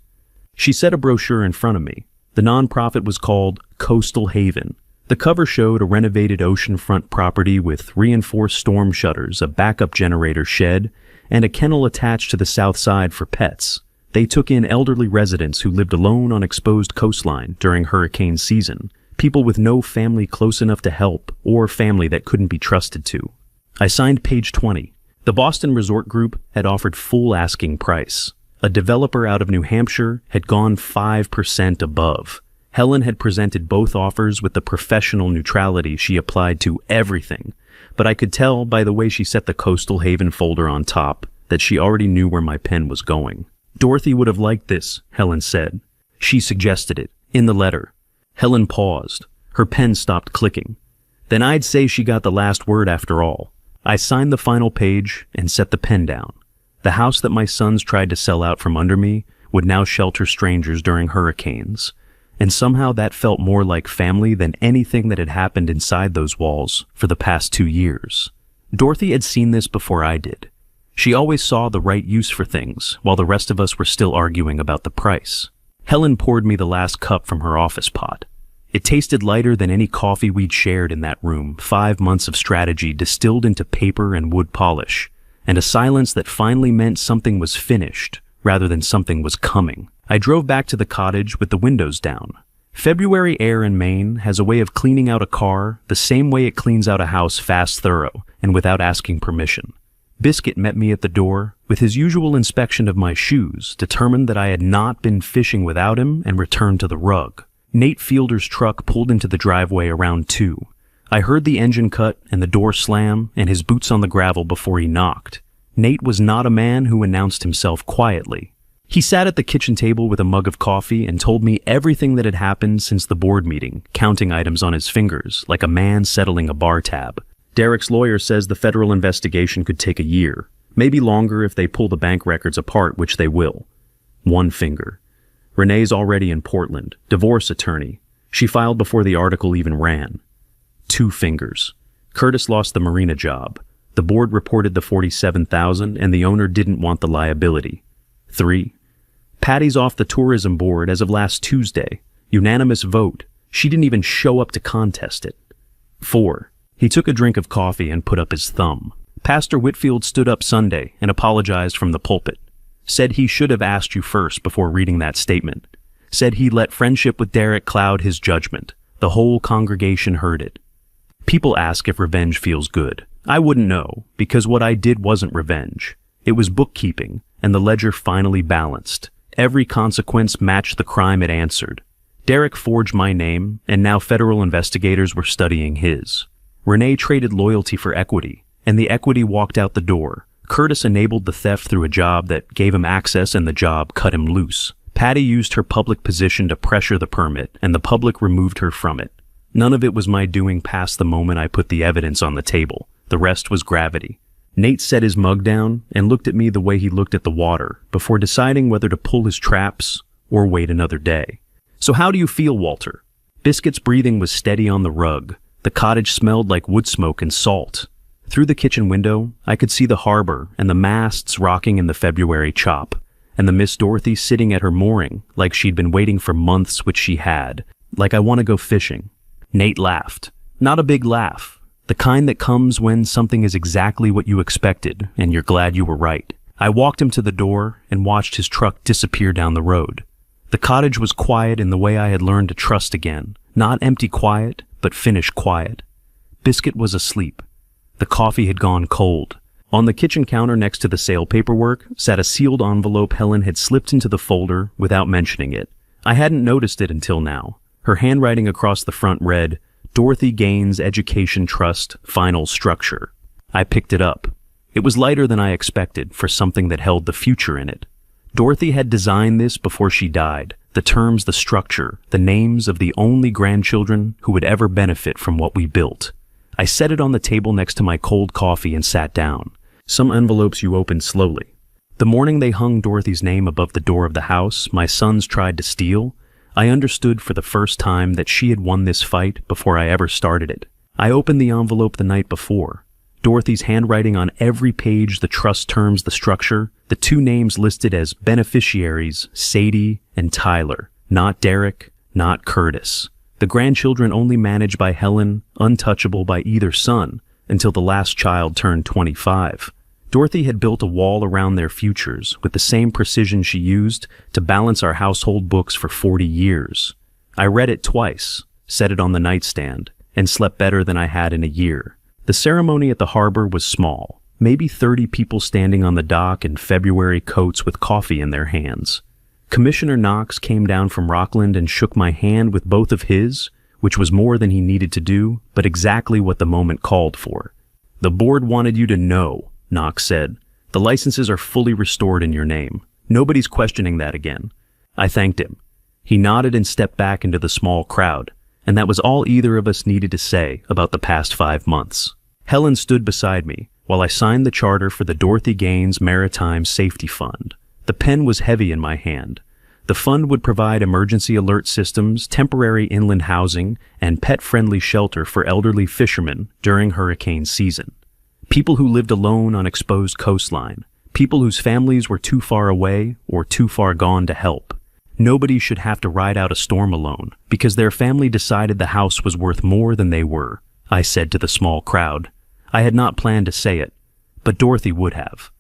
She set a brochure in front of me. The nonprofit was called Coastal Haven. The cover showed a renovated oceanfront property with reinforced storm shutters, a backup generator shed, and a kennel attached to the south side for pets. They took in elderly residents who lived alone on exposed coastline during hurricane season, people with no family close enough to help or family that couldn't be trusted to. I signed page 20. The Boston Resort Group had offered full asking price. A developer out of New Hampshire had gone 5% above. Helen had presented both offers with the professional neutrality she applied to everything, but I could tell by the way she set the Coastal Haven folder on top that she already knew where my pen was going. Dorothy would have liked this, Helen said. She suggested it, in the letter. Helen paused. Her pen stopped clicking. Then I'd say she got the last word after all. I signed the final page and set the pen down. The house that my sons tried to sell out from under me would now shelter strangers during hurricanes. And somehow that felt more like family than anything that had happened inside those walls for the past 2 years. Dorothy had seen this before I did. She always saw the right use for things, while the rest of us were still arguing about the price. Helen poured me the last cup from her office pot. It tasted lighter than any coffee we'd shared in that room, 5 months of strategy distilled into paper and wood polish, and a silence that finally meant something was finished, rather than something was coming. I drove back to the cottage with the windows down. February air in Maine has a way of cleaning out a car the same way it cleans out a house fast, thorough, and without asking permission. Biscuit met me at the door with his usual inspection of my shoes, determined that I had not been fishing without him, and returned to the rug. Nate Fielder's truck pulled into the driveway around 2. I heard the engine cut and the door slam and his boots on the gravel before he knocked. Nate was not a man who announced himself quietly. He sat at the kitchen table with a mug of coffee and told me everything that had happened since the board meeting, counting items on his fingers, like a man settling a bar tab. Derek's lawyer says the federal investigation could take a year, maybe longer if they pull the bank records apart, which they will. 1 finger. Renee's already in Portland, divorce attorney. She filed before the article even ran. 2 fingers. Curtis lost the marina job. The board reported the $47,000 and the owner didn't want the liability. 3. Patty's off the tourism board as of last Tuesday. Unanimous vote. She didn't even show up to contest it. 4. He took a drink of coffee and put up his thumb. Pastor Whitfield stood up Sunday and apologized from the pulpit. Said he should have asked you first before reading that statement. Said he let friendship with Derek cloud his judgment. The whole congregation heard it. People ask if revenge feels good. I wouldn't know, because what I did wasn't revenge. It was bookkeeping, and the ledger finally balanced. Every consequence matched the crime it answered. Derek forged my name, and now federal investigators were studying his. Renee traded loyalty for equity, and the equity walked out the door. Curtis enabled the theft through a job that gave him access, and the job cut him loose. Patty used her public position to pressure the permit, and the public removed her from it. None of it was my doing past the moment I put the evidence on the table. The rest was gravity. Nate set his mug down and looked at me the way he looked at the water before deciding whether to pull his traps or wait another day. So how do you feel, Walter? Biscuit's breathing was steady on the rug. The cottage smelled like wood smoke and salt. Through the kitchen window, I could see the harbor and the masts rocking in the February chop, and the Miss Dorothy sitting at her mooring like she'd been waiting for months, which she had, like I want to go fishing. Nate laughed. Not a big laugh. The kind that comes when something is exactly what you expected and you're glad you were right. I walked him to the door and watched his truck disappear down the road. The cottage was quiet in the way I had learned to trust again. Not empty quiet, but finished quiet. Biscuit was asleep. The coffee had gone cold. On the kitchen counter next to the sale paperwork sat a sealed envelope Helen had slipped into the folder without mentioning it. I hadn't noticed it until now. Her handwriting across the front read, Dorothy Gaines Education Trust, Final Structure. I picked it up. It was lighter than I expected for something that held the future in it. Dorothy had designed this before she died. The terms, the structure, the names of the only grandchildren who would ever benefit from what we built. I set it on the table next to my cold coffee and sat down. Some envelopes you opened slowly. The morning they hung Dorothy's name above the door of the house my sons tried to steal, I understood for the first time that she had won this fight before I ever started it. I opened the envelope the night before. Dorothy's handwriting on every page, the trust terms, the structure, the 2 names listed as beneficiaries, Sadie and Tyler, not Derek, not Curtis. The grandchildren only managed by Helen, untouchable by either son, until the last child turned 25. Dorothy had built a wall around their futures with the same precision she used to balance our household books for 40 years. I read it twice, set it on the nightstand, and slept better than I had in a year. The ceremony at the harbor was small, maybe 30 people standing on the dock in February coats with coffee in their hands. Commissioner Knox came down from Rockland and shook my hand with both of his, which was more than he needed to do, but exactly what the moment called for. The board wanted you to know, Knox said. The licenses are fully restored in your name. Nobody's questioning that again." I thanked him. He nodded and stepped back into the small crowd, and that was all either of us needed to say about the past 5 months. Helen stood beside me while I signed the charter for the Dorothy Gaines Maritime Safety Fund. The pen was heavy in my hand. The fund would provide emergency alert systems, temporary inland housing, and pet-friendly shelter for elderly fishermen during hurricane season. People who lived alone on exposed coastline, people whose families were too far away or too far gone to help. Nobody should have to ride out a storm alone because their family decided the house was worth more than they were, I said to the small crowd. I had not planned to say it, but Dorothy would have.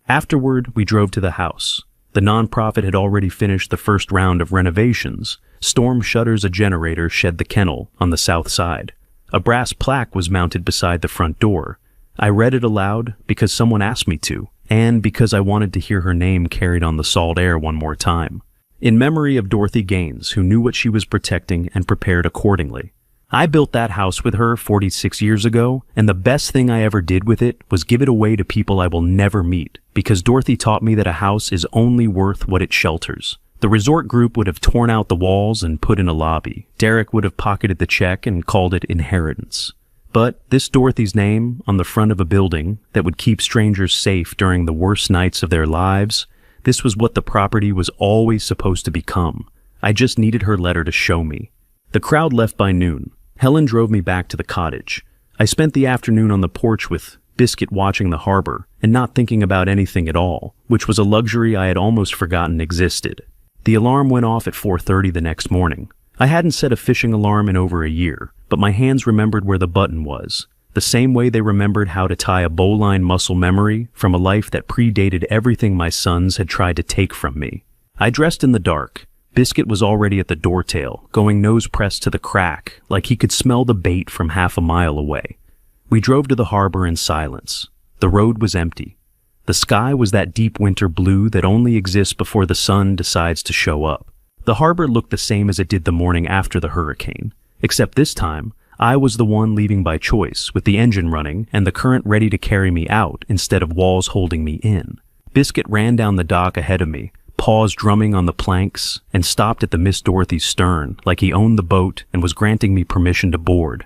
Afterward, we drove to the house. The nonprofit had already finished the first round of renovations. Storm shutters, a generator shed the kennel on the south side. A brass plaque was mounted beside the front door. I read it aloud because someone asked me to, and because I wanted to hear her name carried on the salt air one more time. In memory of Dorothy Gaines, who knew what she was protecting and prepared accordingly. I built that house with her 46 years ago, and the best thing I ever did with it was give it away to people I will never meet, because Dorothy taught me that a house is only worth what it shelters. The resort group would have torn out the walls and put in a lobby. Derek would have pocketed the check and called it inheritance. But this Dorothy's name on the front of a building that would keep strangers safe during the worst nights of their lives, this was what the property was always supposed to become. I just needed her letter to show me. The crowd left by noon. Helen drove me back to the cottage. I spent the afternoon on the porch with Biscuit watching the harbor and not thinking about anything at all, which was a luxury I had almost forgotten existed. The alarm went off at 4:30 the next morning. I hadn't set a fishing alarm in over a year, but my hands remembered where the button was, the same way they remembered how to tie a bowline muscle memory from a life that predated everything my sons had tried to take from me. I dressed in the dark. Biscuit was already at the doortail, going nose pressed to the crack, like he could smell the bait from half a mile away. We drove to the harbor in silence. The road was empty. The sky was that deep winter blue that only exists before the sun decides to show up. The harbor looked the same as it did the morning after the hurricane, except this time, I was the one leaving by choice, with the engine running and the current ready to carry me out instead of walls holding me in. Biscuit ran down the dock ahead of me, paused drumming on the planks, and stopped at the Miss Dorothy's stern like he owned the boat and was granting me permission to board.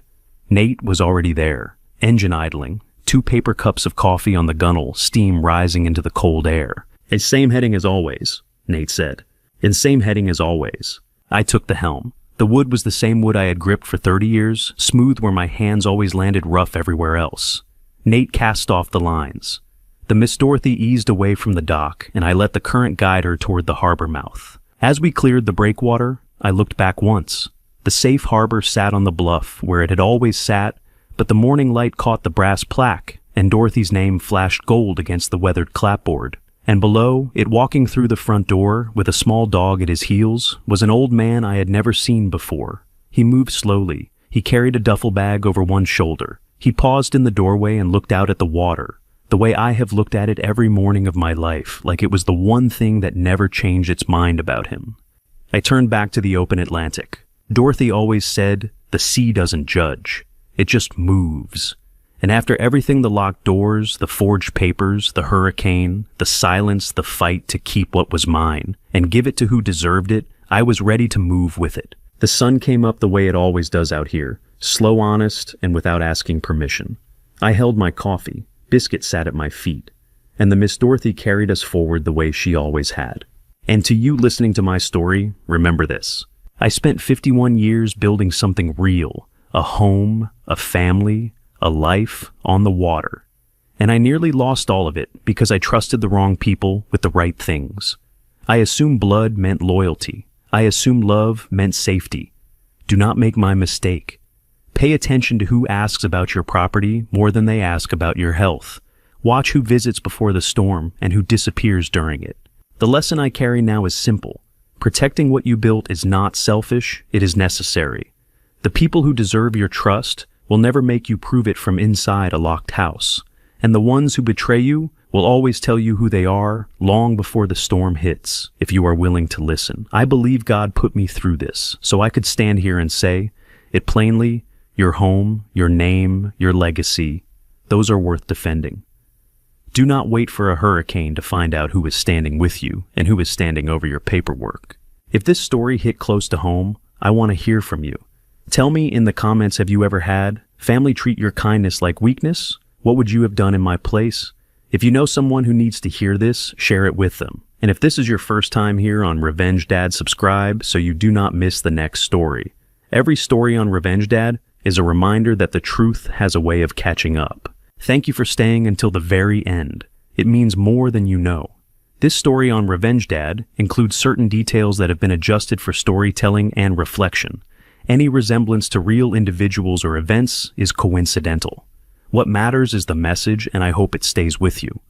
Nate was already there, engine idling, 2 paper cups of coffee on the gunnel, steam rising into the cold air. Same heading as always," Nate said. Same heading as always." I took the helm. The wood was the same wood I had gripped for 30 years, smooth where my hands always landed rough everywhere else. Nate cast off the lines. The Miss Dorothy eased away from the dock, and I let the current guide her toward the harbor mouth. As we cleared the breakwater, I looked back once. The safe harbor sat on the bluff where it had always sat, but the morning light caught the brass plaque, and Dorothy's name flashed gold against the weathered clapboard. And below, it walking through the front door with a small dog at his heels, was an old man I had never seen before. He moved slowly. He carried a duffel bag over one shoulder. He paused in the doorway and looked out at the water, the way I have looked at it every morning of my life, like it was the one thing that never changed its mind about him. I turned back to the open Atlantic. Dorothy always said, "The sea doesn't judge. It just moves." And after everything, the locked doors, the forged papers, the hurricane, the silence, the fight to keep what was mine, and give it to who deserved it, I was ready to move with it. The sun came up the way it always does out here, slow, honest, and without asking permission. I held my coffee. Biscuit sat at my feet, and the Miss Dorothy carried us forward the way she always had. And to you listening to my story, remember this. I spent 51 years building something real, a home, a family, a life on the water. And I nearly lost all of it because I trusted the wrong people with the right things. I assumed blood meant loyalty. I assumed love meant safety. Do not make my mistake. Pay attention to who asks about your property more than they ask about your health. Watch who visits before the storm and who disappears during it. The lesson I carry now is simple. Protecting what you built is not selfish, it is necessary. The people who deserve your trust will never make you prove it from inside a locked house. And the ones who betray you will always tell you who they are long before the storm hits, if you are willing to listen. I believe God put me through this, so I could stand here and say it plainly. Your home, your name, your legacy, those are worth defending. Do not wait for a hurricane to find out who is standing with you and who is standing over your paperwork. If this story hit close to home, I want to hear from you. Tell me in the comments, have you ever had family treat your kindness like weakness? What would you have done in my place? If you know someone who needs to hear this, share it with them. And if this is your first time here on Revenge Dad, subscribe so you do not miss the next story. Every story on Revenge Dad is a reminder that the truth has a way of catching up. Thank you for staying until the very end. It means more than you know. This story on Revenge Dad includes certain details that have been adjusted for storytelling and reflection. Any resemblance to real individuals or events is coincidental. What matters is the message, and I hope it stays with you.